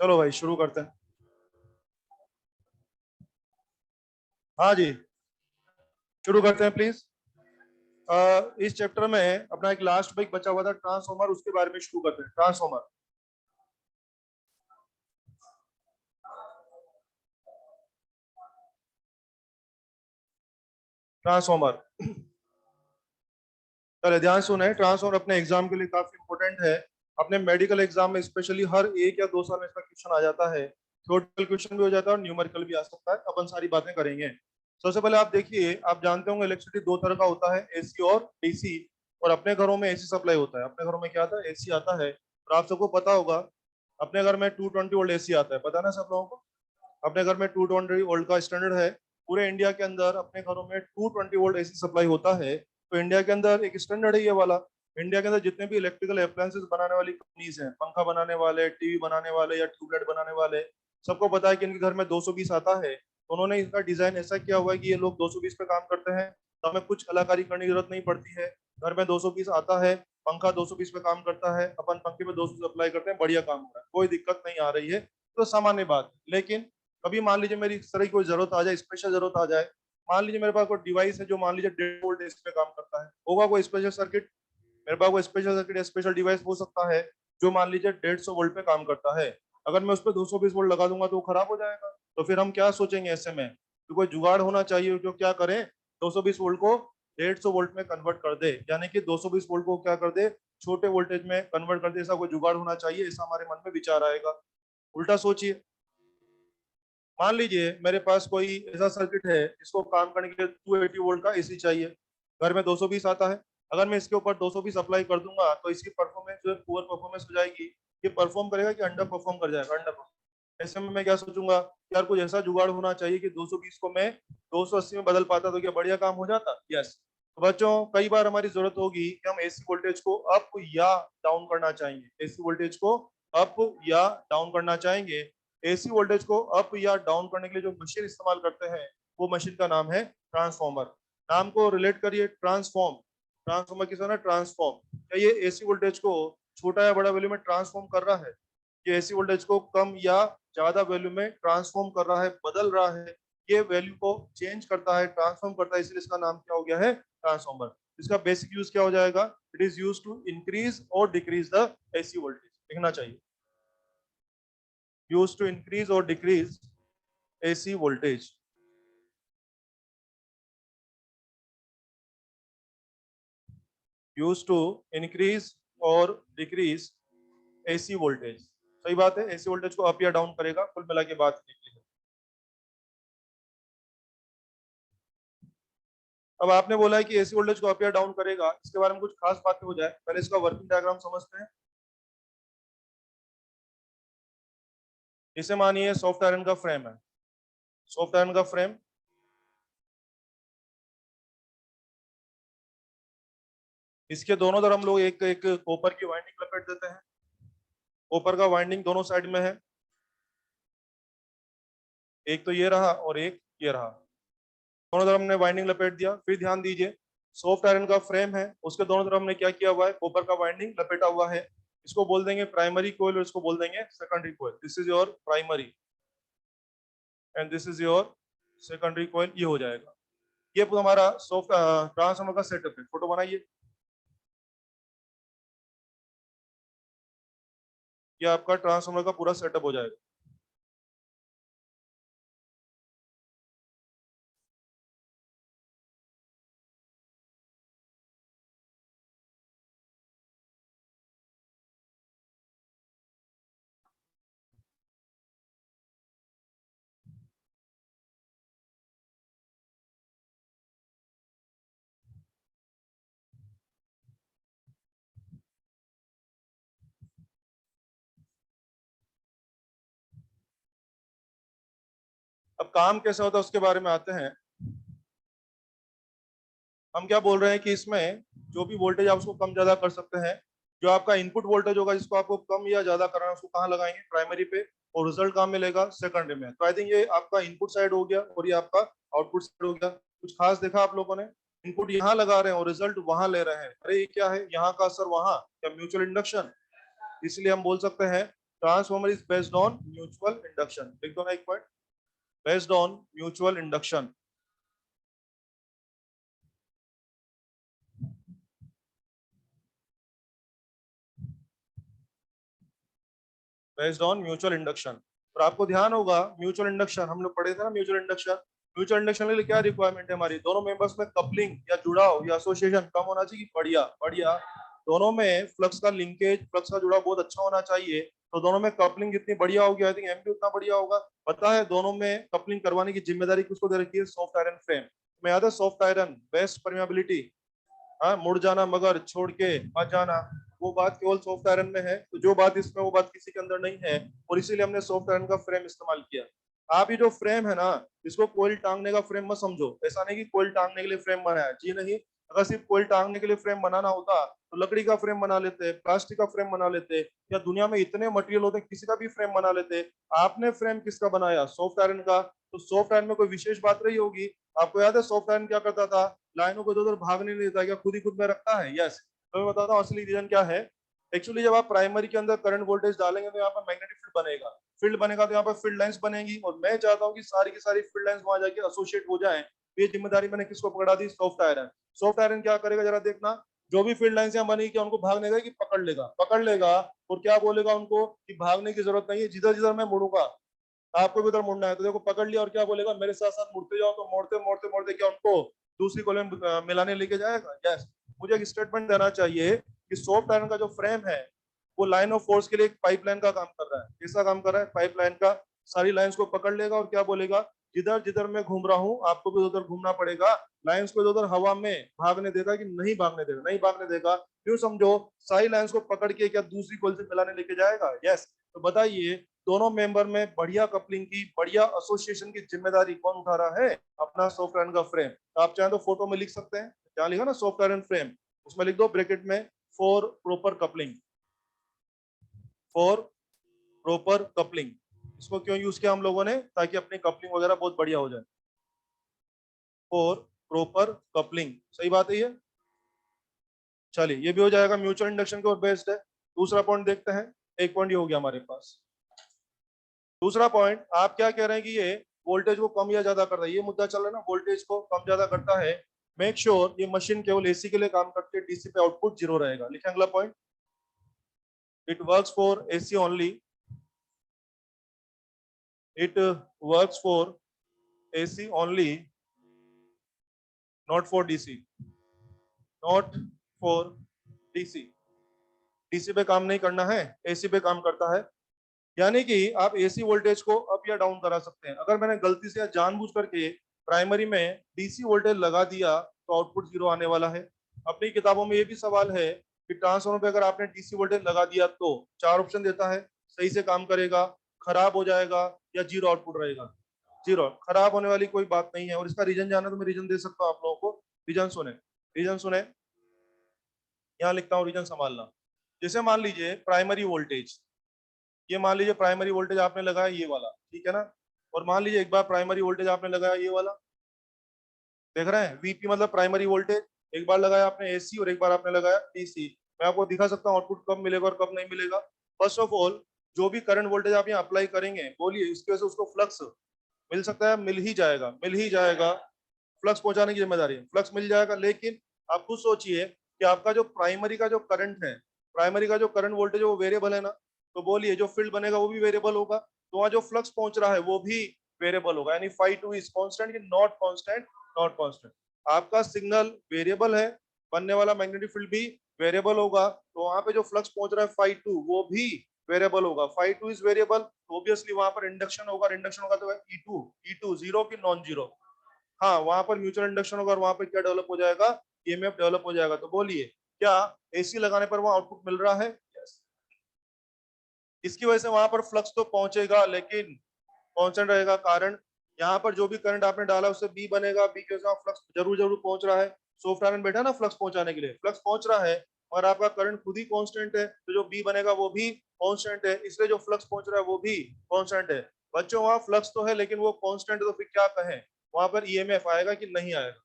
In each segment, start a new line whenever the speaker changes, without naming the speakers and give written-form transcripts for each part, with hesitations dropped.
चलो भाई शुरू करते हैं। हाँ जी, शुरू करते हैं प्लीज। इस चैप्टर में अपना एक लास्ट बाइक बचा हुआ था ट्रांसफॉर्मर, उसके बारे में शुरू करते हैं। ट्रांसफॉर्मर। ट्रांसफॉर्मर चले ध्यान सुने। ट्रांसफॉर्मर अपने एग्जाम के लिए काफी इंपॉर्टेंट है। अपने मेडिकल एग्जाम में स्पेशली हर 1 या 2 साल में इसका क्वेश्चन आ जाता है। थ्योरेटिकल क्वेश्चन भी हो जाता है और न्यूमेरिकल भी आ सकता है। अपन सारी बातें करेंगे। सबसे पहले आप देखिए, आप जानते होंगे इलेक्ट्रिसिटी दो तरह का होता है, एसी और डीसी। और अपने घरों में एसी सप्लाई होता है। अपने घरों में क्या आता है? एसी आता है। और आप सबको पता होगा, अपने घर में 220 वोल्ट एसी आता है। पता ना सब लोगों को? अपने घर में 220 वोल्ट का स्टैंडर्ड है। पूरे इंडिया के अंदर अपने घरों में 220 वोल्ट एसी सप्लाई होता है। तो इंडिया के अंदर एक स्टैंडर्ड है ये वाला। इंडिया के अंदर जितने भी इलेक्ट्रिकल अप्लायंसेस बनाने वाली कंपनीज हैं, पंखा बनाने वाले, टीवी बनाने वाले या ट्यूबलाइट बनाने वाले, सबको पता है कि इनके घर में 220 आता है। तो उन्होंने इसका डिजाइन ऐसा किया हुआ है कि ये लोग 220 पे काम करते हैं, तो हमें कुछ कलाकारी करने की जरूरत नहीं पड़ती है। घर में 220 आता है, पंखा 220 पे काम करता है, अपन पंखे पे 220 अप्लाई करते हैं, बढ़िया काम हो रहा है, कोई दिक्कत नहीं आ रही है। तो सामान्य बात है। लेकिन कभी मान लीजिए मेरी इस तरह की कोई जरूरत आ जाए, स्पेशल जरूरत आ जाए। मान लीजिए मेरे पास कोई डिवाइस है जो मान लीजिए 150 वोल्ट इस पे काम करता है, होगा कोई स्पेशल सर्किट? मेरे पास कोई स्पेशल सर्किट या स्पेशल डिवाइस हो सकता है जो मान लीजिए 150 वोल्ट पे काम करता है। अगर मैं उस पर 220 वोल्ट लगा दूंगा तो वो खराब हो जाएगा। तो फिर हम क्या सोचेंगे ऐसे में? तो कोई जुगाड़ होना चाहिए जो क्या करे, 220 वोल्ट को 150 वोल्ट में कन्वर्ट कर दे, यानी कि 220 वोल्ट को क्या कर दे, छोटे वोल्टेज में कन्वर्ट कर दे। ऐसा कोई जुगाड़ होना चाहिए, ऐसा हमारे मन में विचार आएगा। उल्टा सोचिए, मान लीजिए मेरे पास कोई ऐसा सर्किट है जिसको काम करने के लिए 280 वोल्ट का एसी चाहिए। घर में 220 आता है। अगर मैं इसके ऊपर 220 अप्लाई कर दूंगा तो इसकी परफॉर्मेंस जो है पुअर परफॉर्मेंस हो जाएगी। ये परफॉर्म करेगा कि अंडर परफॉर्म कर जाएगा? Under perform. ऐसे में मैं क्या सोचूंगा, यार कुछ ऐसा जुगाड़ होना चाहिए कि 220 को मैं 280 में बदल पाता तो क्या बढ़िया काम हो जाता। यस। तो बच्चों, कई बार हमारी जरूरत होगी कि हम एसी वोल्टेज को अप या डाउन करना चाहेंगे। एसी वोल्टेज को अप या डाउन करना चाहेंगे। एसी वोल्टेज को अप या डाउन करने के लिए जो मशीन इस्तेमाल करते हैं, वो मशीन का नाम है ट्रांसफॉर्मर। नाम को रिलेट करिए, ट्रांसफॉर्म। ट्रांसफॉर्मर किस ना, ट्रांसफॉर्म। क्या ये एसी वोल्टेज को छोटा या बड़ा वैल्यू में ट्रांसफॉर्म कर रहा है? ये एसी वोल्टेज को कम या ज्यादा वैल्यू में ट्रांसफॉर्म कर रहा है, बदल रहा है? ये वैल्यू को चेंज करता है, ट्रांसफॉर्म करता है, इसलिए इसका नाम क्या हो गया है? ट्रांसफॉर्मर। इसका बेसिक यूज क्या हो जाएगा? It is use to increase और डिक्रीज द एसी वोल्टेज। लिखना चाहिए, used to increase or decrease AC voltage. Used to increase और decrease AC voltage। सही बात है, AC वोल्टेज को अप या डाउन करेगा। कुल मिला के बात निकली है। अब आपने बोला है कि AC वोल्टेज को अप या डाउन करेगा, इसके बारे में कुछ खास बातें हो जाए। पहले इसका वर्किंग डायग्राम समझते हैं। इसे मानिए सॉफ्ट आयरन का फ्रेम है। सॉफ्ट आयरन का फ्रेम, इसके दोनों तरफ हम लोग एक एक कॉपर की वाइंडिंग लपेट देते हैं। कॉपर का वाइंडिंग दोनों साइड में है। एक तो ये रहा और एक ये रहा। दोनों तरफ हमने वाइंडिंग लपेट दिया। फिर ध्यान दीजिए, सॉफ्ट आयरन का फ्रेम है, उसके दोनों तरफ हमने क्या किया हुआ है? कॉपर का वाइंडिंग लपेटा हुआ है। इसको बोल देंगे प्राइमरी कोयल और इसको बोल देंगे secondary coil. This is your primary and this is your secondary coil. ये हो जाएगा। ये हमारा सॉफ्ट ट्रांसफार्मर का सेटअप है। फोटो बनाइए। ये आपका ट्रांसफार्मर का पूरा सेटअप हो जाएगा। अब काम कैसे होता है उसके बारे में आते हैं। हम क्या बोल रहे हैं कि इसमें जो भी वोल्टेज आप उसको कम ज्यादा कर सकते हैं। जो आपका इनपुट वोल्टेज होगा जिसको आपको कम या ज्यादा करना है, उसको कहाँ लगाएंगे? प्राइमरी पे। और रिजल्ट कहाँ मिलेगा? सेकेंडरी में। तो आई थिंक ये आपका इनपुट साइड हो गया और ये आपका आउटपुट साइड हो गया। कुछ खास देखा आप लोगों ने? इनपुट यहाँ लगा रहे हैं और रिजल्ट वहां ले रहे हैं। अरे ये क्या है? यहाँ का असर वहां, क्या म्यूचुअल इंडक्शन? इसलिए हम बोल सकते हैं transformer is based on mutual induction. लिख दो ना एक point, based on mutual induction. Based on mutual induction. और आपको ध्यान होगा म्यूचुअल इंडक्शन हम लोग पढ़े थे ना, म्यूचुअल इंडक्शन। म्यूचुअल इंडक्शन के लिए क्या रिक्वायरमेंट है हमारी, दोनों मेंबर्स में कपलिंग या जुड़ाव या एसोसिएशन कम होना चाहिए, बढ़िया बढ़िया। दोनों में फ्लक्स का लिंकेज, फ्लक्स का जुड़ाव बहुत अच्छा होना चाहिए। तो दोनों में कपलिंग जितनी बढ़िया होगी, आई थिंक एम भी उतना बढ़िया होगा। पता है दोनों में कपलिंग करवाने की जिम्मेदारी किसको दे रखी है, सॉफ्ट आयरन फ्रेम में। याद है सॉफ्ट आयरन बेस्ट परमेबिलिटी, हाँ मुड़ जाना मगर छोड़ के मत जाना, वो बात केवल सॉफ्ट आयरन में है। तो जो बात इसमें वो बात किसी के अंदर नहीं है, और इसीलिए हमने सॉफ्ट आयरन का फ्रेम इस्तेमाल किया। आप ये जो फ्रेम है ना, इसको कोयल टांगने का फ्रेम मत समझो। ऐसा नहीं कि कोयल टांगने के लिए फ्रेम बनाया, जी नहीं। अगर सिर्फ कोयल टांगने के लिए फ्रेम बनाना होता तो लकड़ी का फ्रेम बना लेते, प्लास्टिक का फ्रेम बना लेते, या दुनिया में इतने मटेरियल होते किसी का भी फ्रेम बना लेते। आपने फ्रेम किसका बनाया, सॉफ्ट आयरन का। तो सॉफ्ट आयरन में कोई विशेष बात रही होगी। आपको याद है सॉफ्ट आयरन क्या करता था, लाइनों को इधर उधर भागने नहीं देता, क्या खुद ही खुद में रखता है। यस, तो मैं बताता हूँ असली रीजन क्या है। एक्चुअली जब आप प्राइमरी के अंदर करंट वोल्टेज डालेंगे तो यहाँ पर मैग्नेटिक फील्ड बनेगा। फील्ड बनेगा तो यहाँ पर फील्ड लाइंस बनेगी, और मैं चाहता हूँ कि सारी की सारी फील्ड लाइंस वहां जाके एसोसिएट हो जाए। ये जिम्मेदारी मैंने किसको पकड़ा दी, सॉफ्ट आयरन। सॉफ्ट आयरन क्या करेगा जरा देखना, जो भी फील्ड लाइंस यहाँ बनेगी क्या उनको भागने देगा कि पकड़ लेगा, पकड़ लेगा। और क्या बोलेगा उनको कि भागने की जरूरत नहीं है, जिधर जिधर मैं मुड़ूंगा आपको भी उधर मुड़ना है। तो देखो पकड़ लिया, और क्या बोलेगा, मेरे साथ साथ मुड़ते जाओ। तो मोड़ते मोड़ते मोड़ते क्या उनको दूसरी कॉलम मिलाने लेके जाएगा। यस, मुझे एक स्टेटमेंट देना चाहिए कि सॉफ्ट आयरन का जो फ्रेम है वो लाइन ऑफ फोर्स के लिए एक पाइपलाइन का काम कर रहा है। कैसा काम कर रहा है, पाइपलाइन का। सारी लाइंस को पकड़ लेगा और क्या बोलेगा, जिधर जिधर मैं घूम रहा हूँ आपको भी उधर घूमना पड़ेगा। लाइंस को उधर हवा में भागने देगा कि नहीं भागने देगा, नहीं भागने देगा। क्यों समझो, सारी लाइंस को पकड़ के क्या दूसरी कॉल से मिलाने लेके जाएगा। यस, तो बताइए दोनों मेंबर में बढ़िया कपलिंग की, बढ़िया एसोसिएशन की जिम्मेदारी कौन उठा रहा है, अपना सॉफ्ट आयरन का फ्रेम। तो आप चाहें तो फोटो में लिख सकते हैं, क्या लिखा ना, सॉफ्ट आयरन फ्रेम, उसमें लिख दो ब्रैकेट में for proper coupling, for proper coupling. इसको क्यों यूज किया हम लोगों ने, ताकि अपनी कपलिंग वगैरह बहुत बढ़िया हो जाए। फॉर प्रॉपर कपलिंग, सही बात है ये। चलिए ये भी हो जाएगा, म्यूचुअल इंडक्शन के ऊपर बेस्ड है। दूसरा पॉइंट देखते हैं, एक पॉइंट ये हो गया हमारे पास। दूसरा पॉइंट आप क्या कह रहे हैं कि ये वोल्टेज को कम या ज्यादा करता है, ये मुद्दा चल रहा है ना, वोल्टेज को कम ज्यादा करता है। मेक श्योर ये मशीन केवल एसी के लिए काम करती है, डीसी पे आउटपुट जीरो रहेगा। लिखें अगला point, it works for AC only, it works for AC only, not for DC, not for DC. DC पे काम नहीं करना है, एसी पे काम करता है। यानी कि आप एसी वोल्टेज को अप या डाउन करा सकते हैं। अगर मैंने गलती से या जानबूझ करके प्राइमरी में डीसी वोल्टेज लगा दिया तो आउटपुट जीरो आने वाला है। अपनी किताबों में ये भी सवाल है कि ट्रांसफार्मर पे अगर आपने डीसी वोल्टेज लगा दिया तो चार ऑप्शन देता है, सही से काम करेगा, खराब हो जाएगा, या जीरो आउटपुट रहेगा। जीरो, खराब होने वाली कोई बात नहीं है। और इसका रीजन जाना तो मैं रीजन दे सकता हूँ आप लोगों को। रीजन सुने, रीजन सुने, यहाँ लिखता हूँ रीजन संभालना। जैसे मान लीजिए प्राइमरी वोल्टेज, ये मान लीजिए प्राइमरी वोल्टेज आपने लगाया ये वाला, ठीक है ना। और मान लीजिए एक बार प्राइमरी वोल्टेज आपने लगाया ये वाला, देख रहे हैं, वीपी मतलब प्राइमरी वोल्टेज। एक बार लगाया आपने एसी और एक बार आपने लगाया डीसी। मैं आपको दिखा सकता हूँ आउटपुट कब मिलेगा और कब नहीं मिलेगा। फर्स्ट ऑफ ऑल, जो भी करंट वोल्टेज आप यहाँ अप्लाई करेंगे, बोलिए इसकी वजह से उसको फ्लक्स मिल सकता है, मिल ही जाएगा, मिल ही जाएगा। फ्लक्स पहुंचाने की जिम्मेदारी है, फ्लक्स मिल जाएगा। लेकिन आप खुद सोचिए कि आपका जो प्राइमरी का जो करंट है, प्राइमरी का जो करंट वोल्टेज है वो वेरिएबल है ना। तो बोलिए जो फील्ड बनेगा वो भी वेरिएबल होगा, तो वहां जो फ्लक्स पहुंच रहा है वो भी वेरिएबल होगा। यानी फाई टू इज कांस्टेंट की नॉट कांस्टेंट, नॉट कांस्टेंट। आपका सिग्नल वेरिएबल है, बनने वाला मैग्नेटिक फील्ड भी वेरिएबल होगा, तो वहां पे जो फ्लक्स पहुंच रहा है फाई टू वो भी वेरिएबल होगा। फाई टू इज वेरिएबल, तो ऑब्वियसली वहां पर इंडक्शन होगा, इंडक्शन होगा तो ई टू, ई टू जीरो की नॉन जीरो। हाँ वहां पर म्यूचुअल इंडक्शन होगा और वहां पर क्या डेवलप हो जाएगा, ईएमएफ डेवलप हो जाएगा। तो बोलिए क्या एसी लगाने पर वहां आउटपुट मिल रहा है, yes. इसकी वजह से वहां पर फ्लक्स तो पहुंचेगा लेकिन कांस्टेंट रहेगा। कारण यहाँ पर जो भी करंट आपने डाला उससे बी बनेगा, बी की वजह से फ्लक्स जरूर जरूर पहुंच रहा है। सॉफ्ट आयरन बैठा ना फ्लक्स पहुंचाने के लिए, फ्लक्स पहुंच रहा है, और आपका करंट खुद ही कांस्टेंट है, तो जो बी बनेगा वो भी कांस्टेंट है, इसलिए जो फ्लक्स पहुंच रहा है वो भी कांस्टेंट है। बच्चों वहां फ्लक्स तो है लेकिन वो कांस्टेंट है, तो फिर क्या कहें, वहां पर ईएमएफ आएगा कि नहीं आएगा,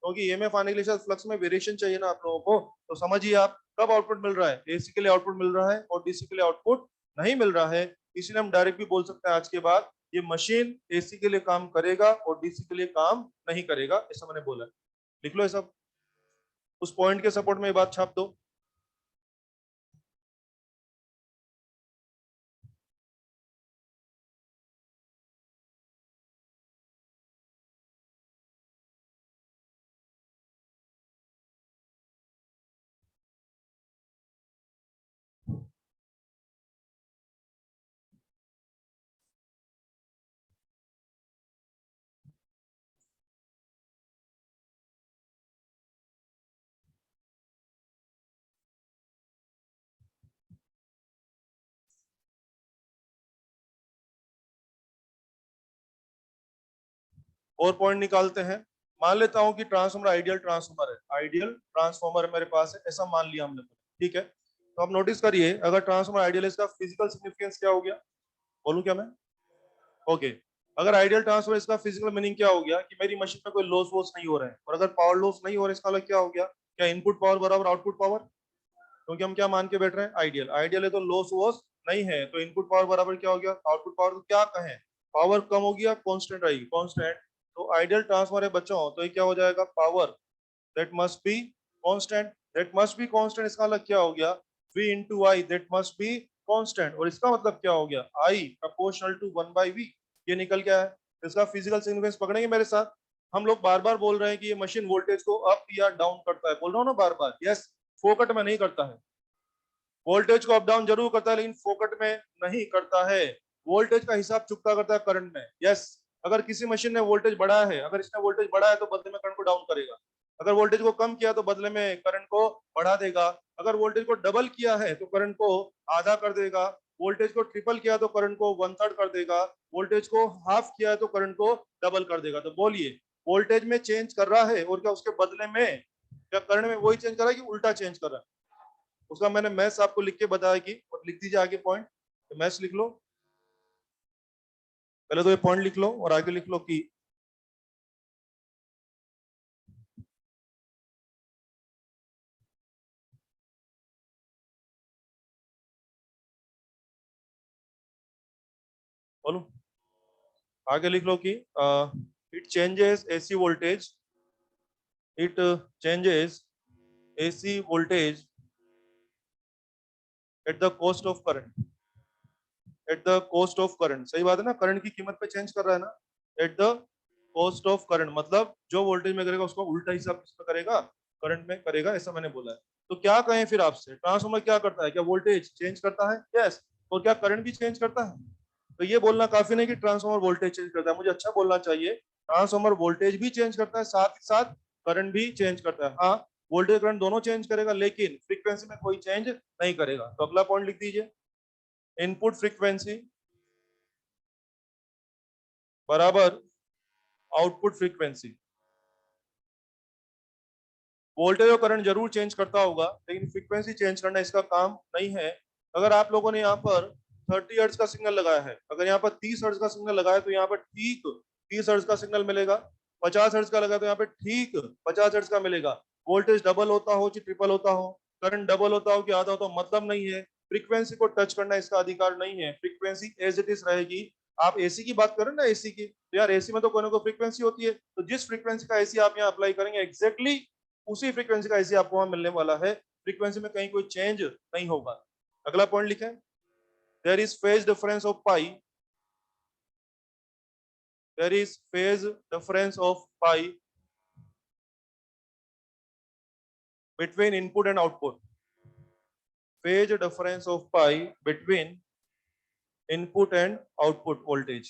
क्योंकि ईएमएफ आने के लिए शायद फ्लक्स में वेरिएशन चाहिए ना आप लोगों को। तो समझिए आप कब आउटपुट मिल रहा है, एसी के लिए आउटपुट मिल रहा है और डीसी के लिए आउटपुट नहीं मिल रहा है, इसलिए हम डायरेक्ट भी बोल सकते हैं आज के बाद ये मशीन एसी के लिए काम करेगा और डीसी के लिए काम नहीं करेगा, ऐसा मैंने बोला। लिख लो ये सब, उस पॉइंट के सपोर्ट में ये बात छाप दो। और पॉइंट निकालते हैं। मान लेता हूं कि ट्रांसफॉर्मर आइडियल ट्रांसफॉर्मर है, आइडियल ट्रांसफॉर्मर मेरे पास है, ऐसा मान लिया हमने। ठीक है, तो आप नोटिस करिए, अगर ट्रांसफॉर्मर आइडियल है, इसका फिजिकल सिग्निफिकेंस क्या हो गया, बोलूं क्या मैं? ओके, अगर आइडियल ट्रांसफॉर्मर, इसका फिजिकल मीनिंग क्या हो गया कि मेरी मशीन में कोई लॉस वॉस नहीं हो रहा है। और अगर पावर लॉस नहीं हो रहा है, इसका मतलब क्या हो गया, क्या इनपुट पावर बराबर आउटपुट पावर, क्योंकि हम क्या मान के बैठ रहे हैं, आइडियल। आइडियल है तो लॉस वॉस नहीं है, तो इनपुट पावर बराबर क्या हो गया, आउटपुट पावर। तो क्या कहें, पावर कम हो गया, कांस्टेंट रहेगी, कांस्टेंट। तो आइडियल ट्रांसफर है बच्चों, तो ये क्या हो जाएगा, power that must be constant. That must be constant, इसका मतलब क्या हो गया, v into I, that must be constant. और इसका मतलब क्या हो गया, I प्रोपोर्शनल टू 1/v। ये निकल गया है। इसका फिजिकल सिग्निफिकेंस पकड़ेंगे मेरे साथ। हम लोग बार बार बोल रहे हैं कि ये मशीन वोल्टेज को अप या डाउन करता है, बोल रहा हूँ ना बार बार, यस, फोकट में नहीं करता है। वोल्टेज को अप डाउन जरूर करता है, लेकिन फोकट में नहीं करता है। वोल्टेज का हिसाब चुकता करता है करंट में, यस। अगर किसी मशीन ने वोल्टेज बढ़ाया है, अगर इसने वोल्टेज बढ़ाया है तो बदले में करंट को डाउन करेगा। अगर वोल्टेज को कम किया तो बदले में करंट को बढ़ा देगा। अगर वोल्टेज को डबल किया है तो करंट को आधा कर देगा। वोल्टेज को ट्रिपल किया तो करंट को 1/3 कर देगा। वोल्टेज को हाफ किया है तो करंट को डबल कर देगा। तो बोलिए, वोल्टेज में चेंज कर रहा है और क्या उसके बदले में क्या करंट में वही चेंज कर रहा है कि उल्टा चेंज कर रहा है? उसका मैंने मैथ्स आपको लिख के बताया कि, और लिख दीजिए आगे पॉइंट, तो मैथ्स लिख लो, पहले तो ये पॉइंट लिख लो और आगे लिख लो कि, बोलो, आगे लिख लो कि it changes AC voltage, it changes AC voltage at the cost of current, at the cost of current. सही बात है ना, करंट की कीमत पे चेंज कर रहा है ना, at the cost of current, मतलब जो वोल्टेज में करेगा उसको उल्टा हिसाब किस पे करेगा, करंट में करेगा, ऐसा मैंने बोला है। तो क्या कहें फिर आपसे, ट्रांसफॉर्मर क्या करता है, क्या वोल्टेज चेंज करता है, यस। और क्या करंट भी चेंज करता है? तो ये बोलना काफी नहीं कि ट्रांसफॉर्मर वोल्टेज चेंज करता है, मुझे अच्छा बोलना चाहिए, ट्रांसफॉर्मर वोल्टेज भी चेंज करता है, साथ ही साथ करंट भी चेंज करता है। हाँ, वोल्टेज करंट दोनों चेंज करेगा, लेकिन फ्रीक्वेंसी में कोई चेंज नहीं करेगा। तो अगला पॉइंट लिख दीजिए, इनपुट फ्रीक्वेंसी बराबर आउटपुट फ्रीक्वेंसी। वोल्टेज और करंट जरूर चेंज करता होगा, लेकिन फ्रीक्वेंसी चेंज करना इसका काम नहीं है। अगर आप लोगों ने यहाँ पर 30 हर्ट्ज का सिग्नल लगाया है, अगर यहाँ पर 30 हर्ट्ज का सिग्नल लगाया तो यहाँ पर ठीक 30 हर्ट्ज का सिग्नल मिलेगा। 50 हर्ट्ज का लगा तो यहाँ पे ठीक 50 हर्ट्ज का मिलेगा। वोल्टेज डबल होता हो चाहे ट्रिपल होता हो, करंट डबल होता हो कि आधा हो, तो मतलब नहीं है। फ्रीक्वेंसी को टच करना इसका अधिकार नहीं है, फ्रीक्वेंसी एज इट इज रहेगी। आप एसी की बात करें ना, एसी की, तो यार एसी में तो कोई ना कोई फ्रीक्वेंसी होती है, तो जिस फ्रीक्वेंसी का एसी आप यहाँ अप्लाई करेंगे एग्जैक्टली उसी फ्रीक्वेंसी का एसी आपको वहां मिलने वाला है। फ्रीक्वेंसी में कहीं कोई चेंज नहीं होगा। अगला पॉइंट लिखें, there is phase difference of pi, there is phase difference of pi between input and output, phase difference of pi between input and output voltage।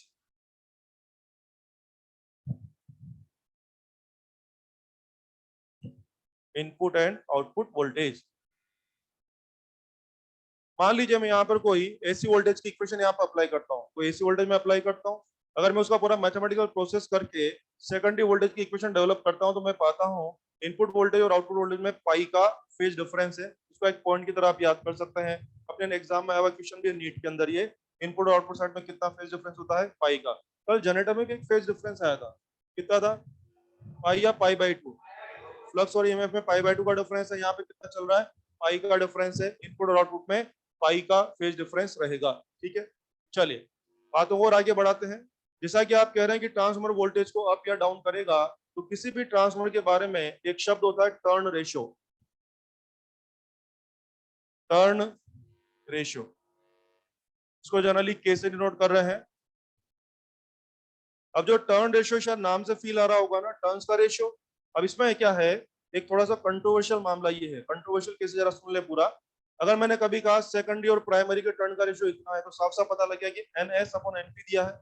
Input and output voltage. मान लीजिए मैं यहाँ पर कोई एसी वोल्टेज की equation यहाँ पर apply करता हूँ, कोई एसी वोल्टेज में अप्लाई करता हूँ। अगर मैं उसका पूरा मैथमेटिकल प्रोसेस करके सेकेंडरी वोल्टेज की इक्वेशन डेवलप करता हूँ, तो मैं पाता हूँ इनपुट वोल्टेज और आउटपुट वोल्टेज में पाई का फेज डिफरेंस है। इसको एक पॉइंट की तरह आप याद कर सकते हैं, अपने एग्जाम में आया हुआ क्वेश्चन भी नीट के अंदर, ये इनपुट और आउटपुट साइड में कितना फेज डिफरेंस होता है, पाई का। कल जनरेटर में एक फेज डिफरेंस आया था, कितना था, पाई या पाई/2। फ्लक्स और ईएमएफ में पाई/2 का डिफरेंस है, यहाँ पे कितना चल रहा है, पाई का डिफरेंस है इनपुट और आउटपुट में। पाई का फेज डिफरेंस रहेगा। ठीक है, चलिए बातों को और आगे बढ़ाते हैं। जैसा कि आप कह रहे हैं कि ट्रांसफार्मर वोल्टेज को अप या डाउन करेगा, तो किसी भी ट्रांसफार्मर के बारे में एक शब्द होता है टर्न रेशियो। टर्न रेशियो, इसको जनरली के से डिनोट कर रहे हैं। अब जो टर्न रेशियो शायद नाम से फील आ रहा होगा ना, टर्न्स का रेशियो। अब इसमें क्या है, एक थोड़ा सा कंट्रोवर्शियल मामला ये है। कंट्रोवर्शियल कैसे, जरा सुन ले पूरा। अगर मैंने कभी कहा सेकेंडरी और प्राइमरी के टर्न का रेशियो इतना है, तो साफ साफ पता लग गया कि NS अपॉन NP दिया है।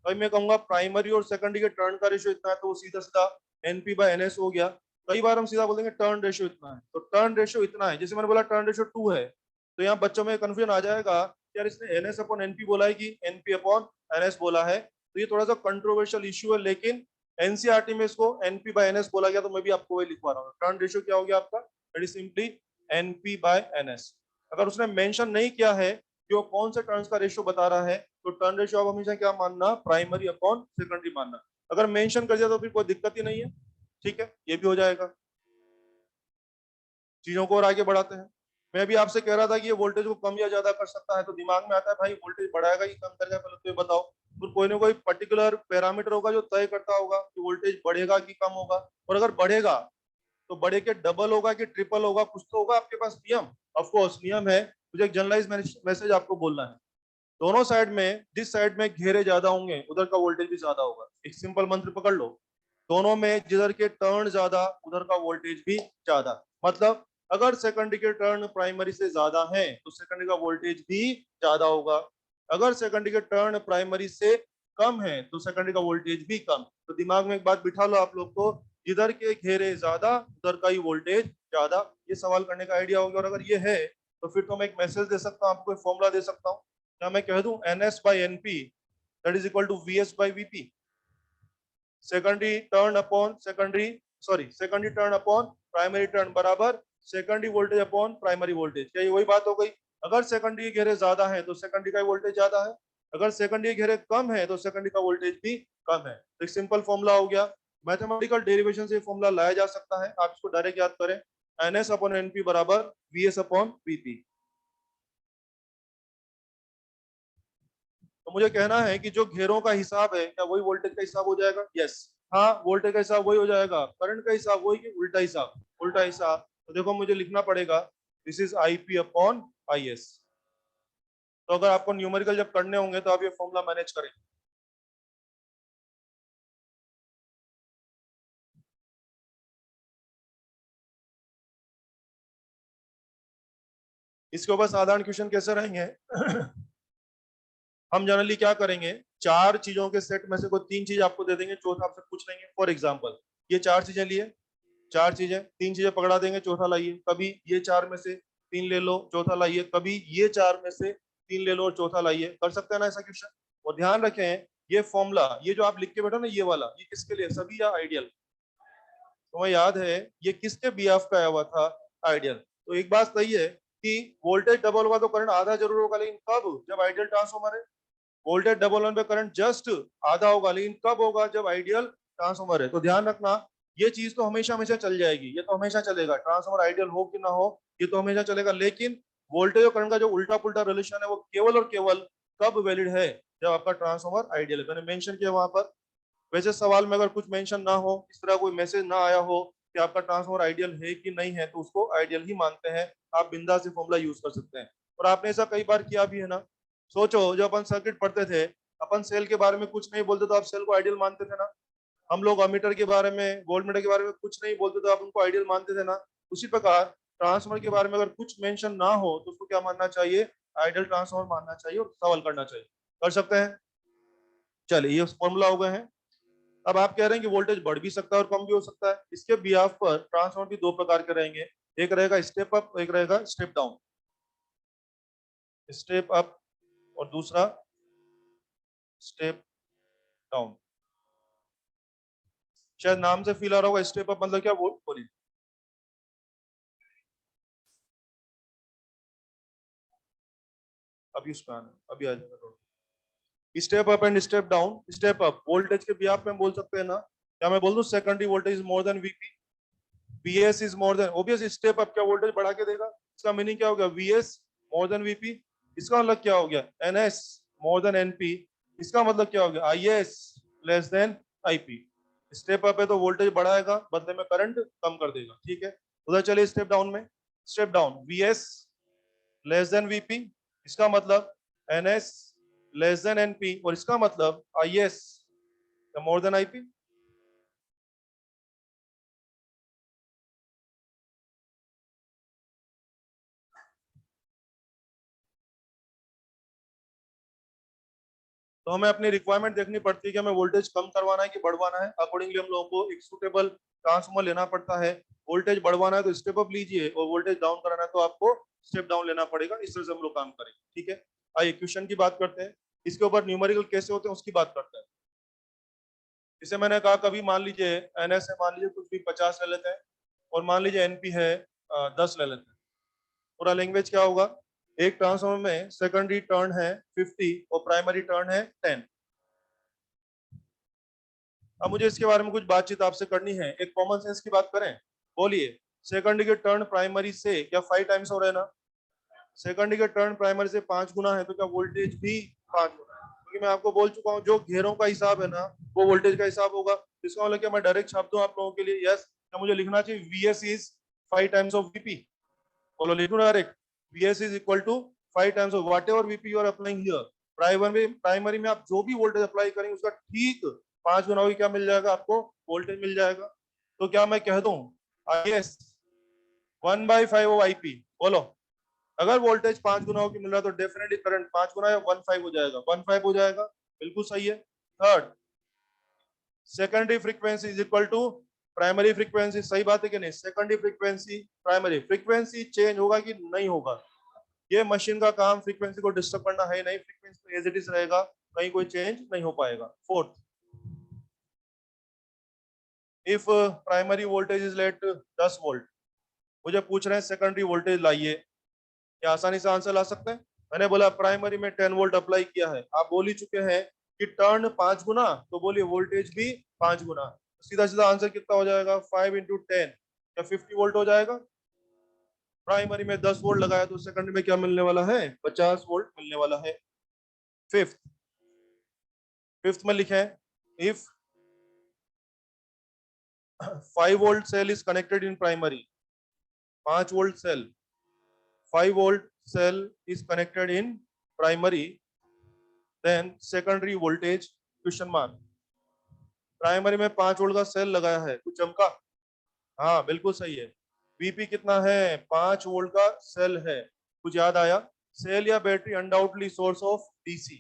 कभी मैं कहूंगा प्राइमरी और सेकेंडरी के टर्न का रेशियो इतना है, तो वो सीधा सीधा NP बाय NS हो गया। कई बार हम सीधा बोलेंगे टर्न रेशियो इतना है, तो टर्न रेशियो इतना है। जैसे मैंने बोला टर्न रेशियो 2 है, तो यहाँ बच्चों में कंफ्यूजन आ जाएगा, यार इसने NS अपॉन NP बोला है कि NP अपॉन NS बोला है। तो ये थोड़ा सा कंट्रोवर्शियल इश्यू है, लेकिन एनसीईआरटी में इसको NP बाय NS बोला गया, तो मैं भी आपको वही लिखवा रहा हूँ। टर्न रेशियो क्या हो गया आपका, it is simply NP by NS। अगर उसने मेंशन नहीं किया है कि वो कौन से टर्न्स का रेशियो बता रहा है, तो टर्न रेशियो आप हमेशा क्या मानना, प्राइमरी अपॉन सेकेंडरी मानना। अगर मेंशन कर दिया तो फिर कोई दिक्कत ही नहीं है। ठीक है, ये भी हो जाएगा। चीजों को और आगे बढ़ाते हैं। मैं भी आपसे कह रहा था कि ये वोल्टेज को कम या ज्यादा कर सकता है, तो दिमाग में आता है भाई वोल्टेज बढ़ाएगा कि कम करेगा, पहले तो ये बताओ। तो कोई ना कोई पर्टिकुलर पैरामीटर होगा जो तय करता होगा कि वोल्टेज बढ़ेगा कि कम होगा। और अगर बढ़ेगा तो बढ़े के डबल होगा कि ट्रिपल होगा, कुछ तो होगा आपके पास नियम। ऑफ कोर्स नियम है, मुझे एक जनरलाइज मैसेज आपको बोलना है। दोनों साइड में, जिस साइड में घेरे ज्यादा होंगे उधर का वोल्टेज भी ज्यादा होगा। एक सिंपल मंत्र पकड़ लो, दोनों में जिधर के टर्न ज्यादा उधर का वोल्टेज भी ज्यादा। मतलब अगर सेकेंडरी के टर्न प्राइमरी से ज्यादा है तो सेकेंडरी का वोल्टेज भी ज्यादा होगा। अगर सेकेंडरी के टर्न प्राइमरी से कम है तो सेकेंडरी का वोल्टेज भी कम। तो दिमाग में एक बात बिठा लो आप लोग को, जिधर के घेरे ज्यादा उधर का ही वोल्टेज ज्यादा। ये सवाल करने का आइडिया होगा। और अगर ये है तो फिर तो मैं एक मैसेज दे सकता हूँ आपको, एक फॉर्मूला दे सकता हूँ। क्या मैं कह दूं NS by NP that is equal to VS by VP। Secondary turn upon secondary, sorry secondary turn upon primary turn बराबर secondary voltage upon primary voltage. क्या ये वही बात हो गई? अगर सेकेंडरी के घेरे ज्यादा है तो सेकेंडरी का वोल्टेज ज्यादा है, अगर सेकेंडरी के घेरे कम है तो सेकेंडरी का वोल्टेज भी कम है। तो एक सिंपल फॉर्मूला हो गया। मैथमेटिकल डेरिवेशन से फॉर्मूला लाया जा सकता है, आप इसको डायरेक्ट याद करें, NS अपॉन NP बराबर VS अपॉन VP। तो मुझे कहना है कि जो घेरों का हिसाब है क्या वही वोल्टेज का हिसाब हो जाएगा? यस, हाँ वोल्टेज का हिसाब वही हो जाएगा। करंट का हिसाब वही कि उल्टा हिसाब? उल्टा हिसाब। तो देखो मुझे लिखना पड़ेगा this is IP upon IS। तो अगर आपको न्यूमेरिकल जब करने होंगे तो आप ये फॉर्मूला मैनेज करेंगे। इसके ऊपर साधारण क्वेश्चन कैसे रहेंगे हम जनरली क्या करेंगे, चार चीजों के सेट में से कोई तीन चीज आपको दे देंगे, चौथा आपसे पूछ लेंगे। फॉर एग्जाम्पल ये चार चीजें लिए, चार चीजें, तीन चीजें पकड़ा देंगे, चौथा लाइए। कभी ये चार में से तीन ले लो, चौथा लाइए। कभी ये चार में से तीन ले लो और चौथा लाइए। कर सकते हैं ना ऐसा क्वेश्चन? और ध्यान रखें ये फॉर्मूला, ये जो आप लिख के बैठो ना ये वाला, ये किसके लिए? सभी या आइडियल? तुम्हें याद है ये किसके बिहाफ पे आया हुआ था? आइडियल। तो एक बात सही है कि वोल्टेज डबल होगा तो करंट आधा जरूर होगा, लेकिन कब? जब आइडियल ट्रांसफॉर्मर है। वोल्टेज डबल होने पे करंट जस्ट आधा होगा, लेकिन कब होगा? जब आइडियल ट्रांसफॉर्मर है। तो ध्यान रखना ये चीज तो हमेशा हमेशा चल जाएगी, ये तो हमेशा चलेगा, ट्रांसफॉर्मर आइडियल हो कि ना हो ये तो हमेशा चलेगा। लेकिन वोल्टेज और करंट का जो उल्टा पुल्टा रिलेशन है वो केवल और केवल कब वैलिड है? जब आपका ट्रांसफॉर्मर आइडियल है। मैंने मेंशन किया वहां पर। वैसे सवाल में अगर कुछ मेंशन ना हो, इस तरह कोई मैसेज ना आया हो कि आपका ट्रांसफॉर्मर आइडियल है कि नहीं है, तो उसको आइडियल ही मानते हैं। आप बिंदास से फॉर्मूला यूज कर सकते हैं। और आपने ऐसा कई बार किया भी है ना। सोचो जब अपन सर्किट पढ़ते थे, अपन सेल के बारे में कुछ नहीं बोलते तो आप सेल को आइडियल मानते थे ना। हम लोग अमीटर के बारे में, वोल्ट मीटर के बारे में कुछ नहीं बोलते तो आप उनको आइडियल मानते थे ना। उसी प्रकार ट्रांसफार्मर के बारे में अगर कुछ मेंशन ना हो तो उसको क्या मानना चाहिए? आइडियल ट्रांसफार्मर मानना चाहिए और सवाल करना चाहिए। कर सकते हैं? चलिए ये फॉर्मूला हो गए हैं। अब आप कह रहे हैं कि वोल्टेज बढ़ भी सकता है और कम भी हो सकता है। इसके बिहाफ पर ट्रांसफार्मर भी दो प्रकार के रहेंगे, एक रहेगा स्टेप अप, एक रहेगा स्टेप डाउन। स्टेप अप और दूसरा स्टेप डाउन। शायद नाम से फील आ रहा होगा स्टेप अप मतलब क्या, वो बोलिए। अभी उसमें आना, अभी आ जाएगा। Step up and step down. Step up voltage के बिहाफ में बोल सकते हैं ना। क्या मैं बोल दूं secondary voltage is more than VP, VS is more than, obvious step up क्या वोल्टेज बढ़ा के देगा? इसका मीनिंग क्या होगा? VS more than VP। इसका मतलब क्या हो गया, NS मोर देन NP। इसका मतलब क्या हो गया, IS less than IP। Step up है तो वोल्टेज बढ़ाएगा, बदले में करंट कम कर देगा, ठीक है। उधर चलिए स्टेप डाउन में। Step down, VS less than VP, इसका मतलब NS लेस देन NP, और इसका मतलब IS मोर देन IP। तो हमें अपनी रिक्वायरमेंट देखनी पड़ती है कि हमें वोल्टेज कम करवाना है कि बढ़वाना है। अकॉर्डिंगली हम लोगों को एक सूटेबल ट्रांसफॉर्मर लेना पड़ता है। वोल्टेज बढ़वाना है तो स्टेप अप लीजिए, और वोल्टेज डाउन कराना है तो आपको स्टेप डाउन लेना पड़ेगा। इस तरह से हम लोग काम करेंगे, ठीक है। आइए क्वेश्चन की बात करते हैं, इसके ऊपर न्यूमेरिकल कैसे होते हैं उसकी बात करते हैं। इसे मैंने कहा, कभी मान लीजिए NS है, मान लीजिए कुछ भी 50 ले लेते हैं, और मान लीजिए NP है 10 ले लेते हैं। पूरा लैंग्वेज क्या होगा, एक ट्रांसफॉर्मर में सेकेंडरी टर्न है 50 और प्राइमरी टर्न है 10। अब मुझे इसके बारे में कुछ बातचीत आपसे करनी है, एक कॉमन सेंस की बात करें। बोलिए, सेकेंडरी के टर्न प्राइमरी से क्या 5 टाइम्स हो रहे हैं ना। सेकेंडरी के टर्न प्राइमरी से 5 गुना है, तो क्या वोल्टेज भी 5 गुना है। क्योंकि मैं आपको बोल चुका हूँ जो घेरों का हिसाब है ना, वो वोल्टेज का हिसाब होगा। इसका मतलब क्या, मैं डायरेक्ट छाप दूं आप लोगों के लिए, यस, क्या मुझे लिखना चाहिए VS is 5 times of VP। बोलो, लिखूं direct, VS is equal to 5 times of whatever VP you are applying here. Primary में आप जो भी वोल्टेज अप्लाई करेंगे उसका ठीक 5 गुना होगी, क्या मिल जाएगा आपको, वोल्टेज मिल जाएगा। तो क्या मैं कह दूं, IS 1/5 ऑफ IP। बोलो, अगर वोल्टेज 5 गुना की मिल रहा है तो डेफिनेटली करंट 5 गुना या 1/5 हो जाएगा, 1/5 हो जाएगा, बिल्कुल सही है। Third, secondary frequency is equal to primary frequency, सही बात है कि नहीं। Secondary frequency, primary frequency change होगा कि नहीं होगा, ये मशीन का काम फ्रीक्वेंसी को डिस्टर्ब करना है नहीं, फ्रीक्वेंसी एज इट इज रहेगा, कहीं कोई चेंज नहीं हो पाएगा। Fourth, if primary voltage is let 10 volt, मुझे पूछ रहे हैं सेकेंडरी वोल्टेज लाइए, क्या आसानी से आंसर ला सकते हैं। मैंने बोला प्राइमरी में 10 वोल्ट अप्लाई किया है, आप बोल ही चुके हैं कि टर्न 5 गुना, तो बोलिए वोल्टेज भी 5 गुना। सीधा सीधा आंसर कितना हो जाएगा, 5 इंटू 10 या 50 वोल्ट हो जाएगा। प्राइमरी में 10 वोल्ट लगाया तो सेकंडरी में क्या मिलने वाला है, 50 वोल्ट मिलने वाला है। फिफ्थ, फिफ्थ में लिखे, if 5 volt cell is connected in primary, 5 volt cell, 5 volt cell is connected in primary, then secondary voltage question mark. Primary में 5 वोल्ट का सेल लगाया है, कुछ चमका, हाँ बिल्कुल सही है। VP कितना है, 5 वोल्ट का सेल है, कुछ याद आया। सेल या battery undoubtedly source of DC।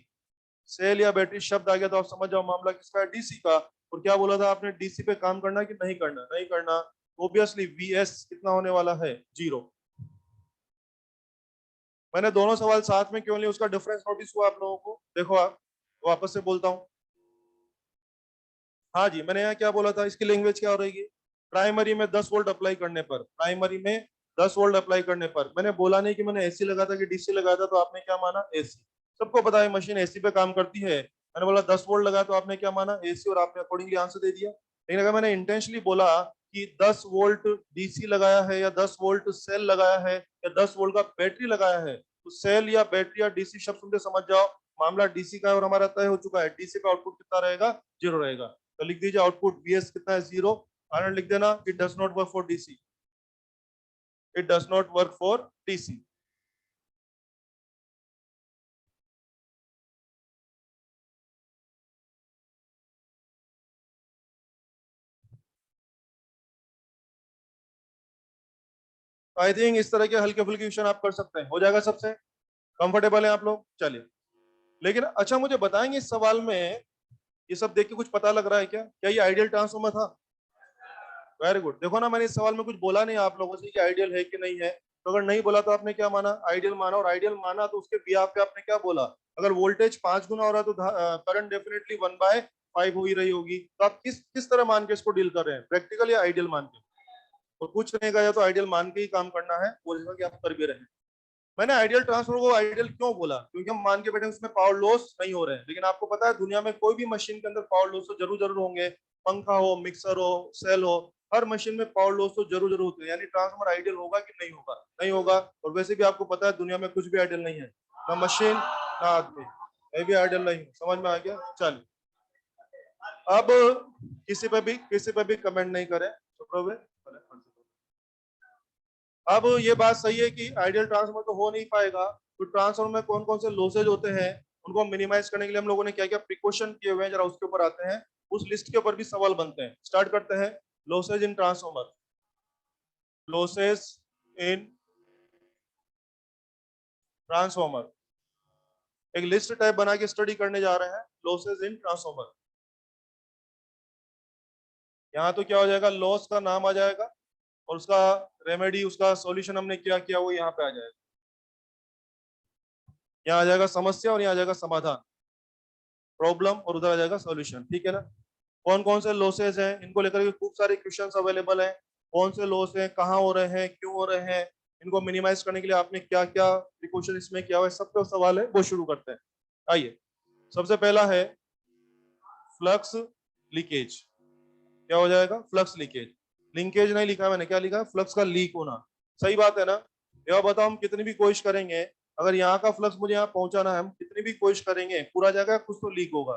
Cell या बैटरी शब्द आ गया तो आप समझ जाओ मामला किसका है, DC का। और क्या बोला था आपने, DC पे काम करना कि नहीं करना, नहीं करना। ऑब्वियसली VS कितना होने वाला है, 0। मैंने दोनों सवाल साथ में क्यों लिए, उसका डिफरेंस नोटिस हुआ आप लोगों को, देखो आप, वापस से बोलता हूँ। हाँ जी, मैंने यहाँ क्या बोला था, इसकी लैंग्वेज क्या हो रहेगी। प्राइमरी में 10 वोल्ट अप्लाई करने पर, प्राइमरी में 10 वोल्ट अप्लाई करने पर, मैंने बोला नहीं कि मैंने AC लगा था कि DC लगा था, तो आपने क्या माना, AC। सबको पता है मशीन AC पे काम करती है। मैंने बोला 10 वोल्ट लगा तो आपने क्या माना, AC, और आपने अकॉर्डिंगली आंसर दे दिया। लेकिन अगर मैंने इंटेंशनली बोला कि 10 वोल्ट DC लगाया है, या 10 वोल्ट सेल लगाया है, या 10 वोल्ट का बैटरी लगाया है, तो सेल या बैटरी या DC शब्द सुनते समझ जाओ मामला DC का है, और हमारा तय हो चुका है, DC का आउटपुट कितना रहेगा, 0 रहेगा। तो लिख दीजिए आउटपुट VS कितना है, 0। कारण लिख देना, it does not work for DC, it does not work for DC। I think इस तरह के हल्के फुल्के क्वेश्चन आप कर सकते हैं, हो जाएगा सबसे। कंफर्टेबल है आप लोग, चलिए। लेकिन अच्छा मुझे बताएंगे इस सवाल में, ये सब देख के कुछ पता लग रहा है क्या, क्या ये आइडियल ट्रांसफॉर्मर था। Very good. देखो ना, मैंने इस सवाल में कुछ बोला नहीं आप लोगों से कि आइडियल है कि नहीं है। तो अगर नहीं बोला तो आपने क्या माना, आइडियल माना। और आइडियल माना तो उसके बिहाफ पे आपने क्या बोला, अगर वोल्टेज 5 गुना हो रहा है तो करंट डेफिनेटली 1/5 हो ही रही होगी। तो आप किस किस तरह मान के इसको डील कर रहे हैं, प्रैक्टिकल या आइडियल मान के। और कुछ नहीं गया तो आइडियल मान के ही काम करना है, वो जैसा कि आप कर भी रहे हैं। मैंने आइडियल ट्रांसफर को आइडियल क्यों बोला, क्योंकि हम मान के बैठे उसमें पावर लॉस नहीं हो रहे हैं। लेकिन आपको पता है दुनिया में कोई भी मशीन के अंदर पावर लॉस तो जरूर जरूर होंगे, पंखा हो, मिक्सर हो, सेल हो, हर मशीन में पावर लॉस तो जरूर जरूर होते हैं। यानी ट्रांसफर आइडियल होगा कि नहीं होगा, नहीं होगा। और वैसे भी आपको पता है दुनिया में कुछ भी आइडियल नहीं है। ना मशीन ना आदमी, मैं भी आइडियल नहीं हूँ। समझ में आ गया? चलिए अब किसी पे भी कमेंट नहीं करें, चुप रहो बे। अब ये बात सही है कि आइडियल ट्रांसफॉर्मर तो हो नहीं पाएगा, तो ट्रांसफॉर्मर में कौन कौन से लॉसेज होते हैं, उनको मिनिमाइज करने के लिए हम लोगों ने क्या क्या प्रिकॉशन किए हुए हैं, जरा उसके ऊपर आते हैं। उस लिस्ट के ऊपर भी सवाल बनते हैं। स्टार्ट करते हैं। Losses in transformer, losses in transformer, एक लिस्ट टाइप बना के स्टडी करने जा रहे हैं, लॉसेज इन ट्रांसफॉर्मर। यहाँ तो क्या हो जाएगा, लॉस का नाम आ जाएगा और उसका रेमेडी, उसका सॉल्यूशन हमने क्या किया वो यहाँ पे आ जाएगा। यहाँ आ जाएगा समस्या और यहाँ आ जाएगा समाधान, प्रॉब्लम, और उधर आ जाएगा सॉल्यूशन। ठीक है ना? कौन कौन से लॉसेज हैं, इनको लेकर के खूब सारे क्वेश्चंस अवेलेबल हैं। कौन से लॉस हैं, कहाँ हो रहे हैं, क्यों हो रहे हैं, इनको मिनिमाइज करने के लिए आपने क्या क्या प्रिकॉशन इसमें किया हुआ है, सब पे सवाल है, वो शुरू करते हैं। आइए, सबसे पहला है फ्लक्स लीकेज। क्या हो जाएगा? Flux leakage. लिंकेज नहीं लिखा है मैंने, क्या लिखा है? फ्लक्स का लीक होना। सही बात है ना? ये बताओ, हम कितनी भी कोशिश करेंगे, अगर यहाँ का फ्लक्स मुझे यहाँ पहुंचाना है, हम कितनी भी कोशिश करेंगे, पूरा जगह कुछ तो लीक होगा।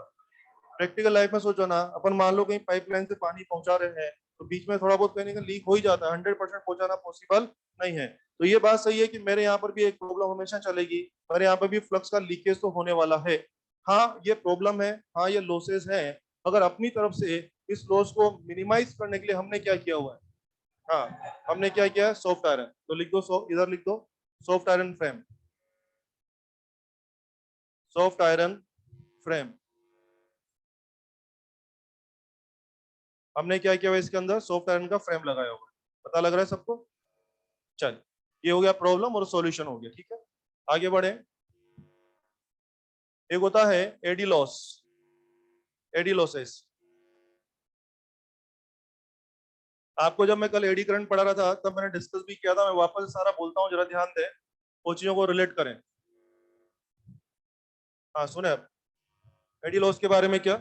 प्रैक्टिकल लाइफ में सोचो ना, अपन मान लो कहीं पाइपलाइन से पानी पहुंचा रहे हैं, तो बीच में थोड़ा बहुत कहीं ना कहीं लीक हो ही जाता है, 100% पहुंचाना पॉसिबल नहीं है। तो ये बात सही है कि मेरे यहाँ पर भी एक प्रॉब्लम हमेशा चलेगी, मेरे यहाँ पर भी फ्लक्स का लीकेज तो होने वाला है। हाँ ये प्रॉब्लम है, हाँ ये लॉसेज है, अगर अपनी तरफ से इस लॉस को मिनिमाइज करने के लिए हमने क्या किया हुआ है? हाँ, हमने क्या किया है? Soft iron. तो लिख दो, इधर लिख दो, soft iron frame, soft iron frame. हमने क्या किया हुआ इसके अंदर? सॉफ्ट आयरन का फ्रेम लगाया हुआ है। पता लग रहा है सबको? चल, ये हो गया प्रॉब्लम और सॉल्यूशन हो गया। ठीक है, आगे बढ़े। एक होता है एडी लॉस, एडी लॉसेस। आपको जब मैं कल एडी करंट पढ़ा रहा था, तब मैंने डिस्कस भी किया था, मैं वापस सारा बोलता हूँ, जरा ध्यान दें, वो चीजों को रिलेट करें। हाँ सुने आप, एडी लॉस के बारे में क्या,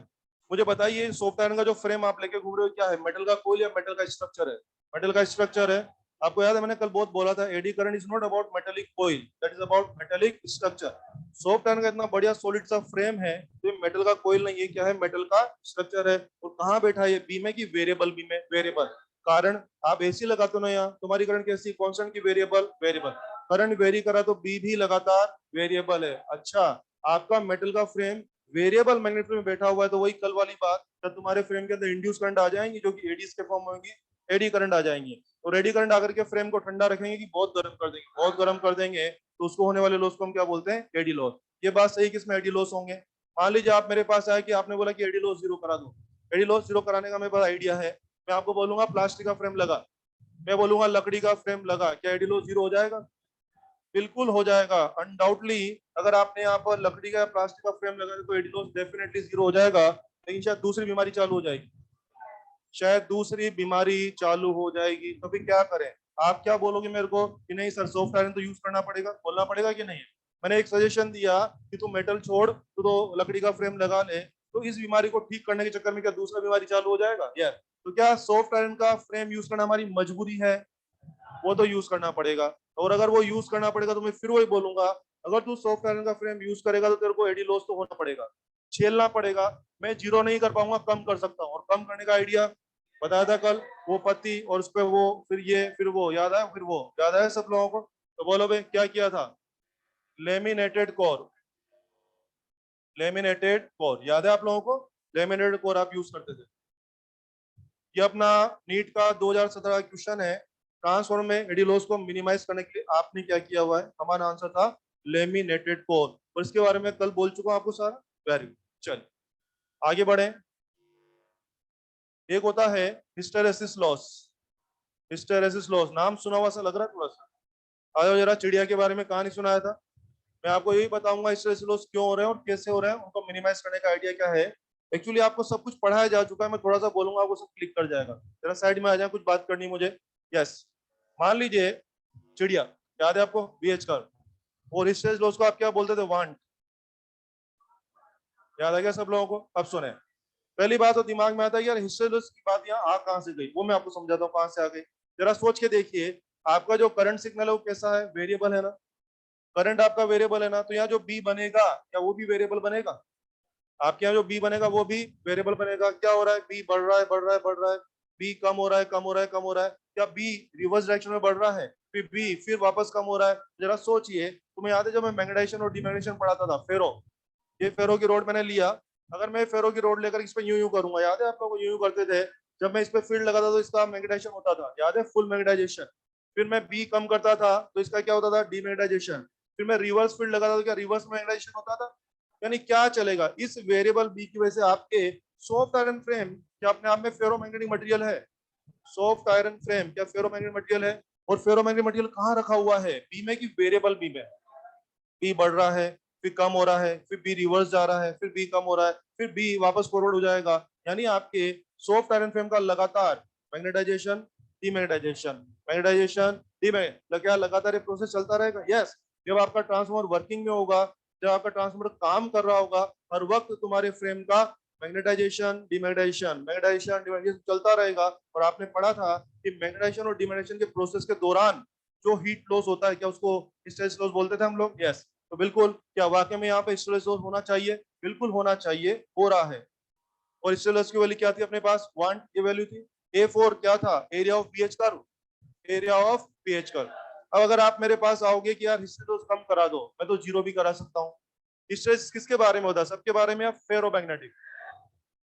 मुझे बताइए, सॉफ्ट आयरन का जो फ्रेम आप लेके घूम रहे हो, क्या है? मेटल का कोयल या मेटल का स्ट्रक्चर है? मेटल का स्ट्रक्चर है। आपको याद है मैंने कल बहुत बोला था, eddy current is not about metallic coil, that is about metallic structure. Soft iron का इतना बढ़िया सॉलिड सा फ्रेम है, तो ये मेटल का कोयल नहीं है, क्या है? मेटल का स्ट्रक्चर है। और कहाँ बैठा है ये? बीम है कि वेरिएबल बीम है? वेरिएबल। कारण, आप एसी लगाते हो ना, यहाँ तुम्हारी करंट कैसी? कांस्टेंट की वेरिएबल? वेरिएबल। करंट वेरी करा तो बी भी लगातार वेरिएबल है। अच्छा, आपका मेटल का फ्रेम वेरिएबल मैग्नेट में बैठा हुआ है, तो वही कल वाली बात, जब तुम्हारे फ्रेम के अंदर इंड्यूस करंट आ जाएंगी, जो कि एडीज के फॉर्म होंगी, एडी करंट आ जाएंगे, और एडी करंट आकर के फ्रेम को ठंडा रखेंगे कि बहुत गर्म कर देंगे, बहुत गर्म कर देंगे, तो उसको होने वाले लॉस को हम क्या बोलते हैं? Eddy loss. ये बात सही कि इसमें एडी लॉस होंगे। मान लीजिए आप मेरे पास आए कि आपने बोला कि एडी लॉस जीरो करा दो। एडी लॉस जीरो कराने का मेरे पास आइडिया है, मैं आपको बोलूंगा प्लास्टिक का फ्रेम लगा, मैं बोलूंगा लकड़ी का फ्रेम लगा, क्या एडी लॉस जीरो हो जाएगा? बिल्कुल हो जाएगा, अनडाउटली। अगर आपने यहाँ पर लकड़ी का या प्लास्टिक का फ्रेम लगा तो एडी लॉस डेफिनेटली जीरो हो जाएगा। लेकिन शायद दूसरी बीमारी चालू हो जाएगी, शायद दूसरी बीमारी चालू हो जाएगी, तो फिर क्या करें? आप क्या बोलोगे मेरे को कि नहीं सर, सॉफ्ट आयरन तो यूज करना पड़ेगा, बोलना पड़ेगा कि नहीं? मैंने एक सजेशन दिया कि तू मेटल छोड़, तो लकड़ी का फ्रेम लगा ले, तो इस बीमारी को ठीक करने के चक्कर में क्या दूसरा बीमारी चालू हो जाएगा यार? तो क्या सॉफ्ट आयरन का फ्रेम यूज करना हमारी मजबूरी है? वो तो यूज करना पड़ेगा। और अगर वो यूज करना पड़ेगा तो मैं फिर वही बोलूंगा, अगर तू सॉफ्ट आयरन का फ्रेम यूज करेगा तो तेरे को एडी लॉस तो होना पड़ेगा, झेलना पड़ेगा। मैं जीरो नहीं कर पाऊंगा, कम कर सकता हूँ, और कम करने का आइडिया बताया था कल, वो पति और उस पर वो, फिर ये, फिर वो, याद है? फिर वो याद है सब लोगों को? तो बोलो भाई क्या किया था? लेमिनेटेड कोर, लेमिनेटेड कोर याद है आप लोगों को? लेमिनेटेड कोर आप यूज करते थे। ये अपना नीट का 2017 का क्वेश्चन है, ट्रांसफॉर्मर में एडी लॉस को मिनिमाइज करने के लिए आपने क्या किया हुआ है? हमारा आंसर था लेमिनेटेड कोर, और इसके बारे में कल बोल चुका हूं आपको सारा। वेरी गुड, चल आगे बढ़े। एक होता है हिस्टेरेसिस लॉस, हिस्टेरेसिस लॉस, नाम सुना हुआ सा लग रहा है थोड़ा सा। आ जाओ जरा, चिड़िया के बारे में कहानी सुनाया था, मैं आपको यही बताऊंगा हिस्टेरेसिस लॉस क्यों हो रहे हैं और कैसे हो रहे हैं, उनको मिनिमाइज करने का आइडिया क्या है। एक्चुअली आपको सब कुछ पढ़ाया जा चुका है, मैं थोड़ा सा बोलूंगा आपको सब क्लिक कर जाएगा। जरा साइड में आ जाए, कुछ बात करनी मुझे। यस, मान लीजिए चिड़िया, याद है आपको? बीएच कर, और हिस्टेरेसिस लॉस को आप क्या बोलते थे? वांट। याद आ गया सब लोगों को? अब सुने, पहली बात तो दिमाग में आता है यार हिस्टेरेसिस की बात यहाँ आ कहां से गई, वो मैं आपको समझाता हूँ कहां से आ गई। जरा सोच के देखिए, आपका जो करंट सिग्नल है वो कैसा है? वेरिएबल है ना? करंट आपका वेरिएबल है ना, तो यहाँ जो बी बनेगा क्या वो भी वेरिएबल बनेगा? आपके यहाँ जो बी बनेगा वो भी वेरिएबल बनेगा। क्या हो रहा है? बी बढ़ रहा है, बढ़ रहा है, बढ़ रहा है। बी कम हो रहा है, कम हो रहा है, कम हो रहा है। क्या बी रिवर्स डायरेक्शन में बढ़ रहा है? फिर बी फिर वापस कम हो रहा है। जरा सोचिए, तुम्हें याद है जब मैं मैग्नेटाइजेशन और डिमैग्नेटाइजेशन पढ़ाता था, फेरो, ये फेरो की रोड मैंने लिया। अगर मैं फेरो की रोड लेकर इस पे यूं यूं करूंगा, याद है आप लोग यूं यूं करते थे? जब मैं इस पे फील्ड लगाता तो इसका मैग्नेटाइजेशन होता था, याद है? Full magnetization. फिर मैं बी कम करता था तो इसका क्या होता था? डीमैग्नेटाइजेशन। फिर मैं रिवर्स फील्ड लगाता तो क्या रिवर्स मैग्नेटाइजेशन होता था? यानी क्या चलेगा, इस वेरिएबल बी की वजह से आपके सॉफ्ट आयरन फ्रेम क्या अपने आप में फेरोमैग्नेटिक मटेरियल है? सॉफ्ट आयरन फ्रेम क्या फेरोमैग्नेटिक मटेरियल है? और फेरोमैग्नेटिक मटेरियल कहाँ रखा हुआ है? बी में की वेरिएबल बी में? बी बढ़ रहा है, फिर कम हो रहा है, फिर बी रिवर्स जा रहा है, फिर बी कम हो रहा है, फिर बी वापस फॉरवर्ड हो जाएगा। यानी आपके सॉफ्ट आयरन फ्रेम का लगातार मैग्नेटाइजेशन, डीमैग्नेटाइजेशन, मैग्नेटाइजेशन, डीमैग्नेटाइजेशन, क्या लगातार ये प्रोसेस चलता रहेगा? यस। जब आपका ट्रांसफार्मर वर्किंग में होगा, जब आपका ट्रांसफार्मर काम कर रहा होगा, हर वक्त तुम्हारे फ्रेम का मैग्नेटाइजेशन, डीमैग्नेटाइजेशन, मैग्नेटाइजेशन, डीमैग्नेटाइजेशन चलता रहेगा। और आपने पढ़ा था कि मैग्नेटाइजेशन और डीमैग्नेटाइजेशन के प्रोसेस के दौरान जो हीट लॉस होता है, क्या उसको हिस्टेरेसिस लॉस बोलते थे हम लोग? यस। तो बिल्कुल, क्या वाकई में यहाँ पे हिस्टेरेसिस लॉस होना चाहिए? बिल्कुल होना चाहिए, हो रहा है। और हिस्टेरेसिस की वैल्यू क्या थी अपने पास? 1 ये वैल्यू थी। A4 क्या था? Area of pH curve, area of pH curve. अब अगर आप मेरे पास आओगे कि यार हिस्टेरेसिस लॉस कम करा दो, मैं तो जीरो भी करा सकता हूँ। हिस्टेरेसिस किसके बारे में होता है? सबके बारे में, फेरोमैग्नेटिक।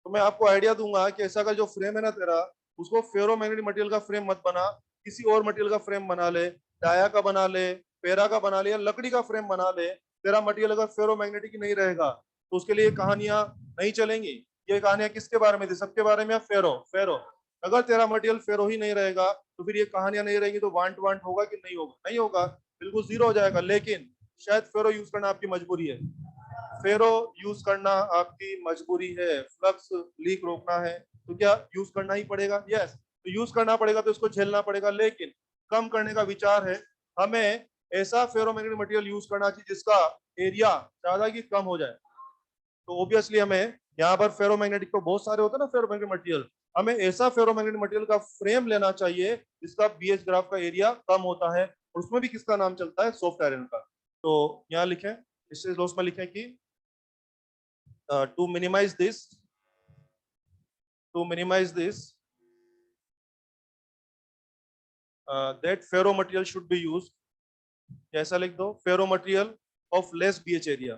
तो मैं आपको आइडिया दूंगा कि ऐसा का जो फ्रेम है ना तेरा, उसको फेरोमैग्नेटिक मटेरियल का फ्रेम मत बना, किसी और मटेरियल का फ्रेम बना ले, डाया का बना ले, पेरा का बना ले, या लकड़ी का फ्रेम बना ले। तेरा मटेरियल अगर फेरोमैग्नेटिक ही नहीं रहेगा तो उसके लिए कहानियां नहीं चलेंगी। ये कहानियां किसके बारे में थी? सबके बारे में। फेरो, फेरो। अगर तेरा मटेरियल फेरो ही नहीं रहेगा तो फिर ये कहानियां नहीं रहेंगी, तो वांट वांट होगा कि नहीं होगा? नहीं होगा, बिल्कुल जीरो हो जाएगा। लेकिन शायद फेरो यूज करना आपकी मजबूरी है, फेरो यूज करना आपकी मजबूरी है, फ्लक्स लीक रोकना है तो क्या यूज करना ही पड़ेगा? यस। तो यूज करना पड़ेगा तो इसको झेलना पड़ेगा, लेकिन कम करने का विचार है। हमें ऐसा फेरोमैग्नेटिक मटेरियल यूज करना चाहिए जिसका एरिया ज्यादा की कम हो जाए। तो ऑब्वियसली हमें यहाँ पर फेरोमैग्नेटिक तो बहुत सारे होते हैं ना फेरोमैग्नेटिक मटेरियल, हमें ऐसा फेरोमैग्नेटिक मटेरियल का फ्रेम लेना चाहिए जिसका बीएच ग्राफ का एरिया कम होता है, और उसमें भी किसका नाम चलता है? सॉफ्ट आयरन का। तो यहाँ लिखें, इससे दोस्त में लिखें कि to minimize this, to minimize this, that ferro material should be used. ऐसा लिख दो, ferro material of less BH area,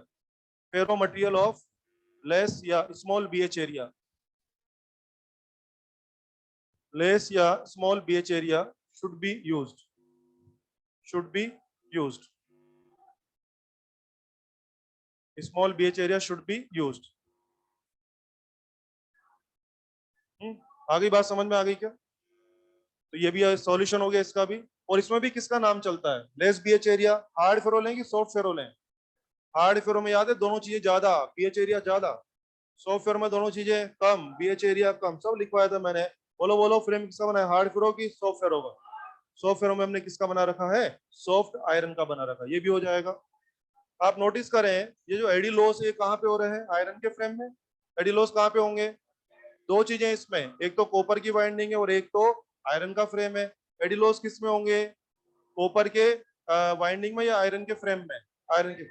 ferro material of less या स्मॉल बीएच एरिया, लेस या small BH area should be used, should be used, small BH area should be used. आ गई बात समझ में? आ गई क्या? तो ये भी सॉल्यूशन हो गया इसका भी। और इसमें भी किसका नाम चलता है? Less BH area. Hard ferro लें कि सॉफ्ट फेरो लें? हार्ड फेरो में याद है दोनों चीजें ज्यादा, बीएच एरिया ज्यादा। सॉफ्ट फेरो में दोनों चीजें कम, बीएच एरिया कम। सब लिखवाया था मैंने। बोलो बोलो, फ्रेम किसका बना है? हार्ड फेरो की सॉफ्ट फेरो का? सॉफ्ट फेरो में हमने किसका बना रखा है? सॉफ्ट आयरन का बना रखा है। ये भी हो जाएगा। आप नोटिस करें, ये जो एडी लॉस ये कहाँ पे हो रहे हैं? आयरन के फ्रेम में। एडी लॉस कहाँ पे होंगे? दो चीजें इसमें, एक तो कॉपर की वाइंडिंग है और एक तो आयरन का फ्रेम है। एडी लॉस किस में होंगे? कॉपर के वाइंडिंग में या आयरन के फ्रेम में? आयरन के।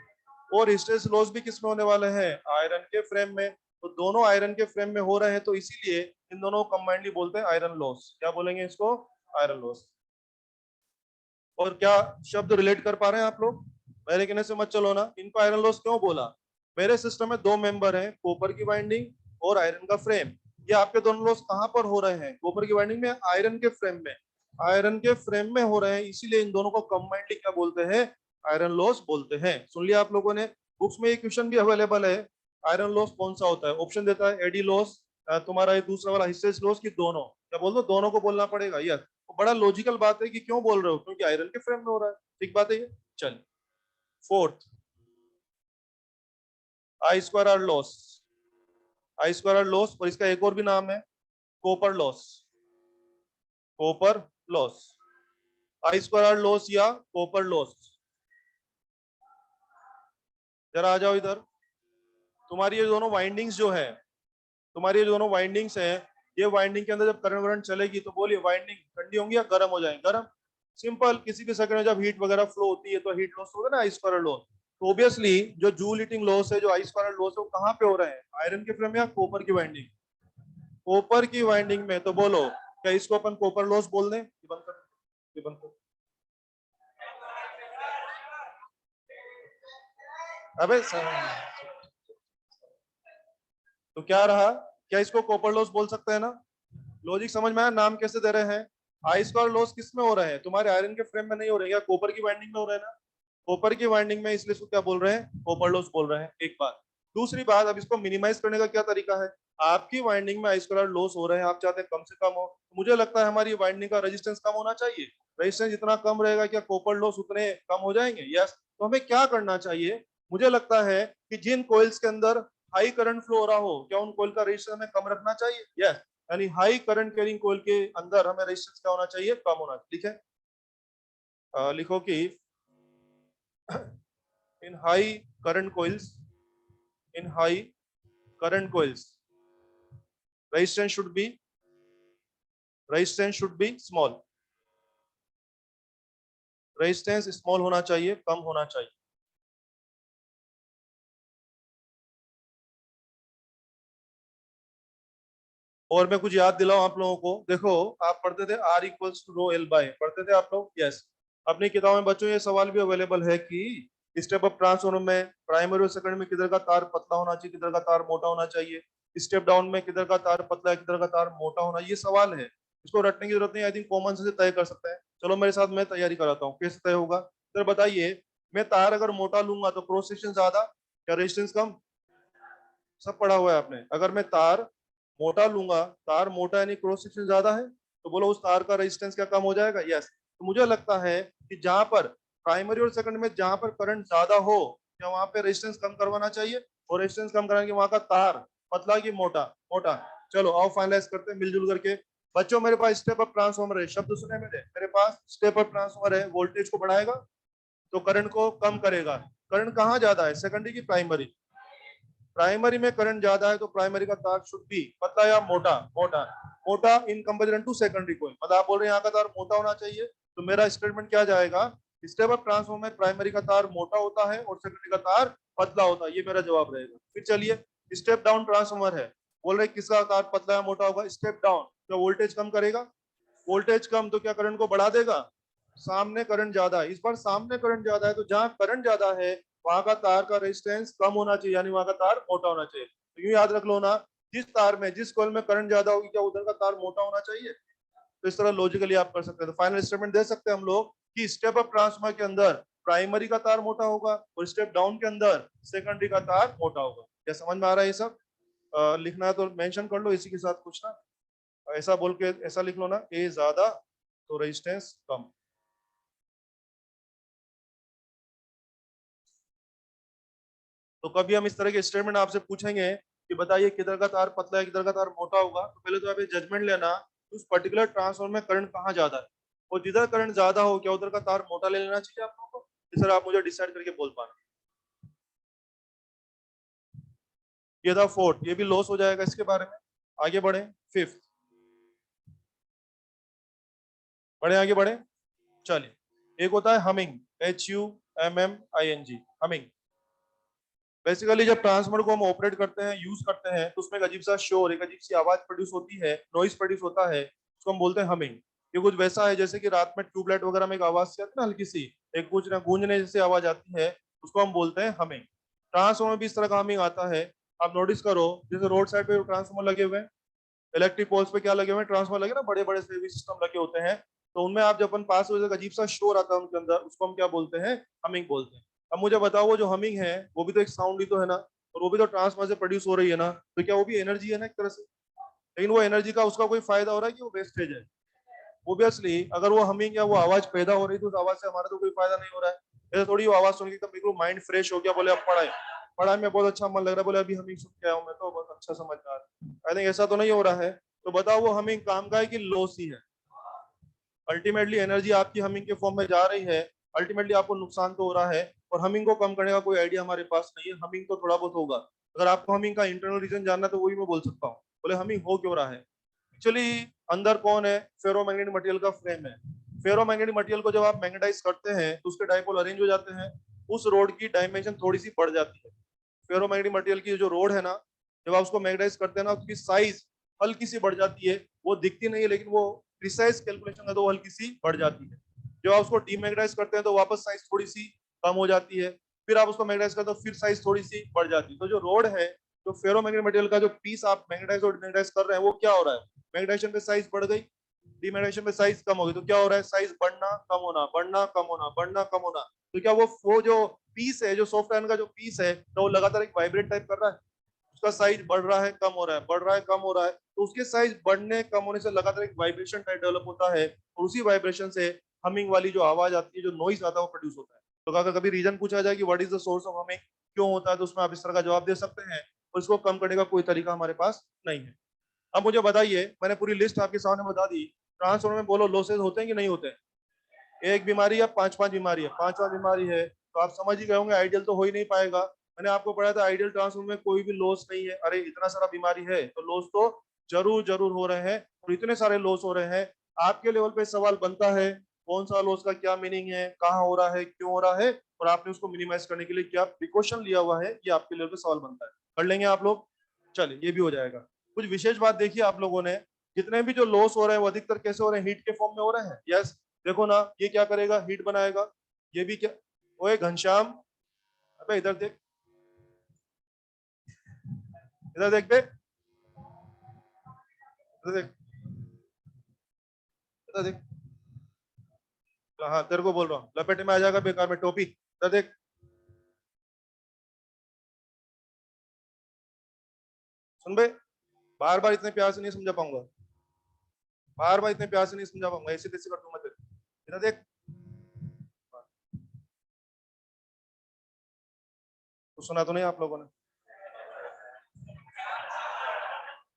और हिस्टेरेसिस लॉस भी किस में होने वाले हैं? आयरन के फ्रेम में। तो दोनों आयरन के फ्रेम में हो रहे हैं, तो इसीलिए इन दोनों को कंबाइंडली बोलते हैं आयरन लॉस। क्या बोलेंगे इसको? Iron loss. और क्या शब्द रिलेट कर पा रहे हैं आप लोग? मेरे कहने से मत चलो ना। इनको आयरन लॉस क्यों बोला? मेरे सिस्टम में दो मेंबर हैं, कॉपर की वाइंडिंग और आयरन का फ्रेम। ये आपके दोनों लॉस कहां पर हो रहे हैं? कॉपर की वाइंडिंग में, आयरन के फ्रेम में। आयरन के फ्रेम में हो रहे हैं, इसीलिए इन दोनों को कंबाइंडली क्या बोलते हैं? आयरन लॉस बोलते हैं। सुन लिया आप लोगों ने? बुक्स में ये क्वेश्चन भी अवेलेबल है। आयरन लॉस कौन सा होता है? ऑप्शन देता है एडी लॉस, तुम्हारा ये दूसरा वाला हिस्सेस लॉस की दोनों। क्या बोल दो? दोनों को बोलना पड़ेगा। यस। तो बड़ा लॉजिकल बात है कि क्यों बोल रहे हो, क्योंकि आयरन के फ्रेम में हो रहा है। ठीक बात है ये। चल, fourth, I square R loss. I square R loss, और इसका एक और भी नाम है copper loss, copper loss. I square R loss या कॉपर लॉस। जरा आ जाओ इधर। तुम्हारी ये दोनों वाइंडिंग्स जो है, तुम्हारी ये दोनों वाइंडिंग्स है, ये वाइंडिंग के अंदर जब करंट वरंट चलेगी तो बोलिए वाइंडिंग ठंडी होंगी या गर्म हो जाएंगी? गर्म। सिंपल, किसी भी सेकंड में जब हीट वगैरह फ्लो होती है तो हीट लॉस होगा ना, आई स्क्वायर लॉस। तो ऑब्वियसली जो जूल हीटिंग लॉस है, जो आई स्क्वायर लॉस है, वो कहाँ पे हो रहा है, आयरन के फ्रेम या कॉपर की वाइंडिंग, कॉपर की वाइंडिंग में। तो बोलो क्या इसको अपन कॉपर लॉस बोल दें? ये बंद कर, ये बंद कर। अबे तो क्या रहा, क्या इसको कॉपर लॉस बोल सकते हैं ना? लॉजिक समझ में आया? नाम कैसे दे रहे हैं? आई स्क्वायर लॉस किस में हो रहा है, तुम्हारे आयरन के फ्रेम में नहीं हो रहे हैं, या कॉपर की वाइंडिंग में हो रहा है ना? कॉपर की वाइंडिंग में, इसलिए इसको क्या बोल रहे हैं, कॉपर लॉस बोल रहे हैं। एक बात। दूसरी बात, अब इसको मिनिमाइज करने का क्या तरीका है? आपकी वाइंडिंग में आई स्क्वायर लॉस हो रहे हैं, आप चाहते हैं कम से कम हो, तो मुझे लगता है हमारी वाइंडिंग का रेजिस्टेंस कम होना चाहिए। रेजिस्टेंस जितना कम रहेगा, क्या कॉपर लॉस उतने कम हो जाएंगे? यस। तो हमें क्या करना चाहिए? मुझे लगता है कि जिन कॉइल्स के अंदर हाई करंट फ्लो हो रहा हो, क्या उन कॉइल का रेजिस्टेंस हमें कम रखना चाहिए? यस। यानी हाई करंट कैरिंग कॉइल के अंदर हमें रेजिस्टेंस क्या होना चाहिए, कम होना चाहिए। ठीक है, लिखो कि in high current coils, in high current coils, resistance should be, resistance should be small, resistance small होना चाहिए, कम होना चाहिए। और मैं कुछ याद दिलाऊं आप लोगों को, देखो आप पढ़ते थे R equals to rho L by, पढ़ते थे आप लोग? यस। अपनी किताबों में बच्चों ये सवाल भी अवेलेबल है कि स्टेप अप ट्रांसफॉर्मर में प्राइमरी और सेकंडरी में किधर का तार पतला होना चाहिए, किधर का तार मोटा होना चाहिए, स्टेप डाउन में किधर का तार पतला है, किधर का तार मोटा होना, ये सवाल है। इसको रटने की जरूरत नहीं, आई थिंक कॉमन से तय कर सकते हैं। चलो मेरे साथ, मैं तैयारी कराता हूँ कैसे तय होगा। सर बताइए, मैं तार अगर मोटा लूंगा तो क्रॉस सेक्शन ज्यादा, क्या रेजिस्टेंस कम? सब पढ़ा हुआ है आपने। अगर मैं तार मोटा लूंगा, तार मोटा यानी क्रॉस सेक्शन ज्यादा है, तो बोलो उस तार का रेजिस्टेंस क्या कम हो जाएगा? यस। तो मुझे लगता है कि जहां पर प्राइमरी और सेकंड में जहां पर करंट ज्यादा हो, क्या वहां पे रेजिस्टेंस कम करवाना चाहिए, और रेजिस्टेंस कम कराने के वहां का तार पतला की मोटा? मोटा। चलो आओ फाइनलाइज करते हैं मिलजुल करके। बच्चों मेरे पास स्टेप अप ट्रांसफॉर्मर है, शब्द सुने मेरे पास स्टेप अप ट्रांसफॉर्मर है, वोल्टेज को बढ़ाएगा तो करंट को कम करेगा। करंट कहाँ ज्यादा है, सेकेंडरी की प्राइमरी? प्राइमरी में करंट ज्यादा है तो प्राइमरी का तार शुड बी पतला या मोटा? मोटा। मोटा इन कंपेरिजन टू सेकेंडरी कोई, मतलब आप बोल रहे हैं यहाँ का तार मोटा होना चाहिए, तो मेरा स्टेटमेंट क्या जाएगा, स्टेप अप ट्रांसफॉर्मर में प्राइमरी का तार मोटा होता है और सेकेंडरी का तार पतला होता है, ये मेरा जवाब रहेगा। फिर चलिए, स्टेप डाउन ट्रांसफॉर्मर है, बोल रहे किसका तार पतला या मोटा होगा? स्टेप डाउन, तो वोल्टेज कम करेगा, वोल्टेज कम तो क्या करंट को बढ़ा देगा? सामने करंट ज्यादा है, इस बार सामने करंट ज्यादा है, तो जहां करंट ज्यादा है वहां का तार का रेजिस्टेंस कम होना चाहिए, यानी वहां का तार मोटा होना चाहिए। तो यूं याद रख लो ना, जिस तार में, जिस कॉइल में करंट ज्यादा होगी, क्या उधर का तार मोटा होना चाहिए? तो इस तरह लॉजिकली आप कर सकते हैं। तो फाइनल स्टेटमेंट दे सकते हैं हम लोग कि स्टेप अप ट्रांसफार्मर के अंदर प्राइमरी का तार मोटा होगा और स्टेप डाउन के अंदर सेकेंडरी का तार मोटा होगा। क्या समझ में आ रहा है ये सब? लिखना है तो मेंशन कर लो इसी के साथ कुछ ना, ऐसा बोल के ऐसा लिख लो ना, ए ज्यादा तो रेजिस्टेंस कम। तो कभी हम इस तरह के स्टेटमेंट आपसे पूछेंगे कि बताइए किधर का तार पतला है, किधर का तार मोटा होगा, तो पहले तो आप ये जजमेंट लेना उस पर्टिकुलर ट्रांसफॉर्मर में करंट कहाँ ज्यादा है, और जिधर करंट ज्यादा हो क्या उधर का तार मोटा ले लेना चाहिए आप लोगों को? इस तरह आप मुझे डिसाइड करके बोल पाना। ये था फोर्थ, ये भी लॉस हो जाएगा इसके बारे में। आगे बढ़े, फिफ्थ, बढ़े आगे बढ़े। चलिए, एक होता है हमिंग, HUMMING, हमिंग। बेसिकली जब ट्रांसफार्मर को हम ऑपरेट करते हैं, यूज करते हैं, तो उसमें एक अजीब सा शोर, एक अजीब सी आवाज प्रोड्यूस होती है, नॉइस प्रोड्यूस होता है, उसको हम बोलते हैं हमिंग। ये कुछ वैसा है जैसे कि रात में ट्यूबलाइट वगैरह में एक आवाज सी आती है ना, हल्की सी, एक गूंजने गूंजने जैसी आवाज आती है, उसको हम बोलते हैं हमिंग। ट्रांसफार्मर में भी इस तरह का हमिंग आता है। आप नोटिस करो, जैसे रोड साइड पे ट्रांसफार्मर लगे हुए हैं, इलेक्ट्रिक पोल्स पे क्या लगे हुए हैं, ट्रांसफार्मर लगे ना, बड़े बड़े सेवी सिस्टम लगे होते हैं, तो उनमें आप जब अपन पास हो, अजीब सा शोर आता है उनके अंदर, उसको हम क्या बोलते हैं, हमिंग बोलते हैं। अब मुझे बताओ, वो जो हमिंग है वो भी तो एक साउंड ही तो है ना, और वो भी तो ट्रांसफार्मर से प्रोड्यूस हो रही है ना, तो क्या वो भी एनर्जी है ना एक तरह से? लेकिन वो एनर्जी का उसका कोई फायदा हो रहा है कि वो वेस्टेज है? ओबियसली अगर वो हमिंग या वो आवाज पैदा हो रही है तो उस आवाज से हमारा तो कोई फायदा नहीं हो रहा है। ऐसे थोड़ी वो आवाज सुन के एकदम बिल्कुल माइंड फ्रेश हो गया, बोले अब पढ़ाई पढ़ाई में बहुत अच्छा मन लग रहा है, बोले अभी हमिंग सुन के आया हूँ मैं तो बहुत अच्छा समझदार। आई थिंक ऐसा तो नहीं हो रहा है। तो बताओ वो हमिंग काम का है कि लॉस ही है? अल्टीमेटली एनर्जी आपकी हमिंग के फॉर्म में जा रही है, अल्टीमेटली आपको नुकसान तो हो रहा है, और हमिंग को कम करने का कोई आइडिया हमारे पास नहीं है। हमिंग तो थोड़ा बहुत होगा, अगर आपको हमिंग का इंटरनल रीजन जानना है तो वही मैं बोल सकता हूँ। बोले हमिंग हो क्यों रहा है? एक्चुअली अंदर कौन है, फेरोमैग्नेटिक मटेरियल का फ्रेम है, फेरोमैग्नेटिक मटेरियल को जब आप मैग्नेटाइज करते हैं तो उसके डाइपोल अरेंज हो जाते हैं, उस रोड की डायमेंशन थोड़ी सी बढ़ जाती है। फेरोमैग्नेटिक मटेरियल की जो रोड है ना, जब आप उसको मैग्नेटाइज करते हैं ना, उसकी साइज हल्की सी बढ़ जाती है, वो दिखती नहीं है लेकिन वो प्रिसाइज कैलकुलेशन है तो वो हल्की सी बढ़ जाती है। जब आप उसको डीमैग्नेटाइज करते हैं तो वापस साइज थोड़ी सी कम हो जाती है, फिर आप उसको मैग्नेटाइज करते हो फिर साइज थोड़ी सी बढ़ जाती है। तो जो रोड है, जो फेरोमैग्नेटिक मटेरियल का जो पीस आप मैग्नेटाइज और डीमैग्नेटाइज कर रहे हैं, वो क्या हो रहा है, मैग्नेटाइजेशन पे साइज बढ़ गई, डीमैग्नेटाइजेशन पे साइज कम हो गई, तो क्या हो रहा है, साइज बढ़ना कम होना, बढ़ना कम होना, बढ़ना कम होना। तो क्या वो जो पीस है, जो सॉफ्ट आयरन का जो पीस है, तो वो लगातार एक वाइब्रेट टाइप कर रहा है, उसका साइज बढ़ रहा है कम हो रहा है, बढ़ रहा है कम हो रहा है, तो उसके साइज बढ़ने कम होने से लगातार एक वाइब्रेशन टाइप डेवलप होता है, और उसी वाइब्रेशन से हमिंग वाली जो आवाज आती है, जो नॉइज आता है, वो प्रोड्यूस होता है। तो अगर कभी रीजन पूछा जाए कि what is the source of humming, क्यों होता है, तो उसमें आप इस तरह का जवाब दे सकते हैं, और इसको कम करने का कोई तरीका हमारे पास नहीं है। अब मुझे बताइए, मैंने पूरी लिस्ट आपके सामने बता दी, ट्रांसफार्मर में बोलो लॉसेज होते हैं कि नहीं होते हैं? एक बीमारी या पांच पांच बीमारी है, पांचवा बीमारी है, तो आप समझ ही गए होंगे आइडियल तो हो ही नहीं पाएगा। मैंने आपको पढ़ाया था आइडियल ट्रांसफार्मर में कोई भी लॉस नहीं है। अरे इतना सारा बीमारी है तो लॉस तो जरूर जरूर हो रहे हैं, और इतने सारे लॉस हो रहे हैं, आपके लेवल पे सवाल बनता है कौन सा लॉस का क्या मीनिंग है, कहाँ हो रहा है, क्यों हो रहा है, और आपने उसको मिनिमाइज करने के लिए क्या प्रिकॉशन लिया हुआ है, ये आपके लेवल पे सवाल बनता है। कर लेंगे आप लोग? चलिए ये भी हो जाएगा। कुछ विशेष बात देखिए आप लोगों ने, जितने भी जो लॉस हो रहे हैं वो अधिकतर कैसे हो रहे हैं, हीट के फॉर्म में हो रहे हैं। यस, देखो ना, ये क्या करेगा, हीट बनाएगा। ये भी क्या, ओए घनश्याम, अबे इधर देख, इधर देख बे, इधर देख, इधर देख। हाँ तेरे को बोल रहा हूँ, लपेटे में आ जाएगा बेकार में टोपी, इधर देख। सुन बे, बार बार इतने प्यार से नहीं समझा पाऊंगा, बार बार इतने प्यार से नहीं समझा पाऊंगा, ऐसे तैसे कर दूंगा तेरे। इधर देख। तो सुना तो नहीं आप लोगों ने?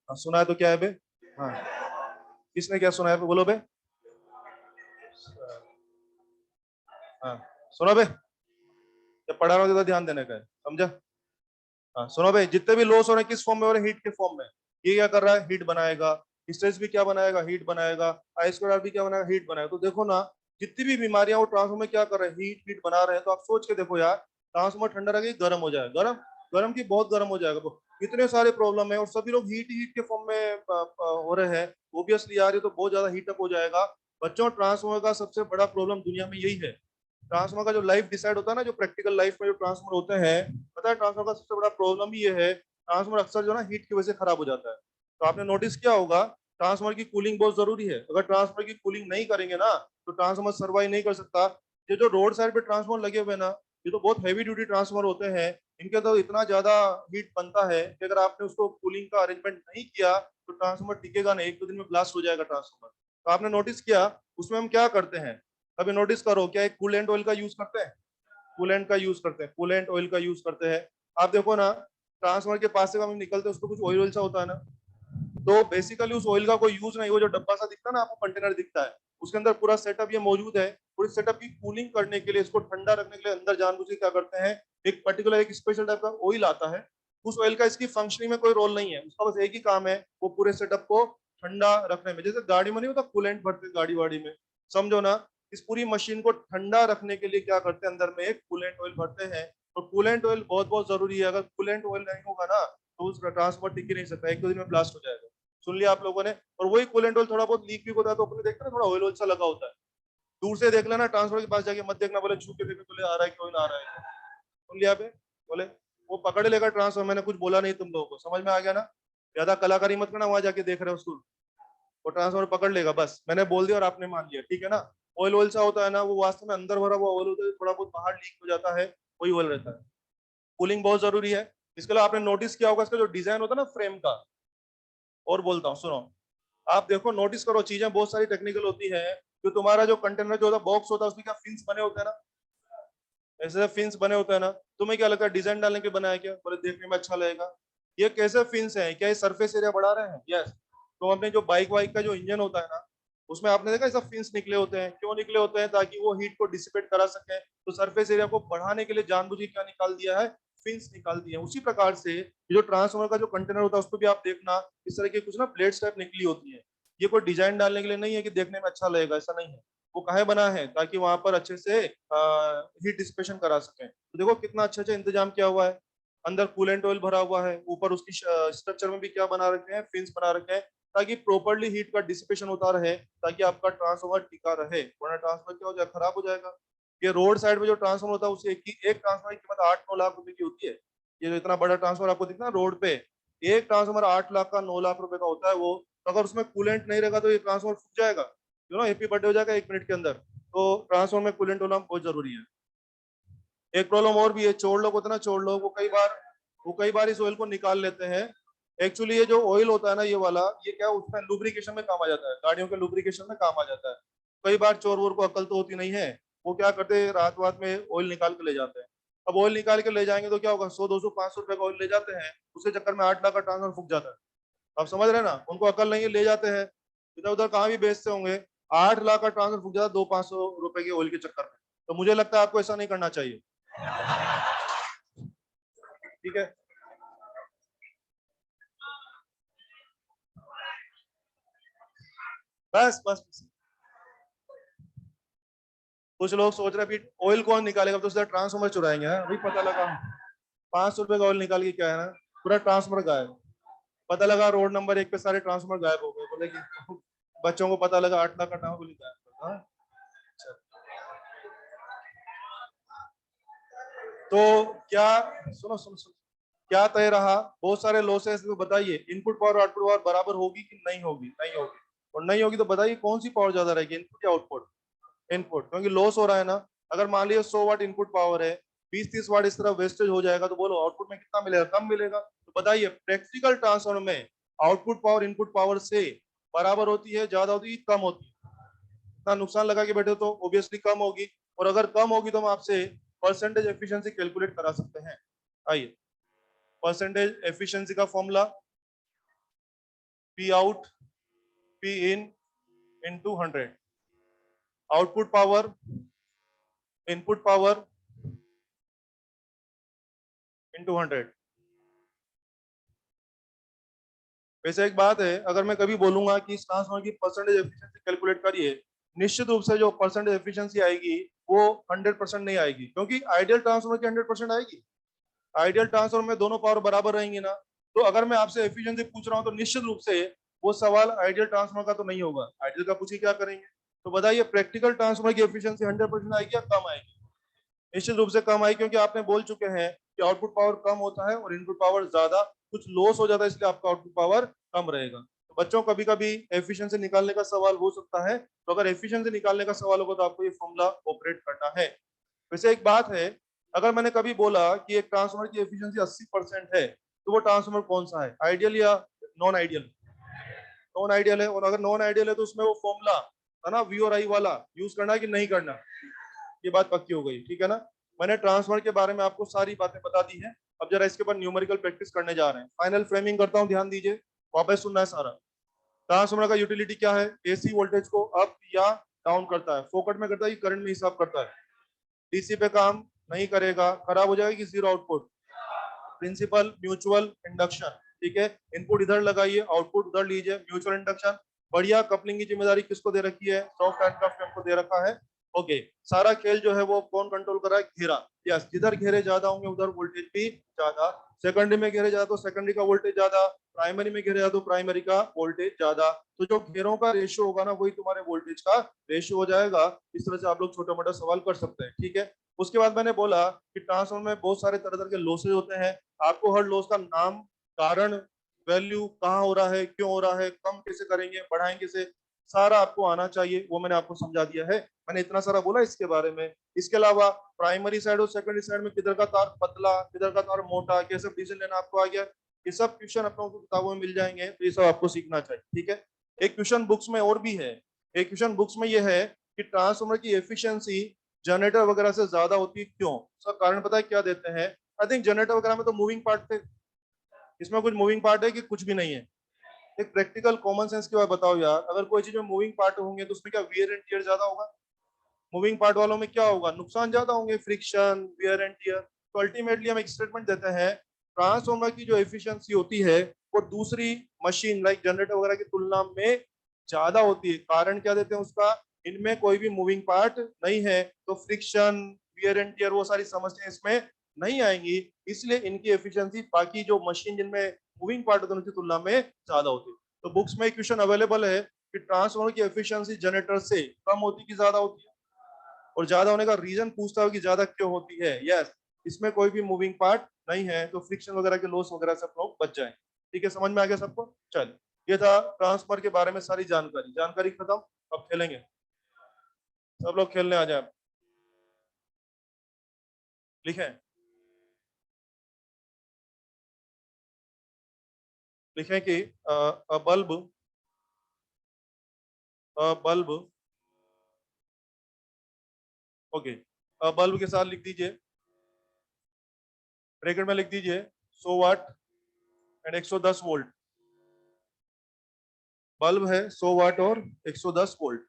हाँ, सुना है तो क्या है बे? हाँ, किसने क्या सुना है बे? बोलो बे। हाँ, सुनो बे, जब पढ़ा रहा हूँ तो ध्यान देने का है, समझा? हाँ सुनो भाई, जितने भी लॉस हो रहे हैं किस फॉर्म में हो रहे हैं, हीट के फॉर्म में। ये क्या कर रहा है, हीट बनाएगा। स्ट्रेस भी क्या बनाएगा, हीट बनाएगा। आई स्क्वायर भी क्या बनाएगा, हीट बनाएगा। तो देखो ना, जितनी भी बीमारियां वो ट्रांसफॉर्मर में क्या कर रहे हैं, हीट हीट बना रहे हैं। तो आप सोच के देखो यार, ट्रांसफॉर्मर ठंडा रहेगा गर्म हो जाएगा, गर्म गर्म की बहुत गर्म हो जाएगा वो। इतने सारे प्रॉब्लम है और सभी लोग हीट हीट के फॉर्म में हो रहे हैं, ओबियसली यार ये तो बहुत ज्यादा हीटअप हो जाएगा। बच्चों, ट्रांसफॉर्मर का सबसे बड़ा प्रॉब्लम दुनिया में यही है। ट्रांसफॉर्मर का जो लाइफ डिसाइड होता है ना, जो प्रैक्टिकल लाइफ में जो ट्रांसफॉर्मर होते हैं, पता है ट्रांसफॉर्मर का सबसे बड़ा प्रॉब्लम ही ये है, ट्रांसफॉर्मर अक्सर जो है ना हीट की वजह से खराब हो जाता है। तो आपने नोटिस किया होगा, ट्रांसफॉर्मर की कूलिंग बहुत जरूरी है। अगर ट्रांसफॉर्मर की कूलिंग नहीं करेंगे ना, तो ट्रांसफॉर्मर सर्वाइव नहीं कर सकता। ये जो रोड साइड पे ट्रांसफॉर्मर लगे हुए हैं ना, ये तो बहुत हैवी ड्यूटी ट्रांसफॉर्मर होते हैं। इनके तो इतना ज्यादा हीट बनता है कि अगर आपने उसको कूलिंग का अरेंजमेंट नहीं किया तो ट्रांसफॉर्मर टिकेगा नहीं, एक दो दिन में ब्लास्ट हो जाएगा ट्रांसफॉर्मर। तो आपने नोटिस किया, उसमें हम क्या करते हैं, कभी नोटिस करो, क्या एक कूलेंट ऑयल का यूज करते हैं, कूलेंट का यूज करते हैं, कूलेंट ऑयल का यूज करते हैं। आप देखो ना, ट्रांसफार्मर के पास से हम निकलते हैं, उसको कुछ ऑयल ऑयल सा होता है ना, तो बेसिकली उस ऑयल का कोई यूज नहीं, वो जो डब्बा सा दिखता है ना आपको, कंटेनर दिखता है, उसके अंदर पूरा सेटअप ये मौजूद है। पूरे सेटअप की कूलिंग करने के लिए, इसको ठंडा रखने के लिए अंदर जानबूझ के क्या करते हैं, एक पर्टिकुलर एक स्पेशल टाइप का ऑयल आता है। उस ऑयल का इसकी फंक्शनिंग में कोई रोल नहीं है, उसका बस एक ही काम है, वो पूरे सेटअप को ठंडा रखने में। जैसे गाड़ी में नहीं होता कूलेंट भरते गाड़ी वाड़ी में, समझो ना, इस पूरी मशीन को ठंडा रखने के लिए क्या करते हैं, अंदर में एक कूलेंट ऑयल भरते हैं। तो कूलेंट ऑयल बहुत बहुत जरूरी है, अगर कूलेंट ऑयल नहीं होगा ना, तो उस ट्रांसपोर्ट टिक ही नहीं सकता, एक दो दिन में ब्लास्ट हो जाएगा। सुन लिया आप लोगों ने? और वही कूलेंट ऑयल थोड़ा बहुत लीक भी होता है तो अपने देखते हैं ना, थोड़ा ऑयल ऑयल सा लगा होता है, दूर से देख लेना, ट्रांसफर के पास जाके मत देखना, बोले छू के देखो बोले आ रहा है कि ऑयल आ रहा है। सुन लिया पे? बोले वो पकड़ लेगा ट्रांसफर, मैंने कुछ बोला नहीं, तुम लोगों को समझ में आ गया ना? ज्यादा कलाकारी मत करना, वहां जाके देख रहे हो उसको, वो ट्रांसफर पकड़ लेगा, बस मैंने बोल दिया और आपने मान लिया, ठीक है ना? ऑयल ऑयल सा होता है ना, वो वास्तव में अंदर भरा हुआ ऑयल होता है, थोड़ा बहुत बाहर लीक हो जाता है, वही ऑयल रहता है। कूलिंग बहुत जरूरी है। इसके लिए आपने नोटिस किया होगा, इसका जो डिजाइन होता है ना फ्रेम का, और बोलता हूँ सुनो, आप देखो नोटिस करो, चीजें बहुत सारी टेक्निकल होती है। जो तुम्हारा जो कंटेनर जो होता है, बॉक्स होता है, उसमें क्या फिन्स बने होते हैं ना, ऐसे फिन्स बने होते हैं ना, तुम्हें क्या लगता है डिजाइन डालने के बनाया क्या, बोले देखने में अच्छा लगेगा? ये कैसे फिन्स हैं, क्या ये सरफेस एरिया बढ़ा रहे हैं? यस। तो अपने जो बाइक वाइक का जो इंजन होता है ना, उसमें आपने देखा ऐसा फिन्स निकले होते हैं, क्यों निकले होते हैं? ताकि वो हीट को डिसिपेट करा सके, तो सरफेस एरिया को बढ़ाने के लिए जानबूझ के क्या निकाल दिया है, फिन्स निकाल दिए हैं। उसी प्रकार से ये जो ट्रांसफॉर्मर का जो कंटेनर होता है, उस पर भी आप देखना, इस तरह की कुछ ना प्लेट्स टाइप निकली होती है। ये कोई डिजाइन डालने के लिए नहीं है कि देखने में अच्छा लगेगा, ऐसा नहीं है। वो काहे बना है, ताकि वहां पर अच्छे से हीट डिसिपेशन करा सकें। तो देखो कितना अच्छा अच्छा इंतजाम किया हुआ है, अंदर कूलेंट ऑयल भरा हुआ है, ऊपर उसकी स्ट्रक्चर में भी क्या बना रखे हैं, फिन्स बना रखे हैं, ताकि प्रॉपरली हीट का डिसिपेशन होता रहे, ताकि आपका ट्रांसफॉर्मर टिका रहे, वरना ट्रांसफॉर्मर क्या हो जाए, खराब हो जाएगा। ये रोड साइड में जो ट्रांसफॉर्मर होता है उसे एक ट्रांसफॉर्मर की कीमत 8-9 लाख रुपए की होती है। ये जो इतना बड़ा ट्रांसफॉर्मर आपको दिखना रोड पे, एक ट्रांसफॉर्मर 8 लाख का, 9 लाख रुपए का होता है वो। तो अगर उसमें कूलेंट नहीं रहेगा तो ये ट्रांसफॉर्मर फूट जाएगा, हैप्पी बर्थडे हो जाएगा 1 मिनट के अंदर। तो ट्रांसफॉर्मर में कूलेंट होना बहुत जरूरी है। एक प्रॉब्लम और भी है, चोर लोग होते हैं ना, चोर लोग वो कई बार इस ऑयल को निकाल लेते हैं। एक्चुअली ये जो ऑयल होता है ना, ये वाला, ये क्या उसमें लुब्रिकेशन में काम आ जाता है, गाड़ियों के लुब्रिकेशन में काम आ जाता है। कई बार चोर वोर को अकल तो होती नहीं है, वो क्या करते हैं, रात रात में ऑयल निकाल के ले जाते हैं। अब ऑयल निकाल के ले जाएंगे तो क्या होगा, 100, 200, 500 रुपए का ऑयल ले जाते हैं, उसके चक्कर में 8 लाख का ट्रांसफर फूक जाता है। आप समझ रहे हैं ना, उनको अकल नहीं है, ले जाते हैं, इधर उधर कहाँ भी बेचते होंगे, 8 लाख का ट्रांसफर फूक जाता है 200-500 रुपए के ऑयल के चक्कर में। तो मुझे लगता है आपको ऐसा नहीं करना चाहिए, ठीक है। बस कुछ लोग सोच रहे हैं अभी ऑयल कौन निकालेगा, तो सीधा ट्रांसफॉर्मर चुराएंगे, अभी पता लगा 500 रुपए का ऑयल निकाल के क्या है ना, पूरा ट्रांसफॉर्मर गायब। पता लगा रोड नंबर 1 पे सारे ट्रांसफॉर्मर गायब हो गए, बोले कि बच्चों को पता लगा 8 लाख का ट्रांसफॉर्मर गायब। हाँ, अच्छा। तो क्या, सुनो, क्या तय रहा, बहुत सारे लॉसेस, तो बताइए इनपुट पावर आउटपुट पावर बराबर होगी कि नहीं होगी, नहीं होगी। और नहीं होगी तो बताइए कौन सी पावर ज्यादा रहेगी, इनपुट या आउटपुट, इनपुट, क्योंकि लॉस हो रहा है ना। अगर मान लिया 100 वाट इनपुट पावर है, 20-30 वाट इस तरह वेस्टेज हो जाएगा, तो बोलो आउटपुट में कितना मिलेगा, कम मिलेगा। तो बताइए प्रैक्टिकल ट्रांसफार्मर में आउटपुट पावर इनपुट पावर से बराबर होती है, ज्यादा होती है, कम होती है। इतना नुकसान लगा के बैठे तो ऑब्वियसली कम होगी, और अगर कम होगी तो हम आपसे परसेंटेज एफिशिएंसी कैलकुलेट करा सकते हैं। आइए, परसेंटेज एफिशिएंसी का formula, P out P in into 100, output power input power into 100। वैसे एक बात है, अगर मैं कभी बोलूंगा कि इस ट्रांसफार्मर की परसेंटेज एफिशिएंसी कैलकुलेट करिए, निश्चित रूप से जो परसेंटेज एफिशिएंसी आएगी वो 100% नहीं आएगी, क्योंकि आइडियल ट्रांसफार्मर की 100% आएगी। आइडियल ट्रांसफार्मर में दोनों पावर बराबर रहेंगी ना। तो अगर मैं आपसे एफिशिएंसी पूछ रहा हूँ तो निश्चित रूप से वो सवाल आइडियल ट्रांसफार्मर का तो नहीं होगा, आइडियल का पूछ के क्या करेंगे। तो बताइए प्रैक्टिकल ट्रांसफार्मर की एफिशिएंसी 100% आएगी या कम आएगी, निश्चित रूप से कम आई, क्योंकि आपने बोल चुके हैं कि आउटपुट पावर कम होता है और इनपुट पावर ज्यादा, कुछ लॉस हो जाता है, इसलिए आपका आउटपुट पावर कम रहेगा। तो बच्चों कभी कभी एफिशिएंसी निकालने का सवाल हो सकता है, तो अगर एफिशिएंसी निकालने का सवाल होगा तो आपको ये फॉर्मूला ऑपरेट करना है। वैसे एक बात है, अगर मैंने कभी बोला कि एक ट्रांसफार्मर की एफिशिएंसी 80% है, तो वो ट्रांसफार्मर कौन सा है, आइडियल या नॉन आइडियल। नॉन आइडियल है, और अगर नॉन आइडियल है तो उसमें वो फॉर्मूला है ना, वी और आई वाला यूज करना है कि नहीं करना, ये बात पक्की हो गई, ठीक है ना। मैंने ट्रांसफर के बारे में आपको सारी बातें बता दी हैं। अब जरा इसके ऊपर न्यूमेरिकल प्रैक्टिस करने जा रहे हैं, फाइनल फ्रेमिंग करता हूं, ध्यान दीजिए, वापस सुनना है सारा। ट्रांसफार्मर का यूटिलिटी क्या है, एसी वोल्टेज को अप या डाउन करता है, फोकट में करता है कि करंट में हिसाब करता है, डीसी पे काम नहीं करेगा, खराब हो जाएगा कि zero output, principle mutual induction, ठीक है, इनपुट इधर लगाइए आउटपुट उधर लीजिए, म्यूचुअल इंडक्शन। बढ़िया, कपलिंग की जिम्मेदारी किसको दे रखी है, सॉफ्ट एयरक्राफ्ट को दे रखा है। ओके, सारा खेल जो है वो कौन कंट्रोल कर रहा है, घेरा। यस, जिधर घेरे ज्यादा होंगे उधर वोल्टेज भी ज्यादा, सेकेंडरी में घेरे ज्यादा तो सेकेंडरी का वोल्टेज ज्यादा, प्राइमरी में घेरे ज्यादा तो प्राइमरी का वोल्टेज ज्यादा। तो जो घेरों का रेशियो होगा ना, वही तुम्हारे वोल्टेज का रेशियो हो जाएगा। इस तरह से आप लोग छोटा मोटा सवाल कर सकते हैं, ठीक है। उसके बाद मैंने बोला कि ट्रांसफार्मर में बहुत सारे तरह तरह के लॉसेज होते हैं, आपको हर लॉस का नाम, कारण, वैल्यू, कहाँ हो रहा है, क्यों हो रहा है, कम कैसे करेंगे, बढ़ाएंगे कैसे, सारा आपको आना चाहिए, वो मैंने आपको समझा दिया है। मैंने इतना सारा बोला इसके बारे में। इसके अलावा प्राइमरी साइड और सेकेंडरी साइड में किधर का तार पतला, किधर का तार मोटा, कैसे डिसीजन लेना आपको आ गया। ये सब क्वेश्चन अपनों को किताबों में मिल जाएंगे, तो ये सब आपको सीखना चाहिए, ठीक है। एक क्वेश्चन बुक्स में और भी है, एक क्वेश्चन बुक्स में ये है कि ट्रांसफार्मर की एफिशिएंसी जनरेटर वगैरह से ज्यादा होती है, क्यों, उसका कारण पता है क्या देते हैं। आई थिंक जनरेटर वगैरह में तो मूविंग पार्ट थे, इसमें कुछ मूविंग पार्ट है कि कुछ भी नहीं है। एक प्रैक्टिकल कॉमन सेंस की बात बताओ यार, अगर कोई चीज में मूविंग पार्ट होंगे तो उसमें क्या वियर एंड टियर ज्यादा होगा, मूविंग पार्ट वालों में क्या होगा, नुकसान ज्यादा होंगे, फ्रिक्शन, वियर एंड टियर। तो अल्टीमेटली हम एक स्टेटमेंट देते हैं, ट्रांसफार्मर की जो एफिशिएंसी होती है वो दूसरी मशीन लाइक जनरेटर वगैरह की तुलना में ज्यादा होती है। कारण क्या देते हैं उसका, इनमें कोई भी मूविंग पार्ट नहीं है, तो फ्रिक्शन, वियर एंड टियर वो सारी समस्याएं इसमें नहीं आएंगी। इसलिए इनकी एफिशिएंसी बाकी जो मशीन जिनमें मूविंग पार्ट होते हैं उनकी तुलना में ज्यादा होती है। तो बुक्स में क्वेश्चन अवेलेबल है कि ट्रांसफार्मर की एफिशिएंसी जनरेटर से कम होती कि ज्यादा होती है, और ज्यादा होने का रीजन पूछता है कि ज्यादा क्यों होती है। यस, इसमें कोई भी मूविंग पार्ट नहीं है, तो फ्रिक्शन वगैरह के लॉस वगैरह से लोग बच जाए। ठीक है, समझ में आ गया सबको? चलिए, ये था ट्रांसफर के बारे में सारी जानकारी। जानकारी खत्म, अब खेलेंगे। सब लोग खेलने आ जाए। लिखें, लिखें कि बल्ब, बल्ब, ओके, बल्ब के साथ लिख दीजिए, ब्रैकेट में लिख दीजिए 100 वाट एंड 110 वोल्ट। बल्ब है 100 वाट और 110 वोल्ट।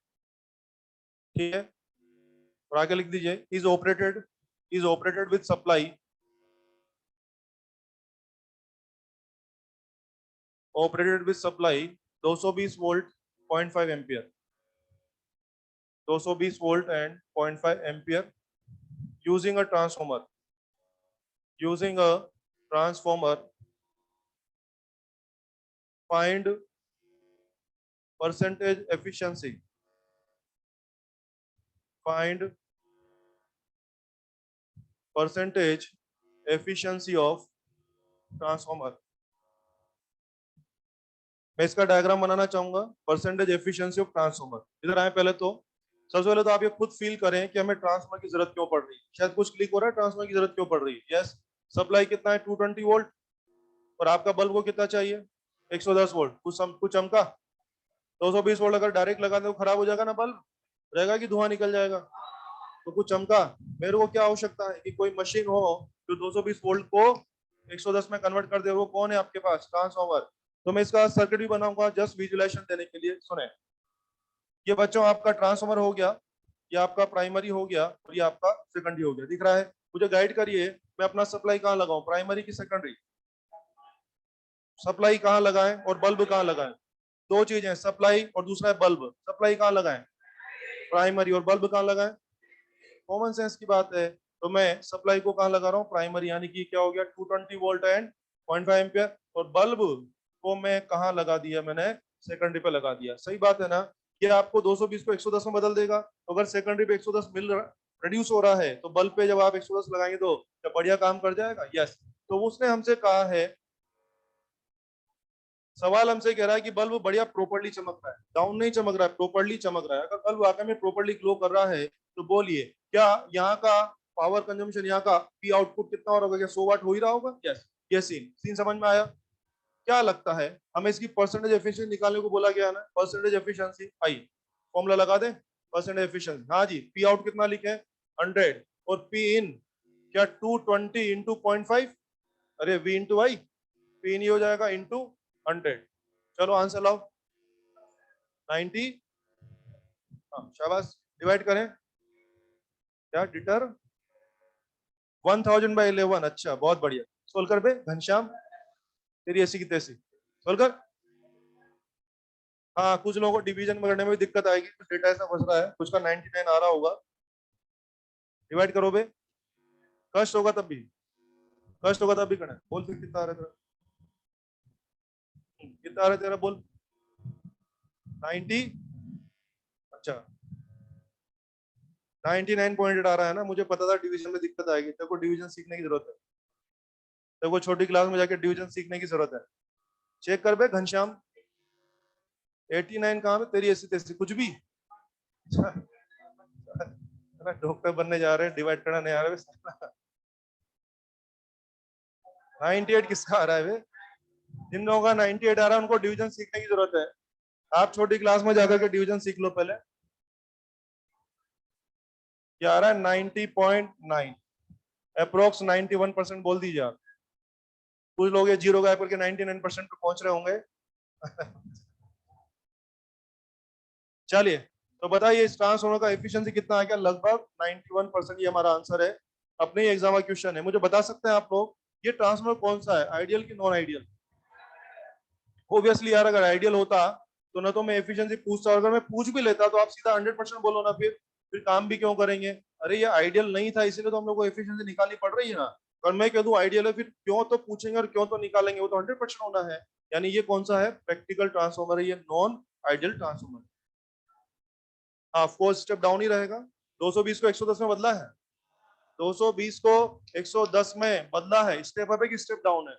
ठीक है, और आगे लिख दीजिए is operated with supply, operated with supply 220 volt 0.5 ampere, 220 volt and 0.5 ampere using a transformer, using a transformer, find percentage efficiency, find percentage efficiency of transformer. मैं इसका डायग्राम बनाना चाहूंगा, परसेंटेज एफिशिएंसी ऑफ ट्रांसफॉर्मर। इधर आए पहले तो, सबसे पहले तो आप ये खुद फील करें कि हमें ट्रांसफॉर्मर की जरूरत क्यों पड़ रही है। शायद कुछ क्लिक हो रहा है, ट्रांसफॉर्मर की जरूरत क्यों पड़ रही है। यस, सप्लाई कितना है 220 वोल्ट, और आपका बल्ब को कितना चाहिए 110 वोल्ट। कुछ चमका, 220 वोल्ट अगर डायरेक्ट लगा दे तो खराब हो जाएगा ना बल्ब, रहेगा कि धुआं निकल जाएगा। तो कुछ चमका। मेरे को क्या आवश्यकता है कि कोई मशीन हो जो 220 वोल्ट को 110 में कन्वर्ट कर दे। वो कौन है आपके पास? ट्रांसफॉर्मर। तो मैं इसका सर्किट भी बनाऊंगा जस्ट विजुअलाइजेशन देने के लिए। सुने, ये बच्चों आपका ट्रांसफॉर्मर हो गया, ये आपका प्राइमरी हो गया, और ये आपका सेकेंडरी हो गया। दिख रहा है? मुझे गाइड करिए, मैं अपना सप्लाई कहाँ लगाऊं, प्राइमरी की सेकेंडरी? सप्लाई कहाँ लगाएं और बल्ब कहाँ लगाएं? दो चीजें, सप्लाई और दूसरा है बल्ब। सप्लाई कहाँ लगाएं? प्राइमरी। और बल्ब कहाँ लगाएं? कॉमन सेंस की बात है। तो मैं सप्लाई को कहाँ लगा रहा हूँ? प्राइमरी, यानी कि क्या हो गया 220 वोल्ट एंड 0.5 एम्पियर। और बल्ब को मैं कहाँ लगा दिया? मैंने सेकेंडरी पे लगा दिया। सही बात है ना? ये आपको 220 को 110 में बदल देगा। तो अगर सेकेंडरी पे 110 मिल रहा, रिड्यूस हो रहा है, तो बल्ब पे जब आप 110 लगाएंगे तो क्या बढ़िया काम कर जाएगा? यस। तो उसने हमसे कहा है, सवाल हमसे कह रहा है कि बल्ब बढ़िया प्रॉपर्ली चमक रहा है, डाउन नहीं चमक रहा है, प्रॉपर्ली चमक रहा है। अगर बल्ब वाकई में प्रॉपर्ली ग्लो कर रहा है तो बोलिए क्या यहाँ का पावर कंजम्पशन, यहाँ का पी आउटपुट कितना हो रहा होगा? क्या 100 वाट हो ही रहा होगा? यस। ये सीन समझ में आया? क्या लगता है हमें इसकी परसेंटेज एफिशिएंसी निकालने को बोला गया ना? परसेंटेज एफिशिएंसी, आइए फॉर्मूला लगा दे। परसेंटेज एफिशिएंसी, हाँ जी, पी आउट कितना लिखे? 100, और पी इन क्या 220 इंटू 0.5, अरे we into I, P in ही हो जाएगा इंटू 100। चलो आंसर लाओ, 90। हाँ शाबाश, डिवाइड करें, क्या डिटर 1000/11। अच्छा, बहुत बढ़िया। सोल्व कर बे घनश्याम, तेरी ऐसी की तैसी, सोल्व कर। हाँ, कुछ लोगों को डिवीजन करने में भी दिक्कत आएगी, कुछ डेटा ऐसा फंस रहा है, कुछ का 99 आ रहा होगा। डिवाइड करो बे, कष्ट होगा तब भी, कष्ट होगा तब भी करना है। बोल फिर कितना आ रहा है तेरा? कितना आ रहा है तेरा? बोल। 90। अच्छा, 99.8 आ रहा है ना? मुझे पता था डिवीजन में दिक्कत आएगी, तेरे को डिवीजन सीखने की जरूरत है, तेरे को छोटी क्लास में जाके डिवीजन सीखने की जरूरत है। चेक कर बे घनश्याम, 89 कहाँ पे? तेरी ऐसी तैसी कुछ भी। डॉक्टर बनने जा रहे हैं, डिवाइड करना नहीं आ रहा है। 98 किसका आ रहा है? जिन लोगों का 98 आ रहा है उनको डिवीजन सीखने की जरूरत है। आप छोटी क्लास में जाकर के डिवीजन सीख लो पहले। क्या आ रहा है? 90.9, अप्रोक्स 91% बोल दीजिए आप। कुछ लोग ये जीरो गायब करके 99% पे पहुंच रहे होंगे। चलिए, तो बताइए इस ट्रांसफॉर्मर का एफिशिएंसी कितना आ गया? लगभग 91%। ये हमारा आंसर है। अपने एग्जाम का क्वेश्चन है, मुझे बता सकते हैं आप लोग ये ट्रांसफॉर्मर कौन सा है, आइडियल की नॉन आइडियल? ऑब्वियसली यार, अगर आइडियल होता तो ना तो मैं एफिशिएंसी पूछता, अगर मैं पूछ भी लेता तो आप सीधा 100% बोलो ना, फिर काम भी क्यों करेंगे? अरे ये आइडियल नहीं था इसीलिए तो हम लोग को एफिशिएंसी निकालनी पड़ रही है ना। और मैं कह दूं आइडियल है, फिर क्यों तो पूछेंगे और क्यों तो निकालेंगे, वो तो 100% होना है। यानी ये कौन सा है? प्रैक्टिकल ट्रांसफॉर्मर है, ये नॉन आइडियल ट्रांसफॉर्मर। हाँ, ऑफ कोर्स स्टेप डाउन ही रहेगा। 220 को 110 में बदला है, 220 को 110 में बदला है, स्टेप अप है कि स्टेप डाउन है?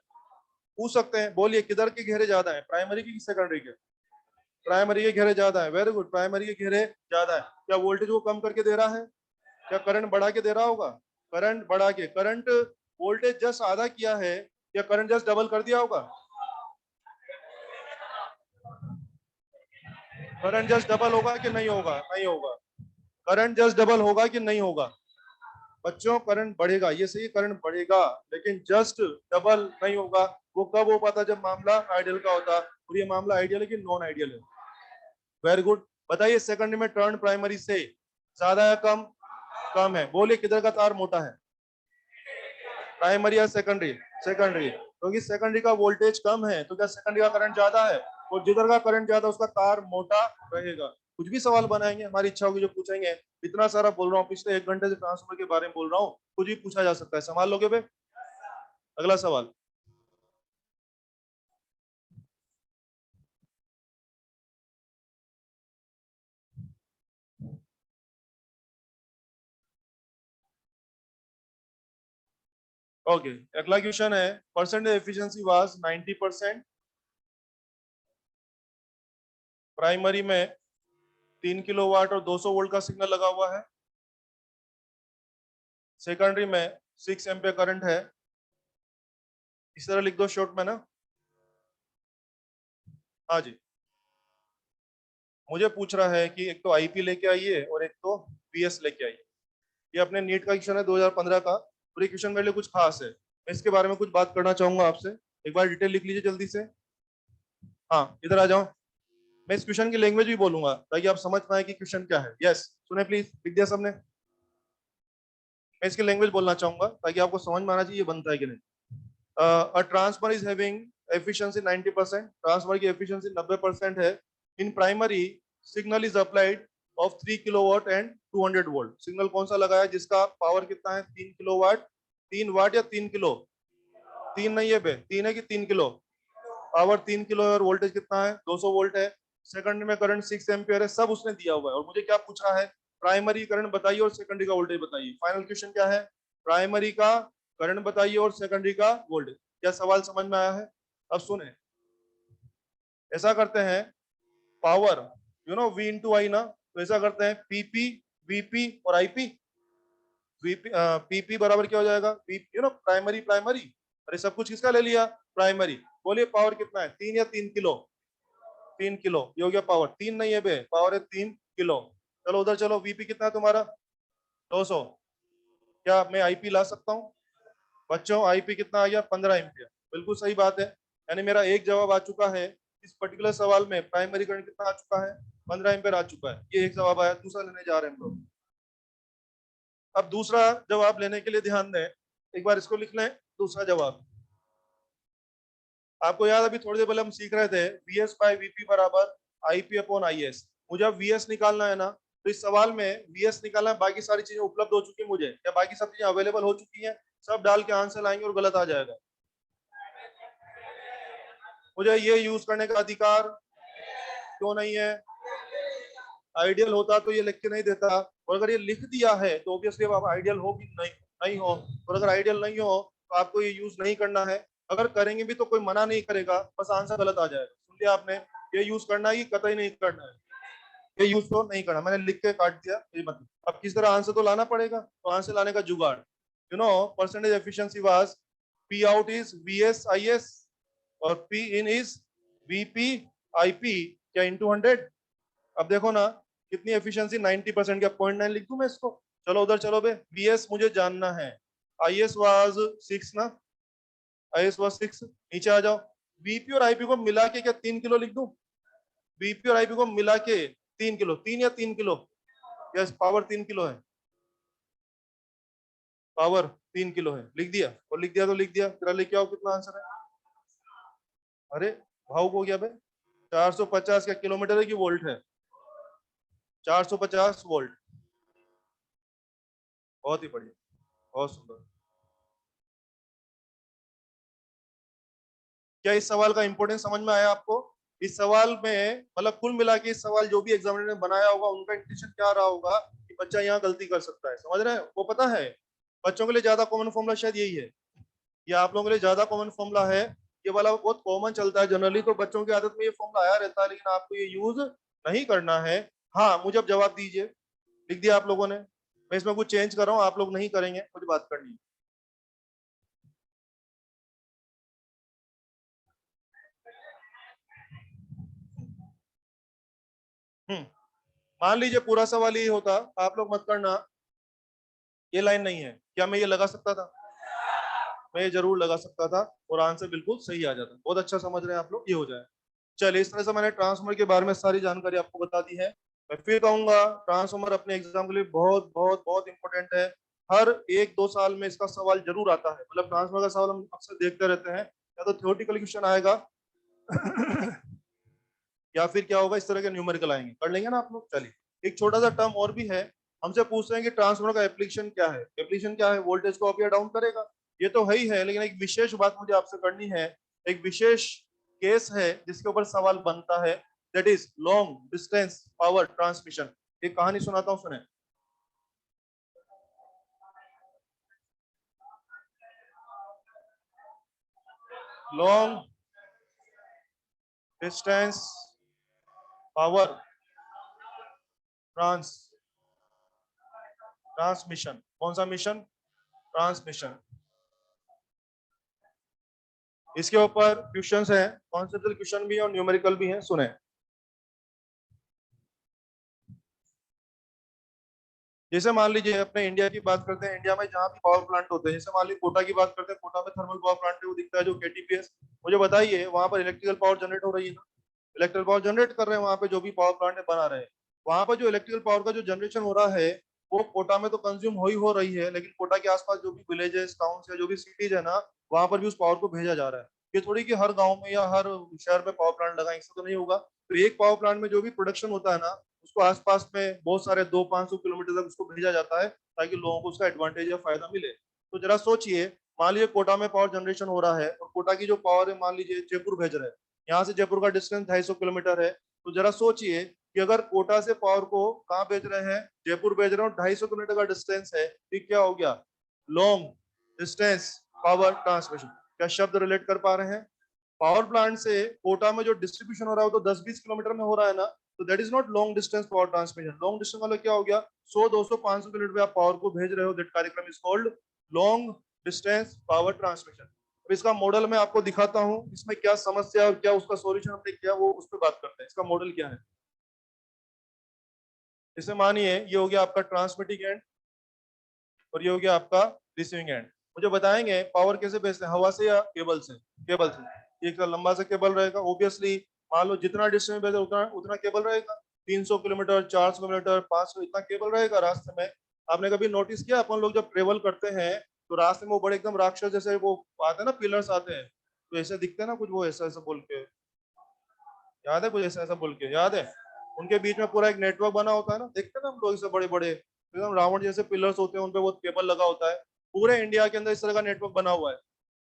पूछ सकते हैं। बोलिए किधर के घेरे ज्यादा है, प्राइमरी की सेकेंडरी के? प्राइमरी के घेरे ज्यादा है, वेरी गुड, प्राइमरी के घेरे ज्यादा है। क्या वोल्टेज को कम करके दे रहा है? क्या करंट बढ़ा के दे रहा होगा? करंट बढ़ा के, करंट वोल्टेज जस्ट आधा किया है, या करंट जस्ट डबल कर दिया होगा? करंट जस्ट डबल होगा कि नहीं होगा? नहीं होगा। करंट जस्ट डबल होगा कि नहीं होगा? बच्चों करंट बढ़ेगा, ये सही, करंट बढ़ेगा, लेकिन जस्ट डबल नहीं होगा। वो कब हो पाता? जब मामला आइडियल का होता। और ये मामला आइडियल है कि नॉन आइडियल है? Very good. बताइए सेकंडरी में टर्न प्राइमरी से ज्यादा है कम? कम है। बोलिए किधर का तार मोटा है, प्राइमरी या सेकंडरी? सेकंडरी, क्योंकि सेकंडरी का वोल्टेज कम है, तो क्या सेकंडरी का करंट ज्यादा है? और जिधर का करंट ज्यादा उसका तार मोटा रहेगा। कुछ भी सवाल बनाएंगे, हमारी इच्छा होगी जो पूछेंगे। इतना सारा बोल रहा हूँ, पिछले 1 घंटे से ट्रांसफर के बारे में बोल रहा हूँ, कुछ भी पूछा जा सकता है। संभाल लोगे बे? अगला सवाल। ओके, अगला क्वेश्चन है, परसेंटेज एफिशिएंसी वाज 90%। प्राइमरी में 3 किलोवाट और 200 वोल्ट का सिग्नल लगा हुआ है। सेकेंडरी में 6 एम्पियर करंट है। इस तरह लिख दो शॉर्ट में ना। हाँ जी। मुझे पूछ रहा है कि एक तो आईपी लेके आइए और एक तो पीएस लेके आइए। ये अपने नीट का क्वेश्चन है 2015 का, और ये क्वेश्चन मेरे लिए कुछ खास है। मैं इसके बारे में कुछ बात करना चाहूंगा आपसे। एक बार डिटेल लिख लीजिए जल्दी से। हाँ, इधर आ जाओ। मैं इस क्वेश्चन की लैंग्वेज भी बोलूंगा ताकि आप समझ पाए कि क्वेश्चन क्या है। यस, सुने प्लीज, लिख दिया सबने? मैं इसकी लैंग्वेज बोलना चाहूंगा ताकि आपको समझ में आना चाहिए ये बनता है कि नहीं। A transformer is having efficiency 90%. Transfer की efficiency 90% है। In primary, signal is applied of 3 kilowatt and 200 volt. Signal कौन सा लगाया जिसका पावर कितना है? 3 किलोवाट, 3 वाट या 3 किलो? 3 नहीं है बे, 3 है कि 3 किलो? पावर 3 किलो है और वोल्टेज कितना है? 200 वोल्ट है। सेकंड में करंट 6 एम्पियर है। सब उसने दिया हुआ है, और मुझे क्या पूछ रहा है? प्राइमरी करंट बताइए और सेकेंडरी का वोल्टेज बताइए। फाइनल क्वेश्चन क्या है? प्राइमरी का करंट बताइए और सेकेंडरी का वोल्टेज। क्या सवाल समझ में आया है? अब सुने, ऐसा करते हैं, पावर वी इंटू आई ना, तो ऐसा करते हैं पीपी, वीपी और आईपी। वीपी पीपी बराबर क्या हो जाएगा? Primary primary. अरे सब कुछ किसका ले लिया? प्राइमरी। बोलिए पावर कितना है, 3 या 3 किलो? 3 किलो, ये हो गया पावर। 3 नहीं है बे, पावर है 3 किलो। चलो उधर चलो, वीपी कितना है तुम्हारा? 200। क्या मैं आईपी ला सकता हूँ? बच्चों आईपी कितना आ गया? 15 एम्पियर। बिल्कुल सही बात है। यानी मेरा एक जवाब आ चुका है इस पर्टिकुलर सवाल में। प्राइमरी करंट कितना आ चुका है? 15 एम्पियर आ चुका है। ये एक जवाब आया। दूसरा लेने जा रहे हैं हम लोग। अब दूसरा जवाब लेने के लिए ध्यान दें, एक बार इसको लिख लें। दूसरा जवाब आपको याद, अभी थोड़ी देर पहले हम सीख रहे थे वीएस बाय वीपी बराबर आईपी अपॉन आईएस। मुझे अब वीएस निकालना है ना, तो इस सवाल में वीएस निकालना है। बाकी सारी चीजें उपलब्ध हो चुकी है मुझे, या बाकी सब चीजें अवेलेबल हो चुकी हैं? सब डाल के आंसर लाएंगे और गलत आ जाएगा। मुझे ये यूज करने का अधिकार क्यों नहीं है? आइडियल होता तो ये लिख के नहीं देता, और अगर ये लिख दिया है तो ऑब्वियसली आप आइडियल हो कि नहीं, नहीं हो। और अगर आइडियल नहीं हो तो आपको ये यूज नहीं करना है। अगर करेंगे भी तो कोई मना नहीं करेगा, बस आंसर गलत आ जाएगा। सुन लिया आपने? ये यूज करना है कि कतई नहीं करना है? ये यूज तो नहीं करना, मैंने लिख के काट दिया, ये मतलब अब किस तरह आंसर तो लाना पड़ेगा, तो आंसर लाने का जुगाड़, percentage efficiency was P out is V S I S और P in is VP IP, क्या इंटू 100। अब देखो ना, कितनी एफिशिएंसी? 90%। क्या 0.9 लिख दूं मैं इसको? चलो उधर चलो बे, बीएस मुझे जानना है। आईएस वाज 6 ना, आईएस वाज 6। नीचे आ जाओ। बीपी और आईपी को मिला के क्या 3 किलो लिख दूं? बीपी और आईपी को मिला के 3 किलो, 3 या 3 किलो? यस, पावर 3 किलो है। पावर 3 किलो है, लिख दिया? और लिख दिया तो लिख दिया, तेरा लिख के आओ कितना आंसर है। अरे भावुक हो गया बे। 450 क्या किलोमीटर है कि वोल्ट है? 450 वोल्ट। बहुत ही बढ़िया, बहुत सुंदर। क्या इस सवाल का इंपोर्टेंस समझ में आया आपको? इस सवाल में मतलब कुल मिला के इस सवाल जो भी एग्जामिनर ने बनाया होगा उनका इंटेंशन क्या रहा होगा कि बच्चा यहाँ गलती कर सकता है, समझ रहे हैं? वो पता है बच्चों के लिए ज्यादा कॉमन फॉर्मूला शायद यही है, ये आप लोगों के लिए ज्यादा कॉमन फॉर्मूला है। ये वाला बहुत कॉमन चलता है जनरली, तो बच्चों की आदत में ये फॉर्मूला आया रहता है, लेकिन आपको ये यूज नहीं करना है। हाँ, मुझे अब जवाब दीजिए। लिख दिया आप लोगों ने? मैं इसमें कुछ चेंज कर रहा हूँ, आप लोग नहीं करेंगे, मुझे बात करनी है। हम्म। मान लीजिए पूरा सवाल ये होता, आप लोग मत करना, ये लाइन नहीं है, क्या मैं ये लगा सकता था? मैं ये जरूर लगा सकता था और आंसर बिल्कुल सही आ जाता। बहुत अच्छा समझ रहे हैं आप लोग, ये हो जाए। चलिए, इस तरह से मैंने ट्रांसफॉर्मर के बारे में सारी जानकारी आपको बता दी है। मैं फिर कहूंगा, ट्रांसफॉर्मर अपने एग्जाम के लिए बहुत बहुत बहुत इंपॉर्टेंट है। हर 1-2 साल में इसका सवाल जरूर आता है, मतलब ट्रांसफॉर्मर का सवाल हम अक्सर देखते रहते हैं, या तो थ्योरेटिकल क्वेश्चन आएगा या फिर क्या होगा, इस तरह के न्यूमेरिकल आएंगे। कर लेंगे ना आप लोग? चलिए, एक छोटा सा टर्म और भी है। हमसे पूछ रहे हैं कि ट्रांसफार्मर का एप्लीकेशन क्या है। एप्लीकेशन क्या है? वोल्टेज को अप या डाउन करेगा। ये तो है ही है, लेकिन एक विशेष बात मुझे आपसे करनी है। एक विशेष केस है जिसके ऊपर सवाल बनता है, that is long distance power transmission. एक कहानी सुनाता हूँ, सुने। Long distance power trans transmission. कौन सा मिशन? ट्रांसमिशन। इसके ऊपर क्वेश्चंस हैं, कॉन्सेप्चुअल क्वेश्चन भी है और न्यूमेरिकल भी हैं, सुने। जैसे मान लीजिए अपने इंडिया की बात करते हैं, इंडिया में जहाँ भी पावर प्लांट होते हैं, जैसे मान लीजिए कोटा की बात करते हैं, कोटा में थर्मल पावर प्लांट है, वो दिखता है जो केटीपीएस। मुझे बताइए, वहां पर इलेक्ट्रिकल पावर जनरेट हो रही है ना? इलेक्ट्रिकल पावर जनरेट कर रहे हैं वहां पे, जो भी पावर प्लांट है बना रहे हैं। वहां पर जो इलेक्ट्रिकल पावर का जो जनरेशन हो रहा है, वो कोटा में तो कंज्यूम हो रही है, लेकिन कोटा के आसपास जो भी विलेजेस, टाउन या जो भी सिटीज है ना, वहां पर भी उस पावर को भेजा जा रहा है। ये थोड़ी कि हर गांव में या हर शहर में पावर प्लांट लगाएंगे, इससे तो नहीं होगा। तो एक पावर प्लांट में जो भी प्रोडक्शन होता है ना, उसको आसपास में बहुत सारे 200-500 किलोमीटर तक उसको भेजा जाता है, ताकि लोगों को उसका एडवांटेज या फायदा मिले। तो जरा सोचिए, मान लीजिए कोटा में पावर जनरेशन हो रहा है, और कोटा की जो पावर है मान लीजिए जयपुर भेज रहे हैं। यहाँ से जयपुर का डिस्टेंस 250 किलोमीटर है। तो जरा सोचिए कि अगर कोटा से पावर को कहाँ भेज रहे हैं, जयपुर भेज रहे हो, 250 किलोमीटर का डिस्टेंस है, ठीक क्या हो गया? Long distance power transmission. क्या शब्द रिलेट कर पा रहे हैं? पावर प्लांट से कोटा में जो डिस्ट्रीब्यूशन हो रहा है वो तो 10-20 किलोमीटर में हो रहा है ना, तो that is not long distance power transmission. Long distance वाला क्या हो गया? 100, 200, 500 किलोमीटर पे आप पावर को भेज रहे हो, दैट कार्यक्रम is called long distance power transmission. अब इसका मॉडल मैं आपको दिखाता हूँ, इसमें क्या समस्या और क्या उसका सॉल्यूशन हमने किया, वो उस पर बात करते हैं। इसका मॉडल क्या है? जैसे मानिए ये हो गया आपका ट्रांसमिटिंग एंड, और ये हो गया आपका रिसीविंग एंड। मुझे बताएंगे पावर कैसे भेजते हैं, हवा से या केबल से? केबल से। एक लंबा सा केबल रहेगा ऑब्वियसली। मान लो जितना डिस्टेंस भेजे उतना उतना केबल रहेगा। 300 किलोमीटर, 400 किलोमीटर, 500, इतना केबल रहेगा रास्ते में। आपने कभी नोटिस किया, अपन लोग जब ट्रेवल करते हैं तो रास्ते में वो बड़े एकदम राक्षस जैसे वो आते हैं ना, पिलर्स आते हैं, तो ऐसे दिखते हैं ना कुछ, वो ऐसा ऐसा बोल के, याद है? कुछ ऐसा ऐसा बोल के याद है? उनके बीच में पूरा एक नेटवर्क बना होता है ना, देखते हैं ना हम लोग, इसे बड़े बड़े एकदम रावण जैसे पिलर्स होते हैं, उनपे वो केबल लगा होता है। पूरे इंडिया के अंदर इस तरह का नेटवर्क बना हुआ है।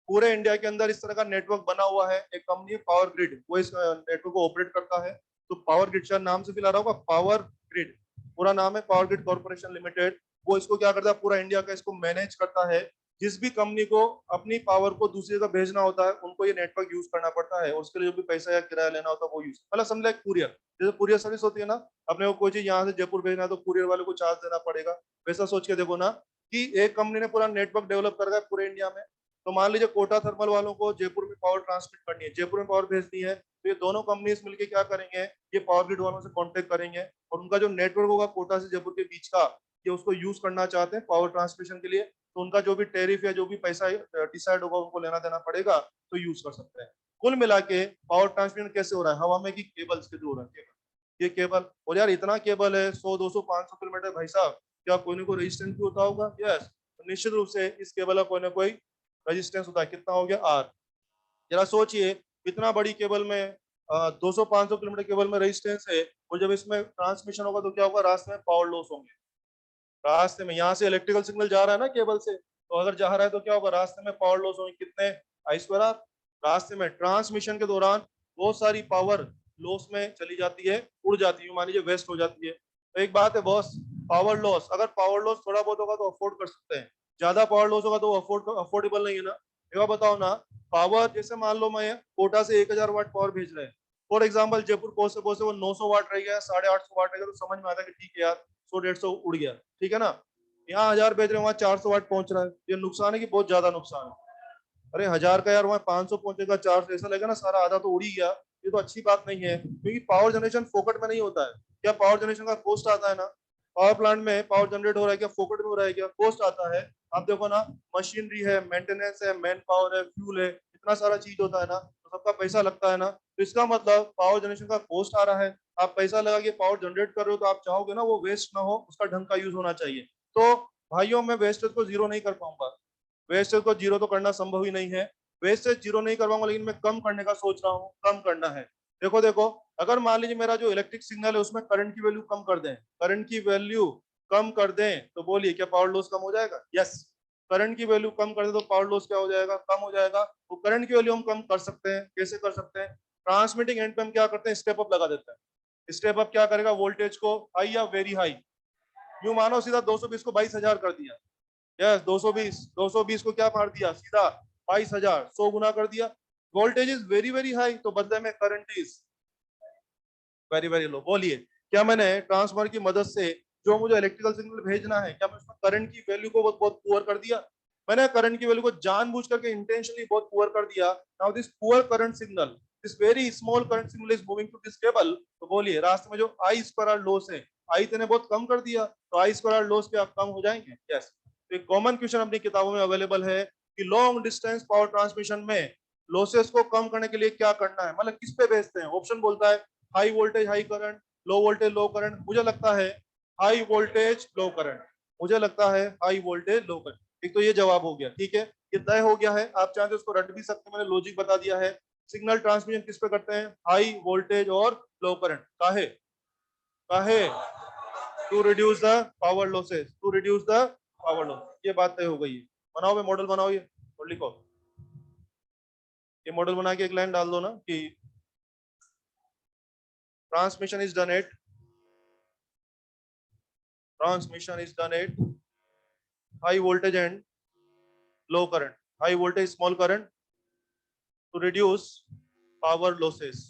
पूरे इंडिया के अंदर इस तरह का नेटवर्क बना हुआ है। एक कंपनी पावर ग्रिड, वो इस नेटवर्क को ऑपरेट करता है। तो पावर ग्रिड, शायद नाम से फिल आ रहा होगा, पावर ग्रिड पूरा नाम है, पावर ग्रिड कॉर्पोरेशन लिमिटेड। वो इसको क्या करता है, पूरा इंडिया का इसको मैनेज करता है। जिस भी कंपनी को अपनी पावर को दूसरी जगह भेजना होता है, उनको ये नेटवर्क यूज करना पड़ता है, और उसके लिए जो भी पैसा या किराया लेना होता है वो यूज, मतलब समझ एक कुरियर, जैसे कुरियर सर्विस होती है ना, अपने को कोई चीज यहाँ से जयपुर भेजना है तो कुरियर वाले को चार्ज देना पड़ेगा। वैसा सोच के देखो ना, कि एक कंपनी ने पूरा नेटवर्क डेवलप कर रखा है पूरे इंडिया में। तो मान लीजिए कोटा थर्मल वालों को जयपुर में पावर ट्रांसमिट करनी है, जयपुर में पावर भेजनी है, तो ये दोनों कंपनीज मिलकर क्या करेंगे, ये पावर ग्रिड वालों से कांटेक्ट करेंगे, और उनका जो नेटवर्क होगा कोटा से जयपुर के बीच का, ये उसको यूज करना चाहते हैं पावर ट्रांसमिशन के लिए। तो उनका जो भी टेरिफ या जो भी पैसा डिसाइड होगा उनको लेना देना पड़ेगा, तो यूज कर सकते हैं। कुल मिला के पावर ट्रांसमिशन कैसे हो रहा है, हवा में कि केबल्स के थ्रू हो रहा है? केबल, ये केबल। और यार इतना केबल है, 100, 200, 500 किलोमीटर, भाई साहब, क्या कोई ना कोई रेजिस्टेंस भी होता होगा? यस, तो निश्चित रूप से इस केबल का कोई ना कोई रेजिस्टेंस होता है। कितना हो गया? आर। जरा सोचिए, इतना बड़ी केबल में 200-500 किलोमीटर केबल में रेजिस्टेंस है, और जब इसमें ट्रांसमिशन होगा तो क्या होगा, रास्ते में पावर लॉस होंगे। रास्ते में यहाँ से इलेक्ट्रिकल सिग्नल जा रहा है ना केबल से, तो अगर जा रहा है तो क्या होगा, रास्ते में पावर लॉस होंगे कितने, आई स्क्वायर आर। रास्ते में ट्रांसमिशन के दौरान बहुत सारी पावर लॉस में चली जाती है, उड़ जाती है, मान लीजिए वेस्ट हो जाती है। तो एक बात है बॉस, पावर लॉस, अगर पावर लॉस थोड़ा बहुत होगा तो अफोर्ड कर सकते हैं, ज्यादा पावर लॉस होगा तो अफोर्डेबल नहीं है ना। एक बार बताओ ना, पावर जैसे मान लो मैं कोटा से 1000 वाट पावर भेज रहे हैं, फॉर एग्जाम्पल जयपुर पहुंचे वो 900 वाट रह गया, 850 वाट रह गया, तो समझ में आता है कि ठीक है यार 100-150 उड़ गया, ठीक है ना। यहाँ 1000 भेज रहे हैं, वहां 400 वाट पहुंच रहा है, ये नुकसान है कि बहुत ज्यादा नुकसान है। अरे 1000 का यार वहां 500 पहुंचेगा, 400, ऐसा लगेगा ना सारा आधा तो उड़ ही गया। ये तो अच्छी बात नहीं है, क्योंकि पावर जनरेशन फोकट में नहीं होता है। क्या पावर जनरेशन का कॉस्ट आता है ना, पावर प्लांट में पावर जनरेट हो रहा है, क्या फोकट में हो रहा है, क्या कॉस्ट आता है। आप देखो ना, मशीनरी है, मेंटेनेंस है, मैन पावर है, फ्यूल है, इतना सारा चीज होता है ना, तो सबका पैसा लगता है ना। तो इसका मतलब पावर जनरेशन का कॉस्ट आ रहा है। आप पैसा लगा के पावर जनरेट कर रहे हो तो आप चाहोगे ना वो वेस्ट ना हो, उसका ढंग का यूज होना चाहिए। तो भाइयों मैं वेस्टेज को जीरो नहीं कर पाऊंगा, वेस्टेज को जीरो तो करना संभव ही नहीं है। वेस्टेज जीरो नहीं करवाऊंगा, लेकिन मैं कम करने का सोच रहा हूँ, कम करना है। देखो देखो, अगर मान लीजिए मेरा जो इलेक्ट्रिक सिग्नल है उसमें करंट की वैल्यू कम कर दें, करंट की वैल्यू कम कर दें, तो बोलिए क्या पावर लॉस कम हो जाएगा? यस। करंट की वैल्यू कम कर दे तो पावर लॉस क्या हो जाएगा? कम हो जाएगा। वो करंट की वैल्यू हम कम कर सकते हैं, कैसे कर सकते हैं? ट्रांसमिटिंग एंड पे हम क्या करते हैं, स्टेप अप लगा देते हैं। स्टेप अप क्या करेगा, वोल्टेज को हाई या वेरी हाई, यूं मानो सीधा 220 को 22,000 कर दिया। यस, 220 को क्या मार दिया, सीधा 22,000, 100 गुना कर दिया। Voltage is very very high, तो बदले में current is very very low. बोलिए, क्या मैंने ट्रांसफार्मर की मदद से जो मुझे इलेक्ट्रिकल सिग्नल भेजना है, क्या मैं उसमें करंट की वैल्यू को बहुत बहुत पुअर कर दिया? मैंने करंट की वैल्यू को जानबूझ करके इंटेंशनली बहुत पुअर कर दिया। Now this poor current signal, this very small current signal is moving to this cable. तो बोलिए, रास्ते में जो आई स्क्वायर आर लॉस है, आई तेने बहुत कम कर दिया, तो आई स्क्वायर आर लॉस क्या कम हो जाएंगे? यस। तो एक कॉमन क्वेश्चन अपनी किताबों में अवेलेबल है कि लॉन्ग डिस्टेंस पावर ट्रांसमिशन में लॉसेस को कम करने के लिए क्या करना है, मतलब किस पे भेजते हैं। ऑप्शन बोलता है high voltage high current, low voltage low current. मुझे लगता है हाई वोल्टेज लो करंट, मुझे लगता है हाई वोल्टेज लो करंट। एक तो ये जवाब हो गया, ठीक है, ये तय हो गया है। आप चाहते उसको रट भी सकते हैं, मैंने लॉजिक बता दिया है। सिग्नल ट्रांसमिशन किस पे करते हैं, हाई वोल्टेज और लो करंट। काहे काहे to reduce the power losses, to reduce the power loss. ये बात तय हो गई है। बनाओ बे मॉडल, बनाओ ये और लिखो। ये मॉडल बना के एक लाइन डाल दो ना कि transmission is done eight, transmission is done at high voltage and low current, high voltage small current to reduce power losses,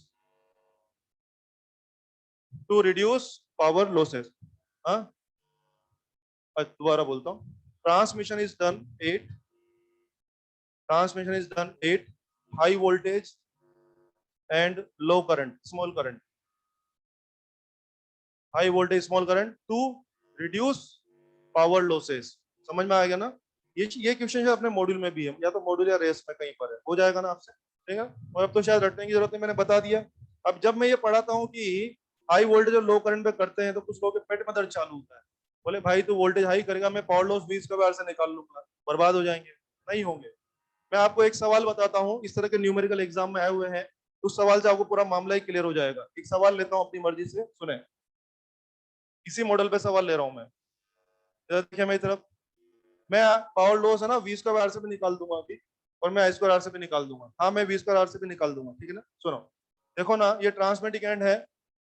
to reduce power losses। हाँ, दोबारा बोलता हूँ, transmission is done eight, transmission is done eight high voltage and low current small current, high voltage small current to reduce power losses। समझ में आ गया ना? ये question जो अपने मॉड्यूल में भी है, या तो मॉड्यूल या रेस में कहीं पर है, हो जाएगा ना आपसे, ठीक है। और अब तो शायद रटने की जरूरत नहीं, मैंने बता दिया। अब जब मैं ये पढ़ाता हूँ कि हाई वोल्टेज और लो करंट पे करते हैं, तो कुछ लोगों के पेट में दर्द चालू होता है। बोले भाई तू वोल्टेज हाई करेगा, मैं पावर लॉस 20 के बार से निकाल लूंगा, बर्बाद हो जाएंगे। नहीं होंगे। मैं आपको एक सवाल बताता हूँ, इस तरह के न्यूमेरिकल एग्जाम में आए हुए हैं, उस सवाल से आपको पूरा मामला ही क्लियर हो जाएगा। एक सवाल लेता हूँ अपनी मर्जी से, सुने। इसी मॉडल पे सवाल ले रहा हूँ मैं, देखिए मेरी तरफ। मैं पावर लॉस है ना 20 का आर से भी निकाल दूंगा अभी, और मैं आई स्क्वायर आर से भी निकाल दूंगा। हाँ, मैं 20 का आर से भी निकाल दूंगा, ठीक है ना। सुनो, देखो ना, ये ट्रांसमिटिंग एंड है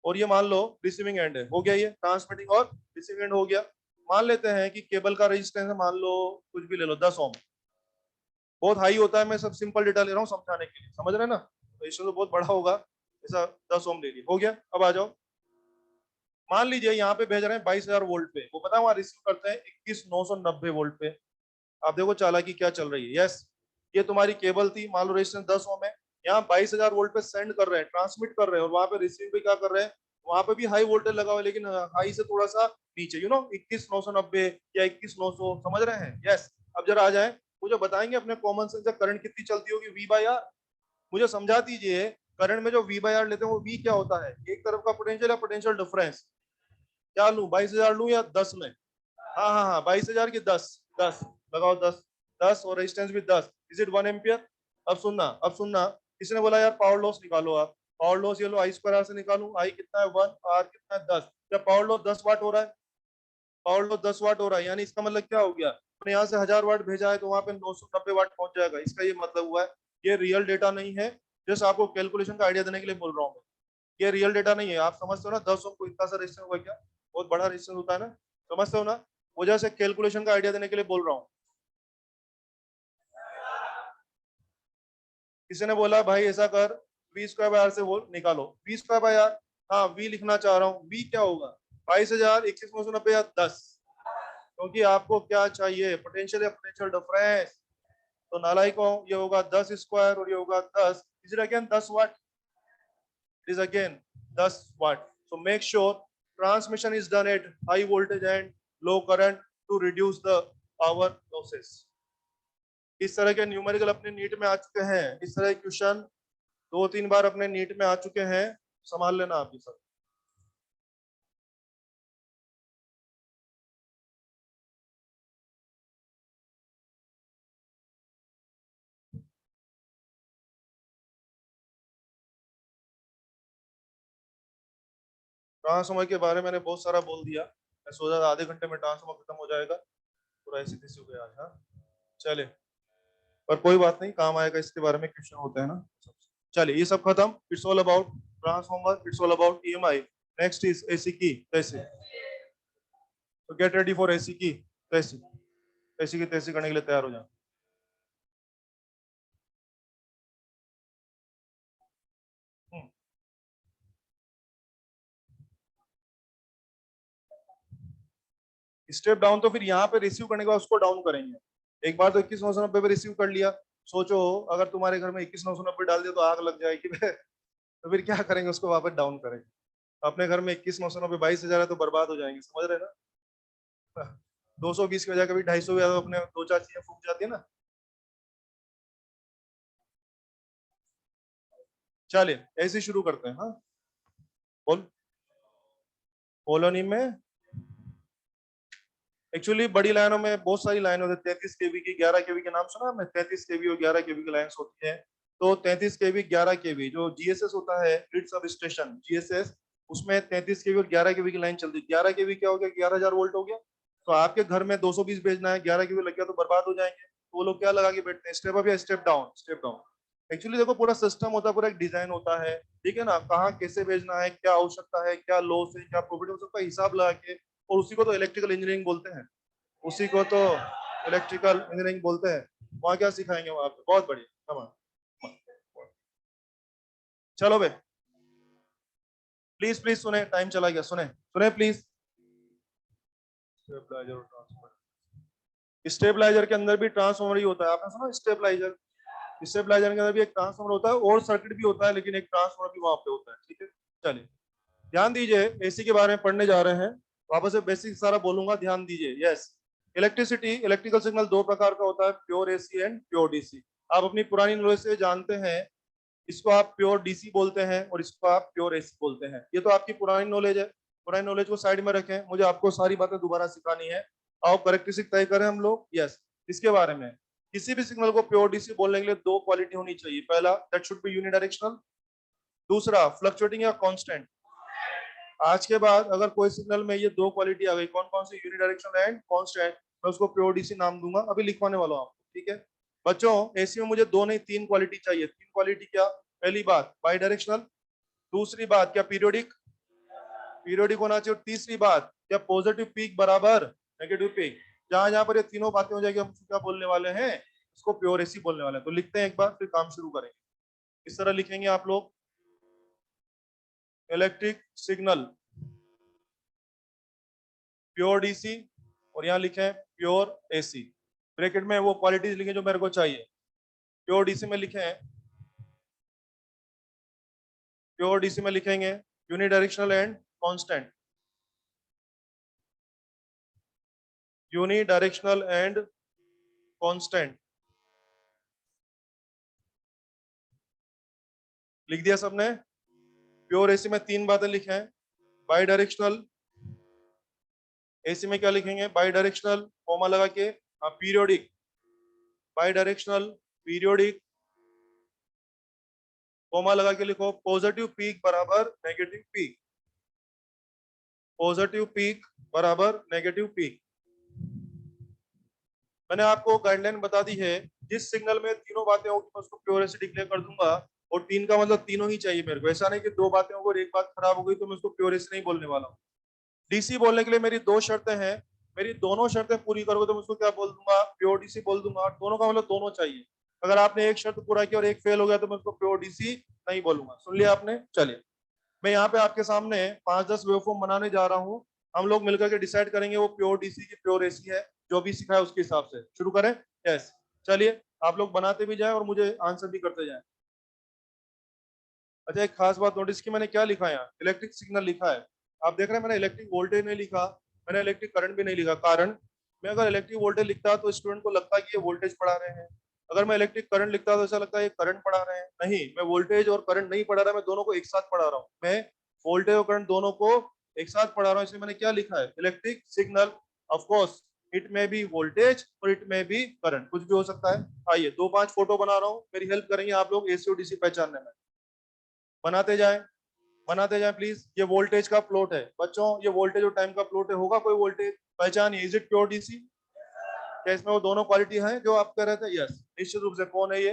और ये मान लो रिसीविंग एंड है। हो गया, ये ट्रांसमिटिंग और रिसीविंग एंड हो गया। मान लेते हैं कि केबल का रेजिस्टेंस है, मान लो कुछ भी ले लो, 10 ओम। बहुत हाई होता है, मैं सब सिंपल डेटा ले रहा हूँ समझाने के लिए, समझ रहे हैं ना। तो इसमें तो बहुत बड़ा होगा, ऐसा 10 ओम ले लिया, हो गया। अब आ जाओ, मान लीजिए यहाँ पे भेज रहे हैं 22,000 वोल्ट पे, वो पता है वहां रिसीव करते हैं 21,990 वोल्ट पे। आप देखो चालाकी क्या चल रही है। यस, ये तुम्हारी केबल थी, मान लो रेजिस्टेंस 10 ओम है, यहाँ 22,000 वोल्ट पे सेंड कर रहे हैं, ट्रांसमिट कर रहे हैं, और वहां पे रिसीव भी क्या कर रहे हैं, वहां पे भी हाई वोल्टेज लगा हुआ है, लेकिन हाई से थोड़ा सा नीचे, 21,990 या 21,900, समझ रहे हैं। यस। अब जरा आ जाए, मुझे बताएंगे अपने कॉमन सेंस से करंट कितनी चलती होगी वी बाई आर। मुझे समझा दीजिए, करंट में जो वी बाई आर लेते हैं वो वी क्या होता है, एक तरफ का पोटेंशियल या पोटेंशियल डिफरेंस। क्या लूं, 22,000 लूं या 10 में? हाँ हाँ हाँ, 22,000 की 10, 10 लगाओ, 10, 10 और रेजिस्टेंस भी 10, इज इट 1 एम्पियर? अब सुनना, अब सुनना, किसने बोला यार पावर लॉस निकालो आप? पावर लॉस ये लो आई स्क्वायर आर से निकालूं, आई कितना है 1, आर कितना है 10। क्या पावर लॉस 10 वाट हो रहा है? पावर लॉस 10 वाट हो रहा है, यानी इसका मतलब क्या हो गया, अपने यहाँ से 1000 वाट भेजा है तो वहां पे 990 वाट पहुंच जाएगा। इसका ये मतलब हुआ है, ये रियल डेटा नहीं है, जस्ट आपको कैलकुलेशन का आइडिया देने के लिए बोल रहा हूँ मैं। ये रियल डेटा नहीं है। आप समझते हो ना 10 ओम को इतना सा रेजिस्टेंस होगा क्या, बहुत बड़ा रेजिस्टेंस होता है ना, समझते हो ना, वजह से कैलकुलेशन का आइडिया देने के लिए बोल रहा हूँ। किसी ने बोला भाई ऐसा कर, वी स्क्वायर बाय आर से वो निकालो, वी स्क्वायर बाय आर, हाँ वी लिखना चाह रहा हूँ, वी क्या होगा 22,000, 21,990 या 10, क्योंकि आपको क्या चाहिए, पोटेंशियल या पोटेंशियल डिफरेंस। तो नालायक को ये होगा 10 स्क्वायर और ये होगा 10, is again 10 watt, is again 10 watt. So make sure transmission is done at high voltage and low current to reduce the power losses. इस तरह के न्यूमेरिकल अपने नीट में आ चुके हैं, इस तरह के क्वेश्चन 2-3 बार अपने नीट में आ चुके हैं, संभाल लेना आप ये सब। ट्रांसफॉर्मर के बारे में मैंने बहुत सारा बोल दिया, मैं सोचा था आधे घंटे में ट्रांसफॉर्मर खत्म हो जाएगा, पूरा ऐसी तैसी हो गया आज। हाँ चले, पर कोई बात नहीं, काम आएगा, इसके बारे में क्वेश्चन होते हैं ना। चलिए ये सब खत्म, it's all about transformer, it's all about EMI. Next is AC की तैसी, तो गेट रेडी फॉर एसी की तैसी, एसी की तैसी करने के लिए तैयार हो जाए। स्टेप डाउन तो फिर यहाँ पे रिसीव करने के बाद उसको डाउन करेंगे। एक बार तो 21,990 पे रिसीव कर लिया, सोचो अगर तुम्हारे घर में 21,990 डाल दिया तो आग लग जाएगी तो फिर क्या करेंगे, उसको वापस डाउन करेंगे। अपने घर में 21,990 22,000 है तो बर्बाद हो जाएंगे, समझ रहे ना। 220 की वजह कभी 250 भी अपने दो चार चीजें फूक जाती है ना। चलिए ऐसे ही शुरू करते हैं। हाँ बोल, कॉलोनी में एक्चुअली बड़ी लाइनों में बहुत सारी लाइन होती है, 33 केवी की, 11 केवी के नाम सुना आपने, 33 केवी और 11 केवी की लाइन्स होती है। तो 33 केवी 11 केवी जो जीएसएस होता है, ग्रिड सब स्टेशन जीएसएस, उसमें 33 केवी और 11 केवी की लाइन चलती है। 11 केवी क्या हो गया, 11,000 वोल्ट हो गया। तो आपके घर में 220 भेजना है, 11 केवी लग गया तो बर्बाद हो जाएंगे। तो वो लोग क्या लगा के बैठते हैं, स्टेप अप या step down, step down. Actually देखो पूरा सिस्टम होता है, पूरा एक डिजाइन होता है, ठीक है ना, कहाँ कैसे भेजना है, क्या आवश्यकता है, क्या लॉस है, क्या प्रॉफिट है, सबका हिसाब लगा के, और उसी को तो इलेक्ट्रिकल इंजीनियरिंग बोलते हैं, उसी को तो इलेक्ट्रिकल इंजीनियरिंग बोलते हैं। वहां क्या सिखाएंगे वहां पे, बहुत बढ़िया, कमान। चलो बे, प्लीज प्लीज सुने, टाइम चला गया, सुने सुने प्लीज। स्टेबलाइजर, स्टेबलाइजर के अंदर भी ट्रांसफॉर्मर ही होता है, आपने सुना स्टेबलाइजर, स्टेबलाइजर के अंदर भी एक ट्रांसफॉर्मर होता है और सर्किट भी होता है, लेकिन एक ट्रांसफॉर्मर भी वहां पे होता है, ठीक है। चलिए ध्यान दीजिए, एसी के बारे में पढ़ने जा रहे हैं, वापस से बेसिक सारा बोलूंगा, ध्यान दीजिए। यस, इलेक्ट्रिसिटी, इलेक्ट्रिकल सिग्नल दो प्रकार का होता है, pure AC and pure DC. आप अपनी पुरानी नॉलेज से जानते हैं, इसको आप प्योर डीसी बोलते हैं और इसको आप प्योर एसी बोलते हैं। ये तो आपकी पुरानी नॉलेज है, पुरानी नॉलेज को साइड में रखें, मुझे आपको सारी बातें दोबारा सिखानी है। आओ करेक्टरिस्टिक तय करें हम लोग। यस, इसके बारे में, किसी भी सिग्नल को प्योर डीसी बोलने के लिए दो क्वालिटी होनी चाहिए। पहला, दैट शुड बी यूनिडायरेक्शनल। दूसरा, फ्लक्चुएटिंग या कांस्टेंट। आज के बाद अगर कोई सिग्नल में ये दो क्वालिटी आ गई, कौन कौन सी, यूनिडायरेक्शनल एंड कांस्टेंट, मैं उसको प्योर डीसी नाम दूंगा, अभी लिखवाने वाला हूं आपको, ठीक है। बच्चों एसी में मुझे दो नहीं तीन क्वालिटी चाहिए। तीन क्वालिटी क्या, पहली बात बाई डायरेक्शनल, दूसरी बात क्या पीरियोडिक, पीरियोडिक होना चाहिए, और तीसरी बात क्या पॉजिटिव पीक बराबर नेगेटिव पीक। जहां जहां पर ये तीनों बातें हो जाएगी, हम क्या बोलने वाले हैं, इसको प्योर एसी बोलने वाले हैं। तो लिखते हैं एक बार, फिर काम शुरू करेंगे। इस तरह लिखेंगे आप लोग, इलेक्ट्रिक सिग्नल प्योर डीसी, और यहाँ लिखे प्योर एसी, ब्रैकेट में वो क्वालिटीज लिखे जो मेरे को चाहिए। प्योर डीसी में लिखे हैं, प्योर डीसी में लिखेंगे unidirectional and constant, unidirectional and constant, लिख दिया सबने। प्योर एसी में तीन बातें लिखे हैं, बाई डायरेक्शनल, एसी में क्या लिखेंगे, बाई डायरेक्शनल कॉमा लगा के, periodic, bidirectional, periodic, comma लगा के लिखो, पॉजिटिव पीक बराबर नेगेटिव पीक, पॉजिटिव पीक बराबर नेगेटिव पीक। मैंने आपको गाइडलाइन बता दी है, जिस सिग्नल में तीनों बातें होगी मैं उसको प्योर एसी डिक्लेयर कर दूंगा, और तीन का मतलब तीनों ही चाहिए मेरे को। ऐसा नहीं कि दो बातें होगी और एक बात खराब हो गई तो मैं उसको प्योर एसी नहीं बोलने वाला हूँ। डीसी बोलने के लिए मेरी दो शर्तें हैं, मेरी दोनों शर्तें पूरी करोगे तो मैं उसको क्या बोल दूंगा, प्योर डीसी बोल दूंगा। और दोनों का मतलब दोनों चाहिए। अगर आपने एक शर्त पूरा किया और एक फेल हो गया तो मैं उसको प्योर डीसी नहीं बोलूंगा। सुन लिया आपने? चलिए, मैं यहाँ पे आपके सामने 5-10 वेवफॉर्म बनाने जा रहा हूँ। हम लोग मिलकर के डिसाइड करेंगे वो प्योर डीसी की प्योर एसी है, जो भी सिखाया उसके हिसाब से। शुरू करें? यस। चलिए, आप लोग बनाते भी जाएं और मुझे आंसर भी करते जाएं। अच्छा, एक खास बात नोटिस की, मैंने क्या लिखा है यहाँ, इलेक्ट्रिक सिग्नल लिखा है। आप देख रहे हैं मैंने इलेक्ट्रिक वोल्टेज नहीं लिखा, मैंने इलेक्ट्रिक करंट भी नहीं लिखा। कारण, मैं अगर इलेक्ट्रिक वोल्टेज लिखता तो स्टूडेंट को लगता कि ये वोल्टेज पढ़ा रहे हैं। अगर मैं इलेक्ट्रिक करंट लिखता तो ऐसा लगता है ये करंट पढ़ा रहे हैं। नहीं, मैं वोल्टेज और करंट नहीं पढ़ा रहा, मैं दोनों को एक साथ पढ़ा रहा हूँ। मैं वोल्टेज और करंट दोनों को एक साथ पढ़ा रहा हूँ, इसलिए मैंने क्या लिखा है, इलेक्ट्रिक सिग्नल। ऑफकोर्स इट में बी वोल्टेज और इट में बी करंट, कुछ भी हो सकता है। आइए 2-5 फोटो बना रहा हूँ, मेरी हेल्प करेंगे आप लोग एसी और डीसी पहचानने में। बनाते जाएं, बनाते जाएं प्लीज। ये वोल्टेज का प्लॉट है बच्चों, ये वोल्टेज और टाइम का प्लॉट है। होगा कोई वोल्टेज? पहचानिए, इज इट प्योर डीसी? क्या इसमें वो दोनों क्वालिटी है जो आप कह रहे थे? यस, निश्चित रूप से। कौन है ये?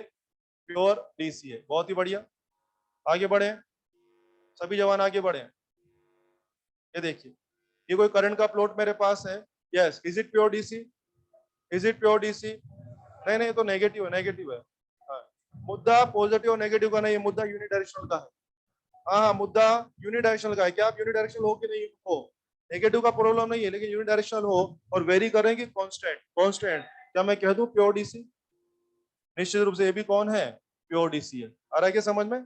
प्योर डीसी है। बहुत ही बढ़िया, आगे बढ़े, सभी जवान आगे बढ़े। ये देखिए, ये कोई करंट का प्लॉट मेरे पास है। Yes, is it pure DC? Is it pure DC? नहीं नहीं, तो नेगेटिव है, नेगेटिव है। हाँ, मुद्दा पॉजिटिव और नेगेटिव का नहीं, मुद्दा यूनिडायरेक्शनल का है। हाँ हाँ, मुद्दा यूनिडायरेक्शनल का है। क्या आप यूनिडायरेक्शनल हो कि नहीं हो? नेगेटिव का प्रॉब्लम नहीं है, लेकिन यूनिडायरेक्शनल हो और वेरी करेंगे कांस्टेंट, कांस्टेंट, क्या मैं कह दूं प्योर डीसी? निश्चित रूप से ये भी कौन है? प्योर डीसी है। आ रहा है क्या समझ में?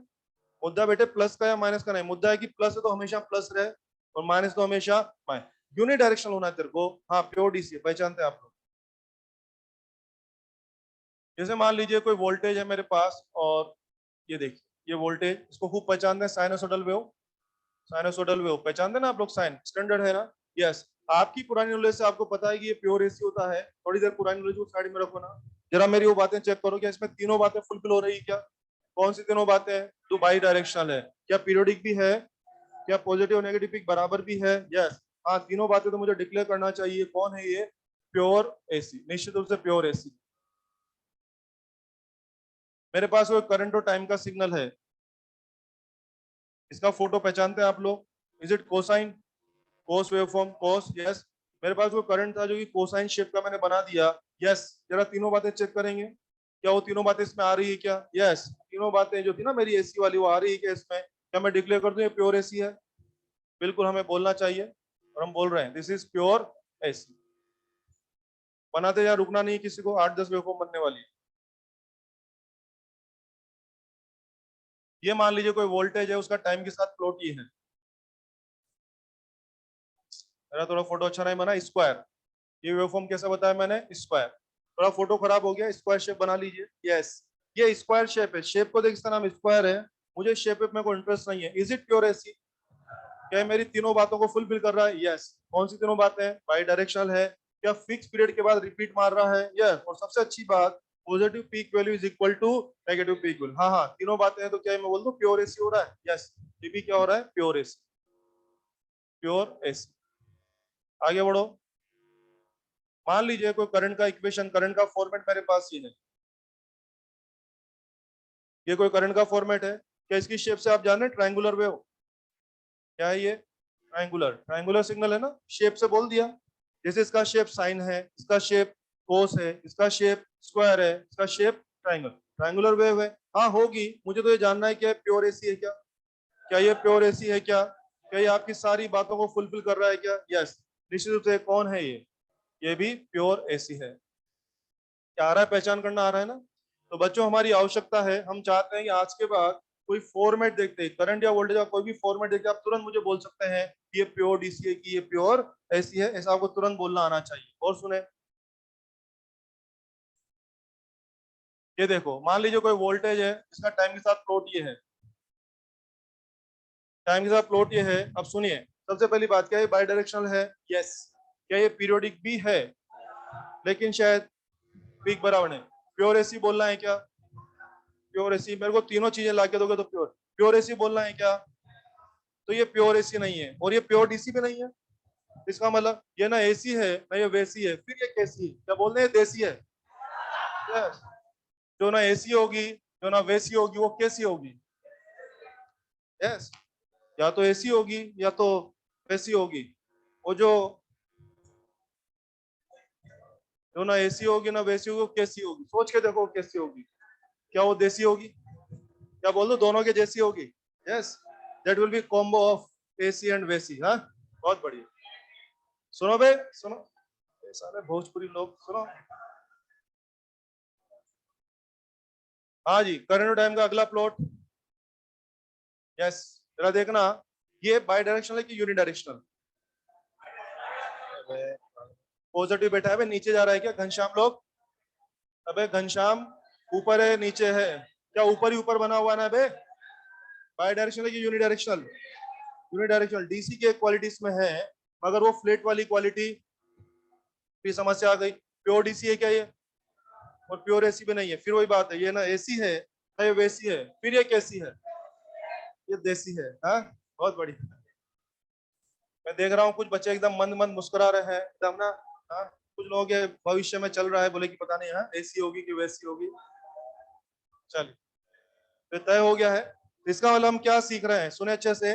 मुद्दा बेटे प्लस का या माइनस का नहीं, मुद्दा है कि प्लस है तो हमेशा प्लस रहे और माइनस तो हमेशा माइनस। यूनिडायरेक्शनल होना है तेरे को। हाँ, प्योर डीसी है, पहचानते हैं आप लोग। जैसे मान लीजिए कोई वोल्टेज है मेरे पास, और ये देखिए ये वोल्टेज, इसको खूब पहचानते हैं, साइनोसोडल वेव। साइनोसोडल वेव पहचानते हैं ना आप लोग? साइन स्टैंडर्ड है ना? यस। आपकी पुरानी नॉलेज से आपको पता है कि ये प्योर एसी होता है। थोड़ी देर पुरानी नॉलेज को साइड में रखो ना, जरा मेरी वो बातें चेक करो, क्या इसमें तीनों बातें फुलफिल हो रही है क्या? कौन सी तीनों बातें हैं? तो बाई डायरेक्शनल है, क्या पीरियोडिक भी है, क्या पॉजिटिव और नेगेटिव पिक बराबर भी है? यस। हाँ, तीनों बातें तो मुझे डिक्लेयर करना चाहिए। कौन है ये? प्योर एसी, निश्चित रूप से प्योर एसी। मेरे पास वो करंट और टाइम का सिग्नल है, इसका फोटो पहचानते हैं आप लोग? Is it cosine? Cos waveform, cos, yes. मेरे पास वो करंट था जो कि कोसाइन शेप का मैंने बना दिया। यस। जरा तीनों बातें चेक करेंगे, क्या वो तीनों बातें इसमें आ रही है क्या? यस। तीनों बातें जो थी ना मेरी एसी वाली, वो आ रही है क्या इसमें? क्या मैं डिक्लेयर कर दूं ये प्योर एसी है? बिल्कुल, हमें बोलना चाहिए और हम बोल रहे हैं, दिस इज प्योर एसी। बनाते जा, रुकना नहीं किसी को, 8-10 वेवफॉर्म बनने वाली है। ये मान लीजिए कोई वोल्टेज है, उसका टाइम के साथ प्लॉट ये है। मेरा थोड़ा फोटो अच्छा नहीं बना, स्क्वायर। ये वेवफॉर्म कैसा बताया मैंने? स्क्वायर। थोड़ा फोटो खराब हो गया, स्क्वायर शेप बना लीजिए। यस, ये स्क्वायर शेप है। शेप को देख, इसका नाम स्क्वायर है। मुझे शेप में कोई इंटरेस्ट नहीं है। Is it pure AC? क्या मेरी तीनों बातों को फुलफिल कर रहा है? यस। कौन सी तीनों बातें? बाई डायरेक्शनल है, क्या फिक्स पीरियड के बाद रिपीट मार रहा है? यस। और सबसे अच्छी बात, positive peak value is equal to negative peak value. हाँ हाँ, तीनों बातें हैं, तो क्या मैं बोल दूं प्योर एसी हो रहा है? यस। ये भी क्या हो रहा है? Pure AC, pure AC. आगे बढ़ो। मान लीजिए कोई करंट का इक्वेशन, करंट का फॉर्मेट मेरे पास ये है। ये कोई करंट का फॉर्मेट है। क्या इसकी शेप से आप जान रहे हैं? Triangular wave. क्या है ये? ट्रायंगुलर, ट्रायंगुलर सिग्नल है ना, शेप से बोल दिया। जैसे इसका शेप साइन है, इसका शेप कोस है, इसका शेप स्क्वायर है, इसका शेप ट्रायंगल, ट्रायंगुलर वेव है। हाँ होगी, मुझे तो ये जानना है कि प्योर एसी है क्या? क्या ये प्योर एसी है क्या? क्या ये आपकी सारी बातों को फुलफिल कर रहा है क्या? यस। निश्चित रूप से कौन है ये भी प्योर एसी है। क्या आ रहा है? पहचान करना आ रहा है ना? तो बच्चों, हमारी आवश्यकता है, हम चाहते हैं कि आज के बाद कोई फॉर्मेट देखते हैं, करंट या वोल्टेज का कोई भी फॉर्मेट देखते हैं, आप तुरंत मुझे बोल सकते हैं कि ये प्योर डीसी है, कि ये प्योर एसी है। ऐसा आपको तुरंत बोलना आना चाहिए। और सुने, ये देखो, मान लीजिए कोई वोल्टेज है, इसका टाइम के साथ प्लॉट ये है। टाइम के साथ प्लॉट ये है। अब सुनिए, सबसे पहली बात, क्या ये बाई डायरेक्शनल है? यस। क्या ये पीरियोडिक भी है? लेकिन शायद पीक बराबर नहीं। प्योर एसी बोलना है क्या? प्योर एसी, मेरे को तीनों चीजें ला के दोगे तो प्योर प्योर एसी बोलना है क्या? तो ये प्योर एसी नहीं है और ये प्योर डीसी भी नहीं है। इसका मतलब ये ना एसी है ना ये वैसी है, फिर ये कैसी है? क्या बोल रहे हैं, देसी है। यस। जो ना एसी होगी, जो ना वैसी होगी, वो कैसी होगी? यस। या तो एसी होगी या तो वैसी होगी। वो जो ना एसी होगी ना वैसी होगी, वो कैसी होगी? सोच के देखो कैसी होगी। क्या वो देसी होगी? क्या बोल दो, दोनों के जैसी होगी? Yes, that will be combo of AC and वैसी। हाँ, बहुत बढ़िया। सुनो बे, सुनो, ये सारे भोजपुरी लोग सुनो। हाँ जी, करंट टाइम का अगला प्लॉट। यस, जरा देखना, ये बाई डायरेक्शनल है कि यूनि डायरेक्शनल? पॉजिटिव बैठा है बे, नीचे जा रहा है क्या घनश्याम लोग? अबे घनश्याम, ऊपर है नीचे है? क्या ऊपर ही ऊपर बना हुआ ना बे? बाई डायरेक्शनल है कि unidirectional? Unidirectional. DC की एक क्वालिटी इसमें है, मगर वो फ्लैट वाली क्वालिटी, फिर समस्या आ गई। प्योर डीसी है क्या ये? और प्योर एसी भी नहीं है। फिर वही बात है, ये ना एसी है ना ये वैसी है, फिर ये कैसी है? ये देसी है। हाँ, बहुत बढ़िया। मैं देख रहा हूँ कुछ बच्चे एकदम मंद मंद मुस्कुरा रहे हैं एकदम ना। हाँ, कुछ लोगों के भविष्य में चल रहा है, बोले कि पता नहीं है ऐसी होगी कि वैसी होगी। चलिए, तो तय हो गया है। इसका मतलब हम क्या सीख रहे हैं, सुने अच्छे से।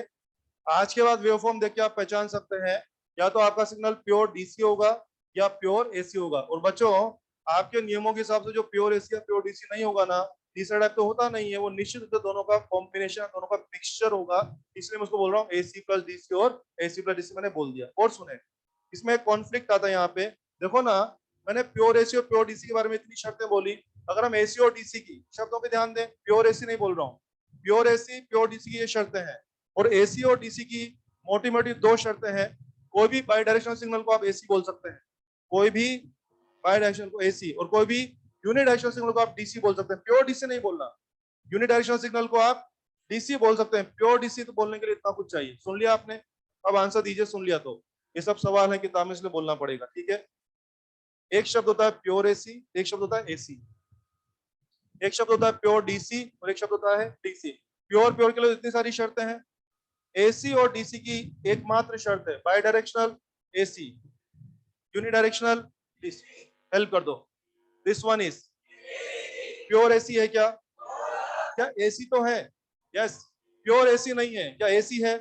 आज के बाद वेवफॉर्म देख के आप पहचान सकते हैं, या तो आपका सिग्नल प्योर डीसी होगा या प्योर एसी होगा। और बच्चों, आपके नियमों के हिसाब से जो प्योर एसी या प्योर डीसी नहीं होगा ना, तीसरा टाइप तो होता नहीं है, वो निश्चित रूप से दोनों का कॉम्बिनेशन, दोनों का मिक्सचर होगा। इसलिए मैं उसको बोल रहा हूँ एसी प्लस डीसी, और एसी प्लस डीसी मैंने बोल दिया। और सुने, इसमें एक कॉन्फ्लिक्ट आता है यहाँ पे। देखो ना, मैंने प्योर एसी और प्योर डीसी के बारे में इतनी शर्तें बोली। अगर हम एसी और डीसी की शर्तों पे ध्यान दें, प्योर एसी नहीं बोल रहा हूँ, प्योर एसी प्योर डीसी की ये शर्तें हैं। और एसी और डीसी की मोटी मोटी दो शर्तें हैं। कोई भी बाई डायरेक्शनल सिग्नल को आप एसी बोल सकते हैं, कोई भी बाई डायरेक्शनल को एसी, और कोई भी यूनिडायरेक्शनल सिग्नल को आप डीसी बोल सकते हैं। प्योर डीसी नहीं बोलना, यूनिडायरेक्शनल सिग्नल को आप डीसी बोल सकते हैं। प्योर डीसी तो बोलने के लिए इतना कुछ चाहिए। सुन लिया आपने? अब आंसर दीजिए, सुन लिया तो। ये सब सवाल है किताब में, इसलिए बोलना पड़ेगा, ठीक है। एक शब्द होता है प्योर एसी, एक शब्द होता है एसी। एक शब्द होता है प्योर डीसी और एक शब्द होता है डीसी। प्योर प्योर के लिए इतनी सारी शर्तें हैं। एसी और डीसी की एकमात्र शर्त है by directional AC, unidirectional DC. Help कर दो, this one is pure AC है क्या? क्या एसी तो है? यस। प्योर एसी नहीं है क्या? एसी है।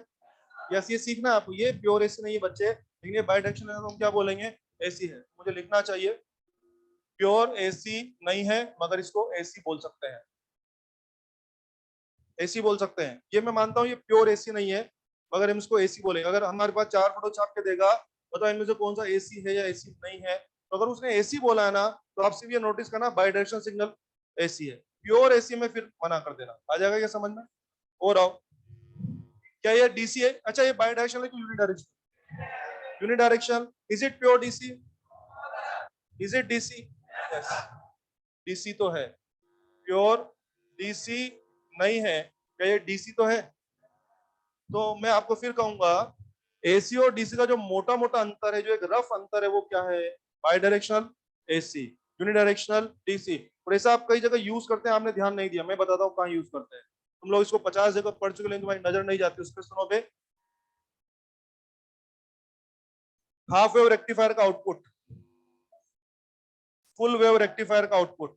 यस, ये सीखना है आपको, ये प्योर एसी नहीं है बच्चे, लेकिन ये बाई डायरेक्शनल है तो हम क्या बोलेंगे, एसी है। मुझे लिखना चाहिए, प्योर एसी नहीं है मगर इसको एसी बोल सकते हैं, एसी बोल सकते हैं। ये मैं मानता हूँ ये प्योर एसी नहीं है, मगर हम इसको एसी बोलेंगे। अगर हमारे पास चार फोटो छाप के देगा, बताओ इनमें से कौन सा एसी है या एसी नहीं है। तो अगर उसने एसी बोला है ना, तो आप सिर्फ ये नोटिस करना बाई डायरेक्शनल सिग्नल एसी है। प्योर एसी में फिर मना कर देना। आ जाएगा क्या समझ में? और आओ, क्या ये डीसी है? अच्छा, ये बाई डायरेक्शनल है कि unidirectional? Unidirectional. Is it pure DC? Is it DC? Yes, DC तो है। प्योर डीसी नहीं है, क्या ये डीसी तो है? तो मैं आपको फिर कहूंगा, एसी और डीसी का जो मोटा मोटा अंतर है, जो एक रफ अंतर है, वो क्या है? By directional AC, unidirectional DC. और ऐसा आप कई जगह यूज करते हैं, आपने ध्यान नहीं दिया, मैं बताता हूँ कहाँ यूज करते हैं। तुम लोग इसको 50 जगह पढ़ चुके, लेकिन तुम्हारी नजर नहीं जाती उस पर। सुनो बे, हाफ वेव रेक्टिफायर का आउटपुट, फुल वेव रेक्टिफायर का आउटपुट।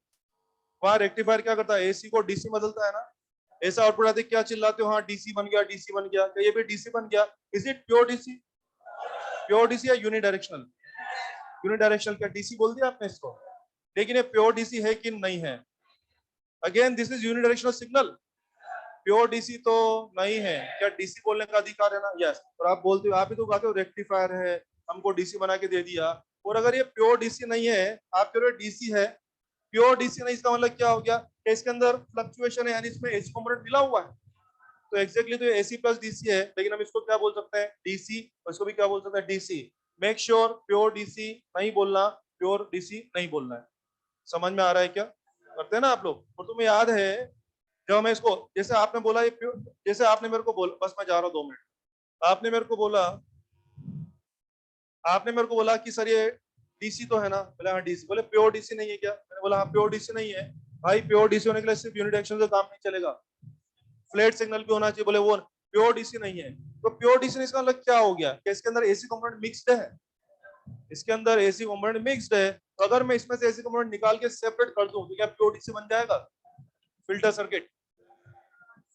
वहां रेक्टिफायर क्या करता है, एसी को डीसी बदलता है ना। ऐसा आउटपुट आते, क्या चिल्लाते हो, हाँ डीसी बन गया, डीसी बन गया। क्या ये भी डीसी बन गया? Is it pure DC? Pure DC या यूनिडायरेक्शनल? यूनिडायरेक्शनल। क्या डीसी बोल दिया आपने इसको? लेकिन ये प्योर डीसी है कि नहीं है? Again this is unidirectional signal, pure DC तो नहीं है। क्या डीसी बोलने का अधिकार है ना? यस। और आप बोलते हो, आप ही तो कहते हो रेक्टिफायर है, हमको डीसी बना के दे दिया। और अगर ये प्योर डीसी नहीं है, आप कह रहे हो डीसी है, प्योर डीसी नहीं, इसका मतलब क्या हो गया कि इसके अंदर फ्लक्चुएशन है, यानी इसमें एसी कंपोनेंट मिला हुआ है। तो एग्जैक्टली तो ये एसी प्लस डीसी है, लेकिन हम इसको क्या बोल सकते हैं, डीसी। और इसको भी क्या बोल सकते हैं, DC. Make sure pure DC नहीं बोलना, प्योर डीसी नहीं बोलना है। समझ में आ रहा है क्या? करते हैं ना आप लोग। और तुम्हें याद है, जब मैं इसको, जैसे आपने बोला ये प्योर, जैसे आपने मेरे को बोला, बस मैं जा रहा हूँ 2 मिनट। आपने मेरे को बोला, आपने मेरे को बोला कि सर ये डीसी तो है ना? बोले हाँ डीसी। बोले प्योर डीसी नहीं है क्या? मैंने बोला हाँ प्योर डीसी नहीं है। भाई प्योर डीसी होने के लिए सिर्फ यूनिट एक्शन से काम नहीं चलेगा, फ्लैट सिग्नल भी होना चाहिए। बोले वो प्योर डीसी नहीं है, तो प्योर डीसी इसका मतलब क्या हो गया कि इसके अंदर एसी कंपोनेंट मिक्स्ड है, इसके अंदर एसी कंपोनेंट मिक्स्ड है। तो अगर मैं इसमें से एसी कंपोनेंट निकाल के सेपरेट कर दूं तो क्या प्योर डीसी बन जाएगा? फिल्टर सर्किट,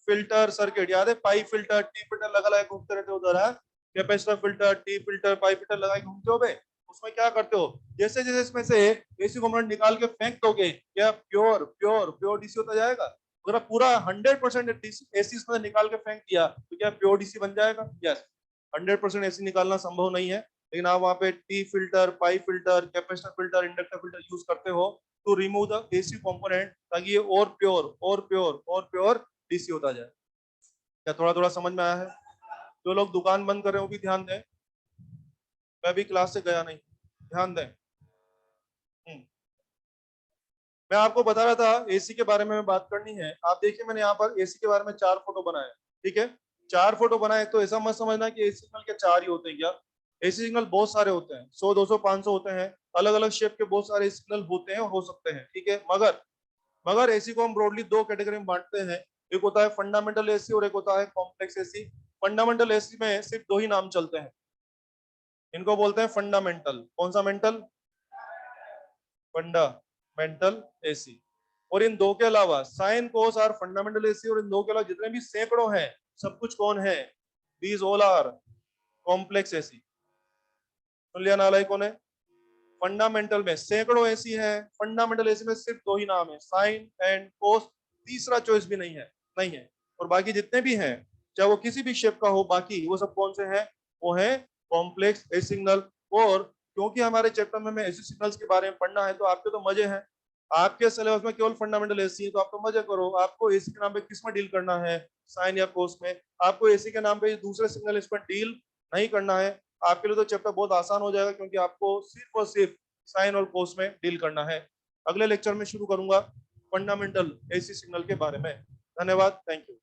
फिल्टर सर्किट याद है, पाई फिल्टर टी फिल्टर लगा लगा घूमते रहते हो उधर है, capacitor filter T filter pi filter लगा के घूमते हो बे। उसमें क्या करते हो, जैसे जैसे इसमें से एसी कंपोनेंट निकाल के फेंक दोगे, क्या प्योर प्योर प्योर डीसी होता जाएगा? अगर आप पूरा 100% एसी इसमें निकाल के फेंक दिया तो क्या प्योर डीसी बन जाएगा? यस। 100% एसी निकालना संभव नहीं है, लेकिन आप वहां पे T filter pi filter capacitor filter inductor filter use करते हो to remove the AC component, ताकि ये और प्योर और प्योर और प्योर डीसी होता जाए। क्या थोड़ा थोड़ा समझ में आया है? जो लोग दुकान बंद कर रहे हो भी ध्यान दें, मैं भी क्लास से गया नहीं, ध्यान दें। मैं आपको बता रहा था एसी के बारे में बात करनी है। आप देखिए मैंने यहाँ पर एसी के बारे में 4 फोटो बनाए, ठीक है? 4 फोटो बनाए तो ऐसा मत समझना कि एसी सिग्नल के 4 ही होते हैं, क्या एसी सिग्नल बहुत सारे होते हैं, 100 200 500 होते हैं, अलग अलग शेप के बहुत सारे सिग्नल होते हैं और हो सकते हैं, ठीक है? मगर मगर एसी को हम ब्रॉडली 2 कैटेगरी में बांटते हैं, एक होता है फंडामेंटल एसी और एक होता है कॉम्प्लेक्स एसी। फंडामेंटल एसी में सिर्फ 2 ही नाम चलते हैं, इनको बोलते हैं फंडामेंटल। कौन सा मेंटल? Fundamental AC. और इन दो के अलावा sine cos are fundamental AC, और इन दो के अलावा जितने भी सैकड़ों हैं सब कुछ कौन है? These all are complex AC. सुन लिया नालायकों ने? फंडामेंटल में सैकड़ों एसी है, फंडामेंटल एसी में सिर्फ 2 ही नाम है, साइन एंड कोस, तीसरा चॉइस भी नहीं है, नहीं है। और बाकी जितने भी हैं चाहे वो किसी भी शेप का हो, बाकी वो सब कौन से हैं? वो है कॉम्प्लेक्स एसी सिग्नल। और क्योंकि हमारे चैप्टर में हमें एसी सिग्नल्स के बारे में पढ़ना है तो आपके तो मजे हैं, आपके सिलेबस में केवल फंडामेंटल एसी है तो आप तो मजे करो। आपको एसी के नाम पे किस में डील करना है? साइन या कोस में। आपको एसी के नाम पे दूसरे सिग्नल इस पर डील नहीं करना है। आपके लिए तो चैप्टर बहुत आसान हो जाएगा, क्योंकि आपको सिर्फ और सिर्फ साइन और कोस में डील करना है। अगले लेक्चर में शुरू करूंगा फंडामेंटल एसी सिग्नल के बारे में। धन्यवाद, थैंक यू।